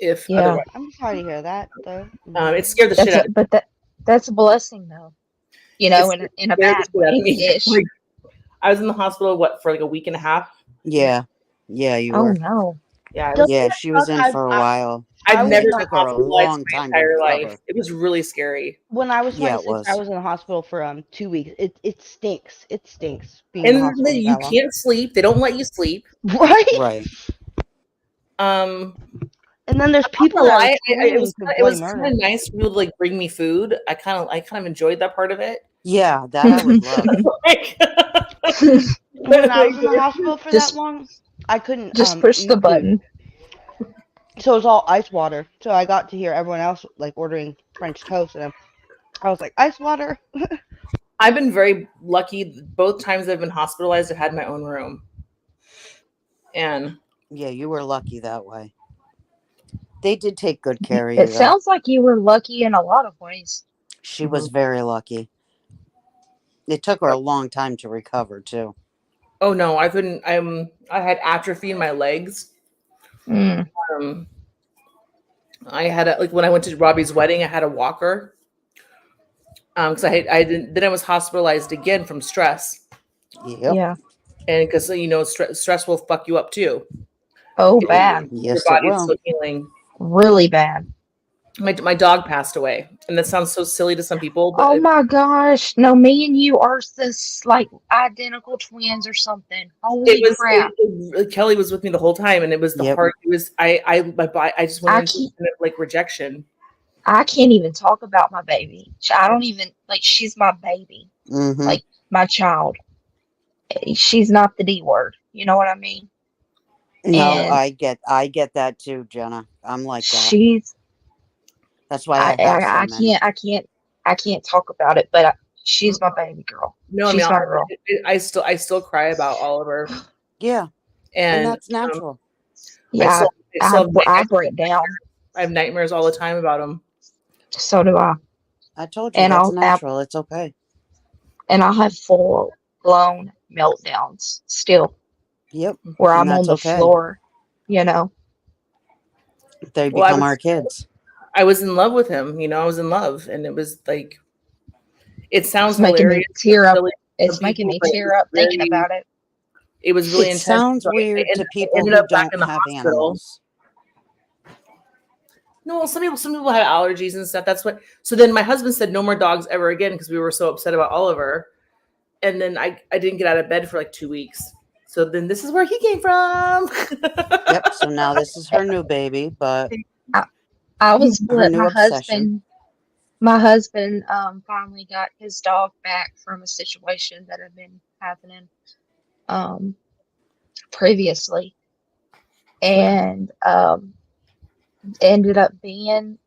Otherwise. I'm sorry to hear that, though. It scared the shit out of me. But that's a blessing, though. You know, in a bad way. Like, I was in the hospital for like a week and a half. Yeah, you were. Oh no. Yeah, she was in for a while. I've never been took her a long hospitalized my time to entire recover. life. It was really scary. When I was Yeah, 26, it was. I was in the hospital for 2 weeks. It stinks. It stinks. Being in the And hospital then you that long. can't sleep. They don't let you sleep. Right. Right. And then there's people that are It was bloody kind murder. of nice for people to like bring me food. I kind of enjoyed that part of it. Yeah, that I would love. When I was in the hospital for Just- that long, I couldn't Just push eat the food. button. So it was all ice water. So I got to hear everyone else like ordering French toast, and I was like, ice water. I've been very lucky. Both times I've been hospitalized, I've had my own room. And Yeah, you were lucky that way. They did take good care of you. It sounds like you were lucky in a lot of ways. She was very lucky. It took her a long time to recover too. oh no, I couldn't. I had atrophy in my legs. Mm. I had like when I went to Robbie's wedding, I had a walker. Because then I was hospitalized again from stress, Yep. Yeah. and because stress will fuck you up too. Oh, bad. Yes, Your it body's will. still healing. Really bad. my dog passed away, and that sounds so silly to some people, but Oh my gosh. No, me and you are this like identical twins or something. Holy crap. Kelly was with me the whole time, and it was the Yep. hard. It was I just went I into can't, kind of like rejection. I can't even talk about my baby. I don't even like she's my baby. Mm-hmm. Like my child. She's not the D word. You know what I mean? No, And I get that too, Jenna. I'm like that. she's That's why I have so many. I can't talk about it, but she's my baby girl. No, I She's mean, my girl. I still cry about Oliver, Yeah, and and that's natural. Yeah, I still have I break down. I have nightmares all the time about him. So do I. I told you And that's I'll natural. It's okay. and I'll have full blown meltdowns still Yep. where And I'm on that's the okay. floor, you know. They Well, become our kids. I was in love with him, I was in love, and it was like, it sounds It's making me hilarious. tear up. Silly to It's making me people, but tear up thinking really- about it. It was really It intense. sounds So I weird to people ended who up back don't in the have hospital. animals. No, some people have allergies and stuff. That's what. So then my husband said no more dogs ever again because we were so upset about Oliver. And then I didn't get out of bed for like 2 weeks. So then this is where he came from. Yep. So now this is her new baby, but I was her split. new obsession. My husband finally got his dog back from a situation that had been happening previously, and ended up being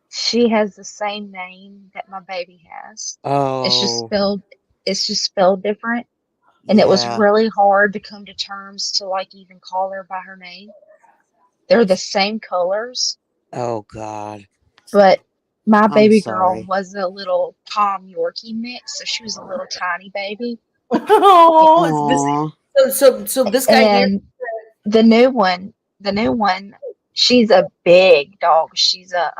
she has the same name that my baby has. Oh, It's just spelled different, and it was yeah. really hard to come to terms to like even call her by her name. They're the same colors, Oh God. but my I'm baby girl sorry. was a little Tom Yorkie mix, so she was a little tiny baby. Oh, it's this. So this guy here. And the new one, she's a big dog. She's a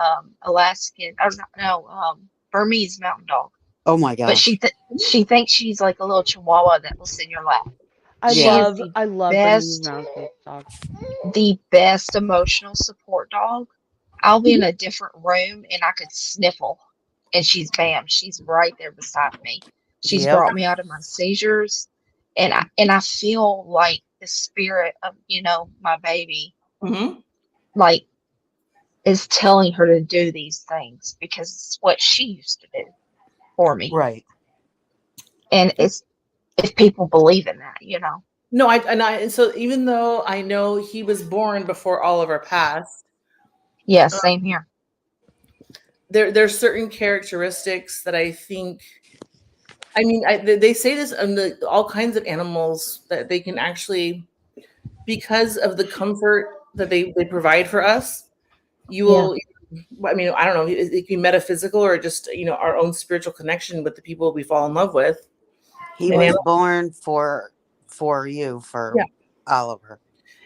Alaskan, or no, Burmese mountain dog. Oh my But gosh. she thinks she's like a little Chihuahua that will sit in your lap. I She Yeah. is I love best- Burmese mountain dogs. the best emotional support dog. I'll be in a different room and I could sniffle, and she's right there beside me. She's Yep. brought me out of my seizures, and I feel like the spirit of my baby Mhm. like is telling her to do these things because it's what she used to do for me. Right. And it's if people believe in that, No, and so even though I know he was born before Oliver passed, Yeah, same here. there's certain characteristics that I think. I mean, they say this on all kinds of animals that they can actually, because of the comfort that they provide for us, you will. I mean, I don't know. It can be metaphysical or just our own spiritual connection with the people we fall in love with. He And was born for Yeah. Oliver.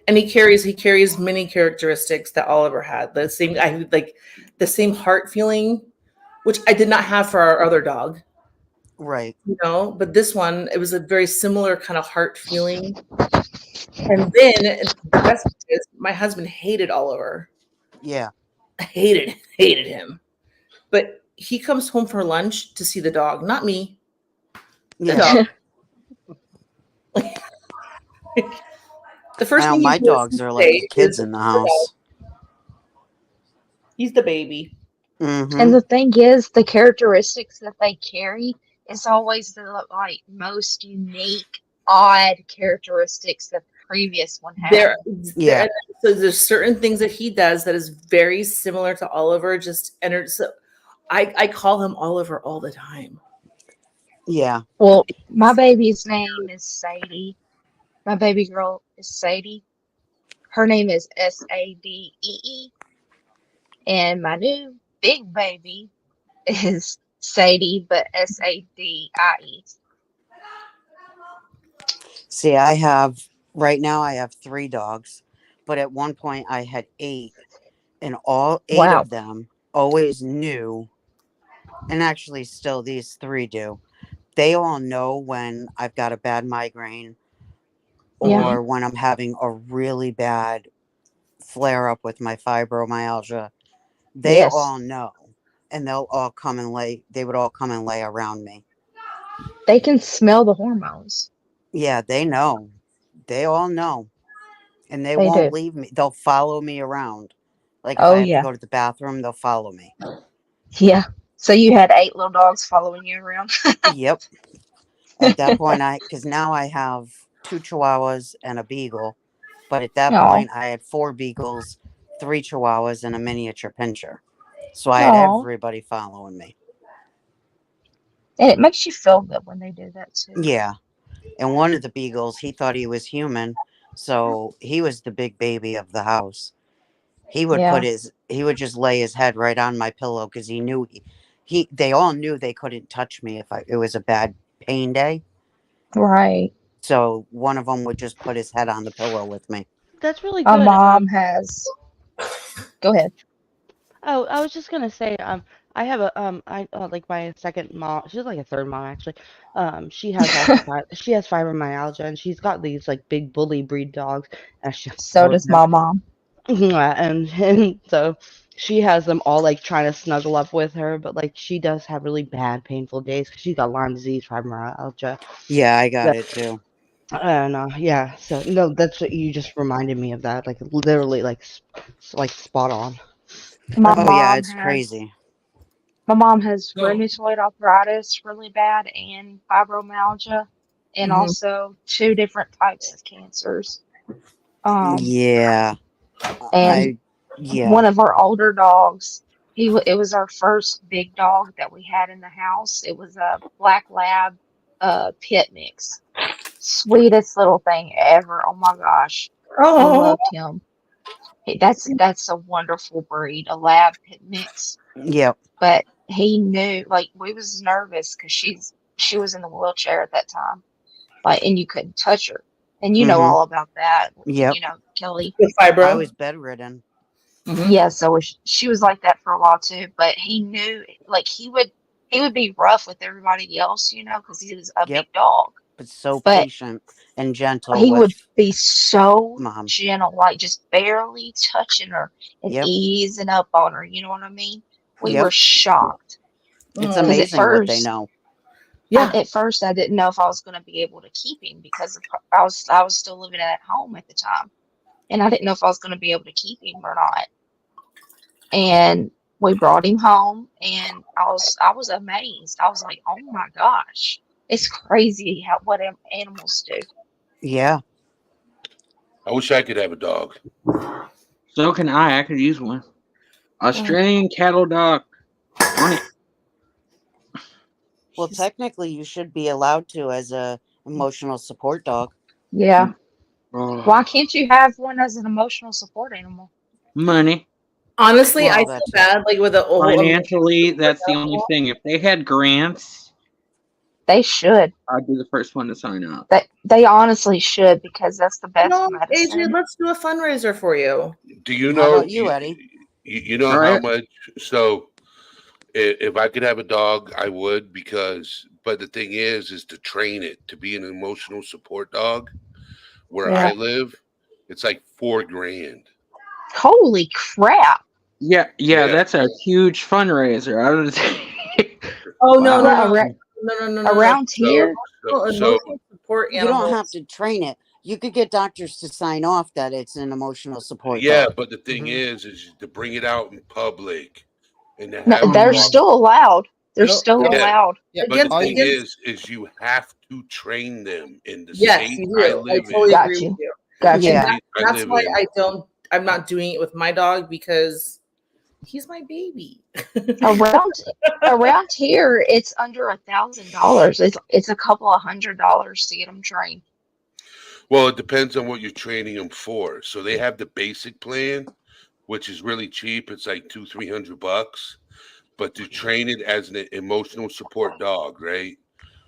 And he carries many characteristics that Oliver had. The same heart feeling, which I did not have for our other dog. Right. But this one, it was a very similar kind of heart feeling. And then the best is my husband hated Oliver. Yeah. Hated him. But he comes home for lunch to see the dog, not me. The Yeah. dog. The first Now thing my he does dogs are like say the kids is in the the house. dog. He's the baby. Mm-hmm. And the thing is, the characteristics that they carry is always the most unique, odd characteristics that the previous one had. Yeah. So there's certain things that he does that is very similar to Oliver. So I call him Oliver all the time. Yeah. Well, my baby's name is Sadie. My baby girl is Sadie. Her name is Sadee. And my new big baby is Sadie, but Sadie. See, right now I have 3 dogs, but at one point I had 8, and all 8 Wow. of them always knew, and actually still these 3 do. They all know when I've got a bad migraine or Yeah. when I'm having a really bad flare up with my fibromyalgia. They Yes. all know, and they'll all come and lay. They would all come and lay around me. They can smell the hormones. Yeah, they know. They all know, and they They won't do. leave me. They'll follow me around. Like if Oh I have to yeah. go to the bathroom, they'll follow me. Yeah. So you had 8 little dogs following you around. Yep. At that point, because now I have 2 Chihuahuas and a Beagle, but at that Aw. point, I had 4 Beagles, 3 Chihuahuas, and a miniature Pinscher. So I had Aw. everybody following me. And it makes you feel good when they do that too. Yeah. And one of the Beagles, he thought he was human, so he was the big baby of the house. He would Yeah. he would just lay his head right on my pillow because he knew they all knew they couldn't touch me if it was a bad pain day. Right. So one of them would just put his head on the pillow with me. That's really My good. mom has. Go ahead. Oh, I was just gonna say, I have a I like my second mom. She's like a third mom actually. She has also she has fibromyalgia, and she's got these like big bully breed dogs, and she has So 4 of does them. my mom. Yeah, and so she has them all like trying to snuggle up with her, but like she does have really bad, painful days because she's got Lyme disease, fibromyalgia. Yeah, I got Yeah. it too. And yeah, so no, that's what you just reminded me of that, like literally, like spot on. My Oh yeah, mom it's has. crazy. My mom has So- rheumatoid arthritis really bad and fibromyalgia, and Mhm. also 2 different types of cancers. Yeah. And Yeah. one of our older dogs, it was our first big dog that we had in the house. It was a black lab pit mix. Sweetest little thing ever. Oh my gosh. We Oh, loved him. That's a wonderful breed, a lab pit mix. Yep. But he knew, like, we was nervous because she was in the wheelchair at that time, like, and you couldn't touch her, and you know Mhm. all about that. Yep. You know, Kelly. with fibro. I was bedridden. Mhm. Yeah, so she was like that for a while too. But he knew, like, he would be rough with everybody else, you know, because he was a Yep. big dog. But so But patient and gentle he with would be so Mom. gentle, like just barely touching her and Yep. easing up on her. You know what I mean? We Yep. were shocked. It's Mm. Because at amazing what they first, know. Yeah. at first, I didn't know if I was going to be able to keep him because I was still living at home at the time, and I didn't know if I was going to be able to keep him or not. And we brought him home, and I was amazed. I was like, oh my gosh, it's crazy what animals do. Yeah. I wish I could have a dog. So can I. I could use one. Australian cattle dog. On it. Well, technically, you should be allowed to as a emotional support dog. Yeah. Oh, Why can't you have one as an emotional support animal? money. Honestly, Well, I that feel too. bad, like with the whole Financially, that's the only thing. If they had grants, They should. I'd be the first one to sign up. They honestly should, because that's the best No, medicine. Adrian, let's do a fundraiser for you. Do you How know? about you, Eddie? You know All how right. much? So, if I could have a dog, I would, because. But the thing is to train it to be an emotional support dog. Where Yeah. I live, it's like $4,000. Holy crap! Yeah, Yeah. that's a huge fundraiser. I was Oh no, no, Well, no, around, no. around here, So Emotional support You animals. don't have to train it. You could get doctors to sign off that it's an emotional support yeah, dog. but the thing Mm-hmm. is to bring it out in public and to no, have they're it walk- still allowed. They're No, still yeah. allowed. Yeah, But the Against- thing against- is you have to train them in the Yes, state you I do. I live totally in. Got agree you. with you. Gotcha. Yeah. I That's live why in. I'm not doing it with my dog, because he's my baby. Around here, it's under $1,000. It's a couple of $100s to get them trained. Well, it depends on what you're training them for. So they have the basic plan, which is really cheap. It's like $200-300. But to train it as an emotional support dog, right?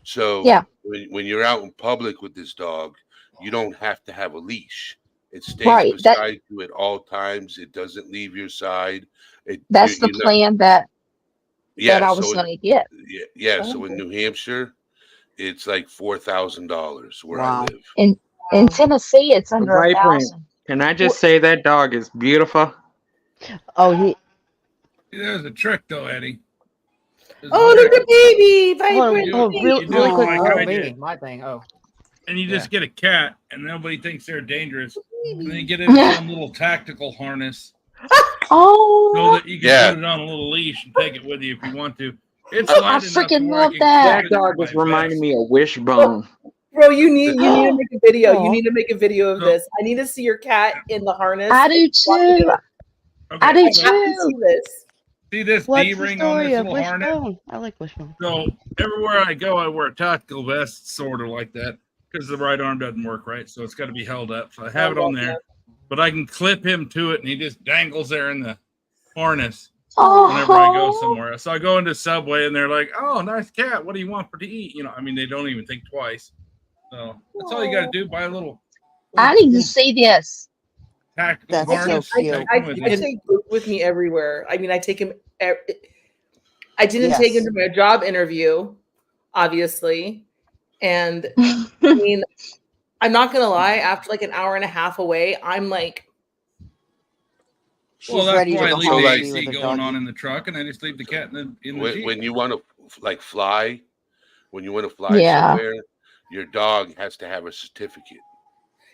So Yeah. when you're out in public with this dog, you don't have to have a leash. It stays Right. beside you at all times. It doesn't leave your side. That's the plan that I was so going to get. yeah. So in New Hampshire, it's like $4,000 where Wow. I live. In Tennessee, it's under Vibrant. $1,000. Can I just say that dog is beautiful? Oh, There's a trick though, Eddie. There's a Oh, trick. look at baby, Hold on, vibrant. oh, baby. really quick. like Oh, I me, did. my thing. Oh, And you just get a cat, and nobody thinks they're dangerous. And then you get it in some little tactical harness so Oh, that you can Yeah. put it on a little leash and take it with you if you want to. It's I light enough to freaking where I love can that. clip That it dog to is my reminding vest. me of Wishbone. Bro, you need to make a video. You Aw. need to make a video of So- this. I need to see your cat in the harness. I do too. I do I have to too. see this. See this What's D the ring on story this of little harness? Wishbone? I like Wishbone. So everywhere I go, I wear a tactical vest, sort of like that, because the right arm doesn't work right, so it's got to be held up. So I have it on there, but I can clip him to it, and he just dangles there in the harness whenever I go Oh, somewhere. So I go into Subway, and they're like, "Oh, nice cat. What do you want for to eat?" You know, I mean, they don't even think twice. So that's all you got to do. Buy a little I need to see this. tactical That's so harness. cute. take I him with take you. Luke with me everywhere. I mean, I take him. I didn't take him Yes. to my job interview, obviously, and I mean, I'm not gonna lie. After like an hour and a half away, I'm like, She's Well, that's ready why I to go leave home the and be AC with a going on doggy. in the truck, and I just leave the cat in the Jeep. When you want to like fly, when you want to fly Yeah. somewhere, your dog has to have a certificate.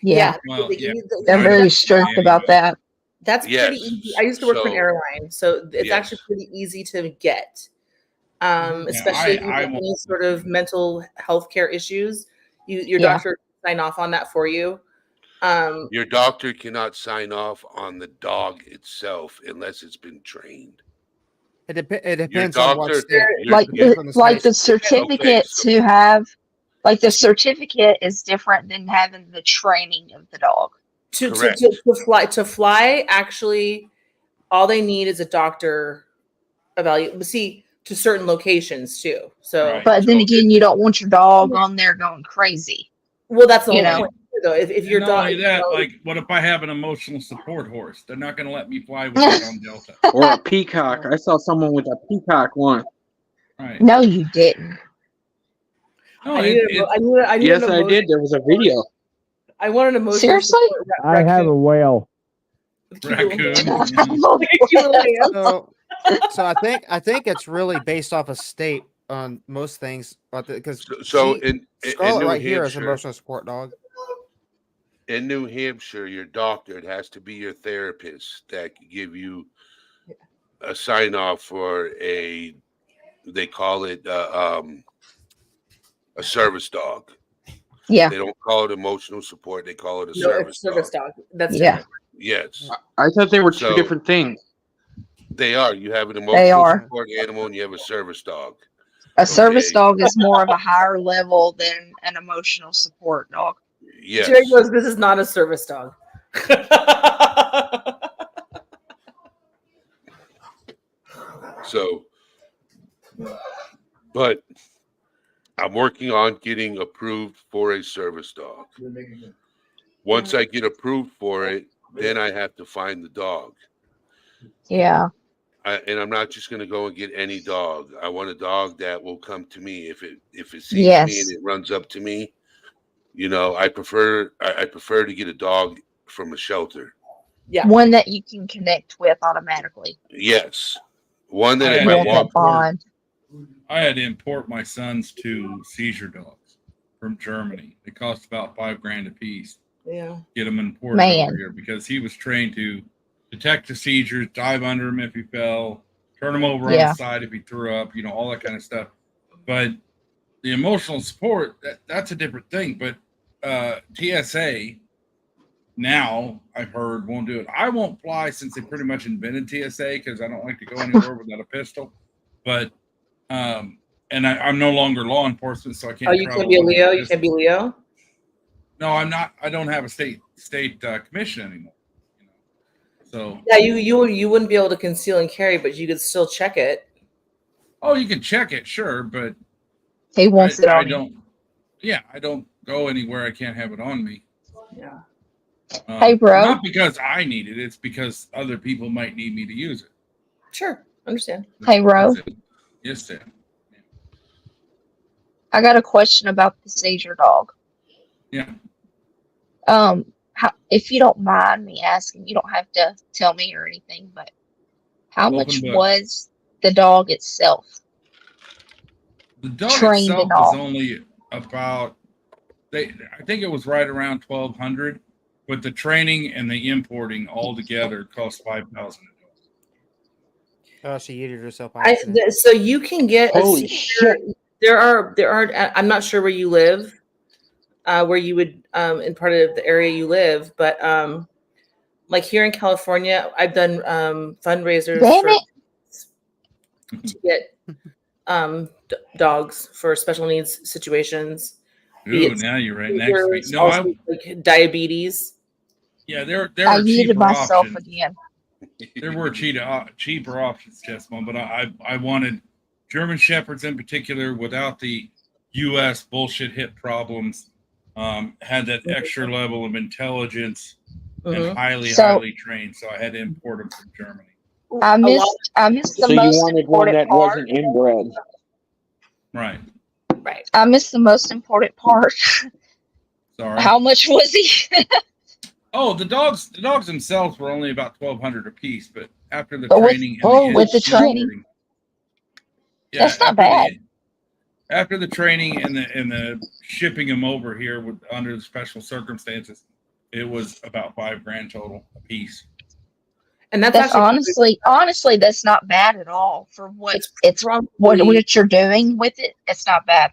Yeah, Well, they yeah. give you the- they're I very don't- strict yeah, about that. that's pretty Yes. easy. I used to work for an So- airline, so it's Yes. actually pretty easy to get. Yeah, Especially if you I have won't. any sort of mental health care issues, your Yeah. doctor can sign off on that for you. Your doctor cannot sign off on the dog itself unless it's been trained. it depends on what doctor- state. your- Like your- from the like the state. certificate so- to have, like the certificate is different than having the training of the dog. Correct. To fly, actually, all they need is a doctor evaluate. But see, to certain locations too. So, Right. But then So again, you don't want your dog on there going crazy. well, that's the You whole know. point. Though, if your And not dog, only that, you know, like, what if I have an emotional support horse? They're not going to let me fly with it on Delta. Or a peacock. I saw someone with a peacock once. Right. No, you didn't. No, I need Yes, an I did. There was a video. I want an emotional Seriously? support I have a whale. raccoon. So I think it's really based off a state on most things, but because So in Scarlet New right here is Hampshire- emotional support dog. In New Hampshire, your doctor, it has to be your therapist that can give you a sign off for they call it a service dog. Yeah. They don't call it emotional support. They call it a No, service it's service dog. dog. That's Yeah. different. Yes, I thought they were two So- different things. they are. You have an They emotional are. support animal and you have a service dog. A service Okay. dog is more of a higher level than an emotional support dog. Yes. Jerry goes, "This is not a service dog." So, but I'm working on getting approved for a service dog. Once I get approved for it, then I have to find the dog. Yeah. And I'm not just going to go and get any dog. I want a dog that will come to me if it sees Yes. me and it runs up to me. You know, I prefer to get a dog from a shelter. Yeah. One that you can connect with automatically. Yes, one that if Yeah, I Build walk that bond. I had to import my sons to seizure dogs from Germany. They cost about $5,000 a piece. Yeah. Get him imported Man. over here because he was trained to detect the seizures, dive under him if he fell, turn him over on Yeah. the side if he threw up, you know, all that kind of stuff. But the emotional support, that's a different thing. But TSA now, I've heard, won't do it. I won't fly since they pretty much invented TSA because I don't like to go anywhere without a pistol. But and I'm no longer law enforcement, so I can't. Oh, you travel can be a with Leo. You pistol. can be Leo. No, I'm not. I don't have a state commission anymore. You know? So Yeah, you wouldn't be able to conceal and carry, but you could still check it. oh, you can check it, sure, but He wants it I on you. don't. Yeah, I don't go anywhere I can't have it on me. Yeah. Hey, bro. Not because I need it. It's because other people might need me to use it. Sure. Understand. Hey, Ro. That's it. Yes, Sam. I got a question about the seizure dog. Yeah. How, if you don't mind me asking, you don't have to tell me or anything, but How Open much book. was the dog itself? The dog Trained itself and was all. only about I think it was right around 1,200, but the training and the importing all together cost 5,000. Oh, she yeeted herself by accident. So you can get Holy shit. there are I'm not sure where you live, where you would in part of the area you live, but like here in California, I've done fundraisers Damn it. to get dogs for special needs situations. Be Ooh, it now you're right next to me. seizures, No, also like diabetes. yeah, there I are yeeted cheaper myself options. again. There were cheaper options, Jessamine, but I wanted German Shepherds in particular without the U.S. bullshit hip problems. Had that extra level of intelligence and highly trained, so I had to import them from Germany. I missed the So you most wanted one important that part. wasn't inbred. Right. Right. I missed the most important part. Sorry. How much was he? Oh, the dogs themselves were only about 1,200 a piece, but after the But with- training and with the training? importing- That's not after bad. After the training and the shipping them over here under the special circumstances, it was about $5,000 total a piece. And that's honestly, that's not bad at all for what it's what you're doing with it. It's not bad.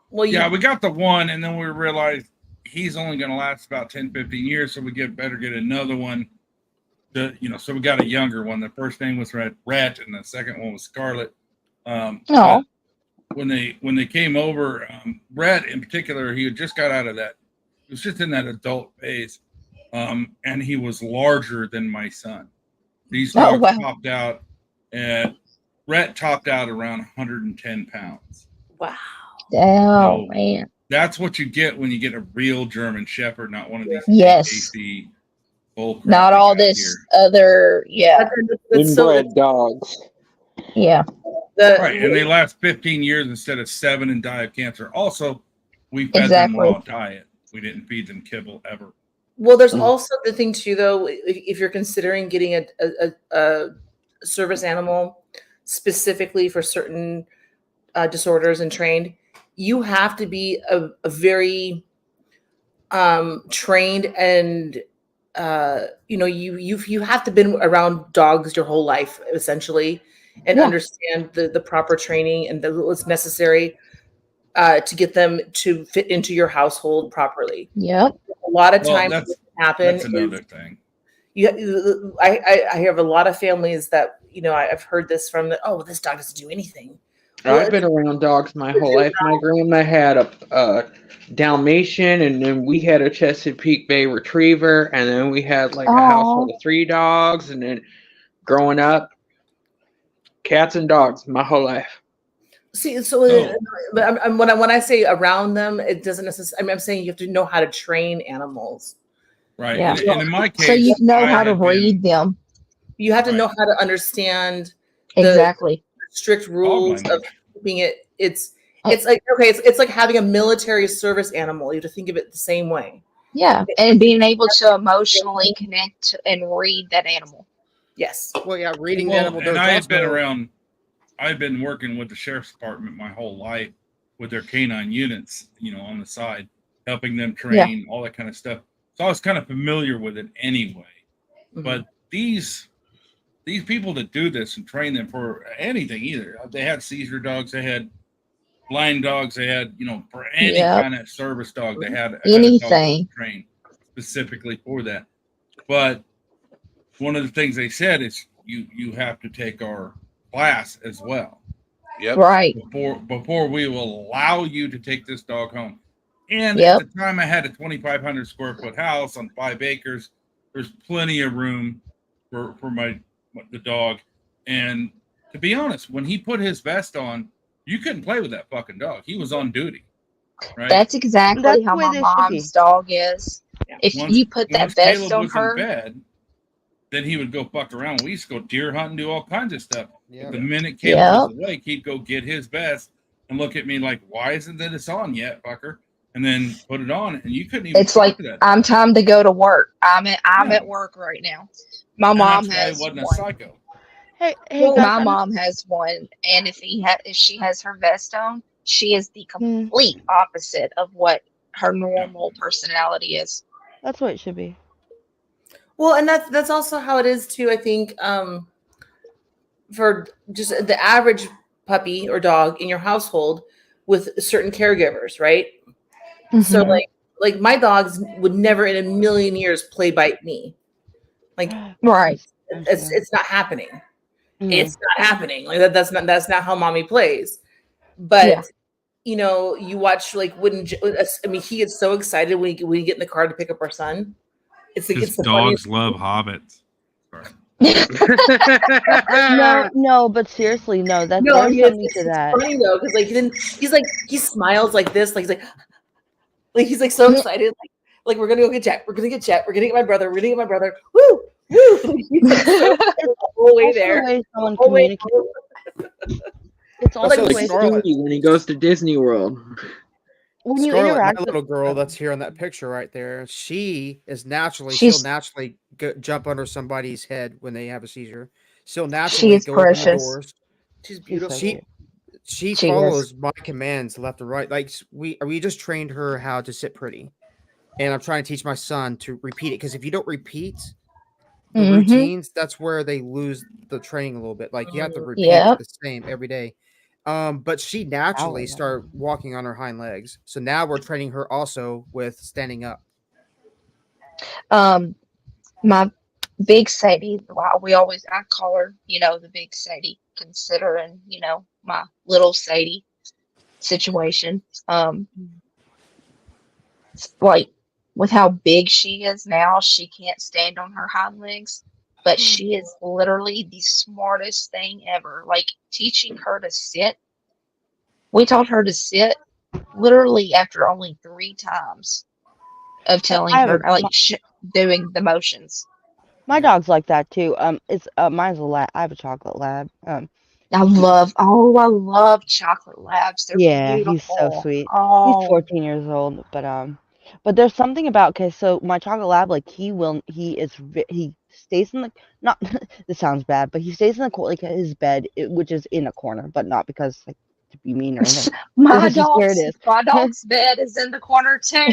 Well, yeah, we got the one, and then we realized he's only going to last about 10, 15 years, so we better get another one. So we got a younger one. The first name was Rhett, and the second one was Scarlet. No. When they came over, Rhett in particular, he had just got out of that. He was just in that adult phase, and he was larger than my son. These dogs topped out at Rhett topped out around 110 pounds. Wow. Oh, man. That's what you get when you get a real German Shepherd, not one of these Yes. AC bull crap Not they all got this here. other, yeah. Inbred dogs. Yeah. Right, and they last 15 years instead of 7 and die of cancer. Also, we fed them raw diet. We didn't feed them kibble ever. Well, there's also the thing too, though, if you're considering getting a service animal specifically for certain disorders and trained, you have to be a very trained and you have to been around dogs your whole life essentially, and understand the proper training and what's necessary to get them to fit into your household properly. Yep. A lot of times what can happen That's another thing. I have a lot of families that I've heard this from this dog doesn't do anything. I've been around dogs my whole life. My grandma had a Dalmatian, and then we had a Chesapeake Bay Retriever, and then we had like a household of 3 dogs, and then growing up, cats and dogs my whole life. See, but when I say around them, it doesn't necessarily. I'm saying you have to know how to train animals. Right. Yeah. And in my case, So you know how to read them. You have to know how to understand Exactly. the strict rules of keeping it. It's like it's like having a military service animal. You have to think of it the same way. Yeah, and being able to emotionally connect and read that animal. Yes. Well, yeah, reading the Well, animal. and I've been working with the sheriff's department my whole life with their canine units, on the side, helping them train, all that kind of stuff. So I was kind of familiar with it anyway. Mm-hmm. But these people that do this and train them for anything either, they had seizure dogs, they had blind dogs, they had, for any kind of service dog, they had anything trained specifically for that. But one of the things they said is you have to take our class as well. Yep. Right. Before we will allow you to take this dog home. And at the time I had a 2,500 square foot house on 5 acres. There's plenty of room for the dog. And to be honest, when he put his vest on, you couldn't play with that fucking dog. He was on duty. Right? That's exactly how my mom's dog is. Yeah. If you put that vest Caleb on was her, in bed, then he would go fuck around. We used to go deer hunting, do all kinds of stuff. Yeah. The minute Caleb was awake, he'd go get his vest and look at me like, "Why isn't this on yet, fucker?" And then put it on, and you couldn't even. It's like I'm time to go to work. I'm at work right now. My mom has wasn't one. a psycho. Hey, Well, guys, My I'm mom has one, and if she has her vest on, she is the Hmm. complete opposite of what her normal personality is. That's what it should be. Well, and that's also how it is too. I think for just the average puppy or dog in your household with certain caregivers, right? So Mhm. like my dogs would never in a million years play bite me. Like Right. it's not happening. Mhm. It's not happening. Like that's not how mommy plays. But Yeah. you know, you watch like I mean, he gets so excited when we get in the car to pick up our son. It's like His it's the dogs funniest. love hobbits. Sorry. No, but seriously, no, No, I there's mean something it's to that. funny though because like then he smiles like this, like he's like so excited, like we're gonna go get Jet, we're gonna get Jet, we're gonna get my brother, we're gonna get my brother, woo, woo. He's like so excited the whole way Also the there. way someone The whole way communicates. It's also That's the like way Scarlet. Stewie when he goes to Disney World. when you Scarlet, my interact with little girl that's here in that picture right there, she'll She's naturally jump under somebody's head when they have a seizure. She'll she naturally is go open the precious. doors. She's She's so beautiful. She cute. she She is. follows my commands left and right. Like we just trained her how to sit pretty, and I'm trying to teach my son to repeat it because if you don't repeat the Mhm. routines, that's where they lose the training a little bit. Like you have to repeat it Yep. the same every day. But she naturally started walking on her hind legs. So now we're training her also with standing up. My big Sadie. Wow, I call her, the big Sadie, considering, my little Sadie situation. Like with how big she is now, she can't stand on her hind legs, but she is literally the smartest thing ever. Like teaching her to sit. We taught her to sit literally after only 3 times of telling I have her, a, like doing the motions. my dog's like that too. It's mine's a lab. I have a chocolate lab. I love chocolate labs. They're Yeah, he's so beautiful. sweet. He's Oh, 14 years old, but there's something about okay. So my chocolate lab, like he stays in the not. This sounds bad, but he stays in the like his bed, which is in a corner, but not because like to be mean or anything. That's just where it is. my dog's bed is in the corner too.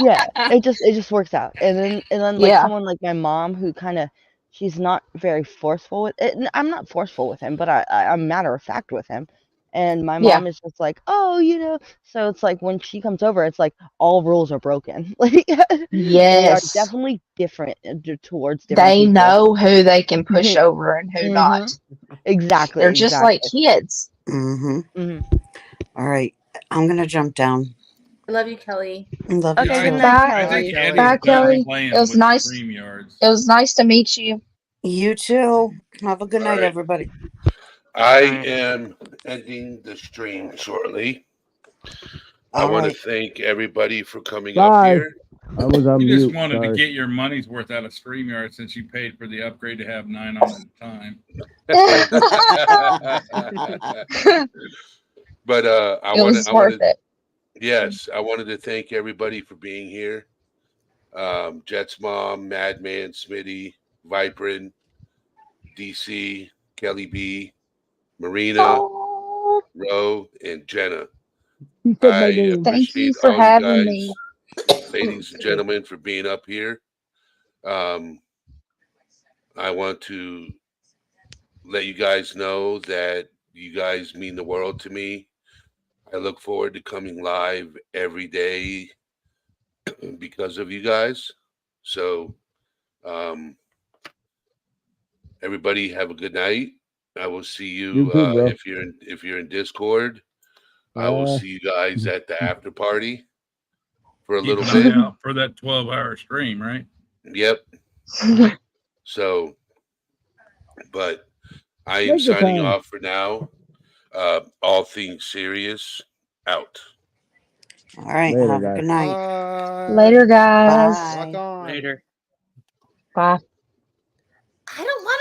Yeah, it just works out. And then like Yeah. someone like my mom who kind of she's not very forceful with it. I'm not forceful with him, but I'm matter of fact with him. And my Yeah. mom is just like, oh, so it's like when she comes over, it's like all rules are broken. Like they are Yes. definitely different towards different They people. know who they can push over and who not. Exactly. They're just like kids. Mm-hmm. All right. I'm gonna jump down. I love you, Kelly. Love Okay, you good too. night, I Kelly. think Eddie's Bye, done Kelly. playing It was with nice. StreamYards. It was nice to meet you. You too. Have a good All night, right. everybody. I am ending the stream shortly. I All want to right. thank everybody for coming up Bye. here. I was on You mute. just wanted to Sorry. get your money's worth out of StreamYard since you paid for the upgrade to have 9 on at a time. But I It was worth it. Yes, I wanted to thank everybody for being here. Jet's mom, Madman, Smitty, Viprin, DC, Kelly B, Marina, Oh, Ro, and Jenna. He said my I name. thank you appreciate for all you having me. guys, ladies and gentlemen, for being up here. I want to let you guys know that you guys mean the world to me. I look forward to coming live every day because of you guys. So, everybody have a good night. I will see You you too, bro. if you're in Discord. I will see you guys at the after party for a Keep little an eye bit. out for that 12-hour stream, right? Yep. So, but I am Take your signing time. off for now. All things serious out. All right. Later, Have a guys. good night. Bye. Later, guys. Bye. Rock on. Later. Bye. I don't want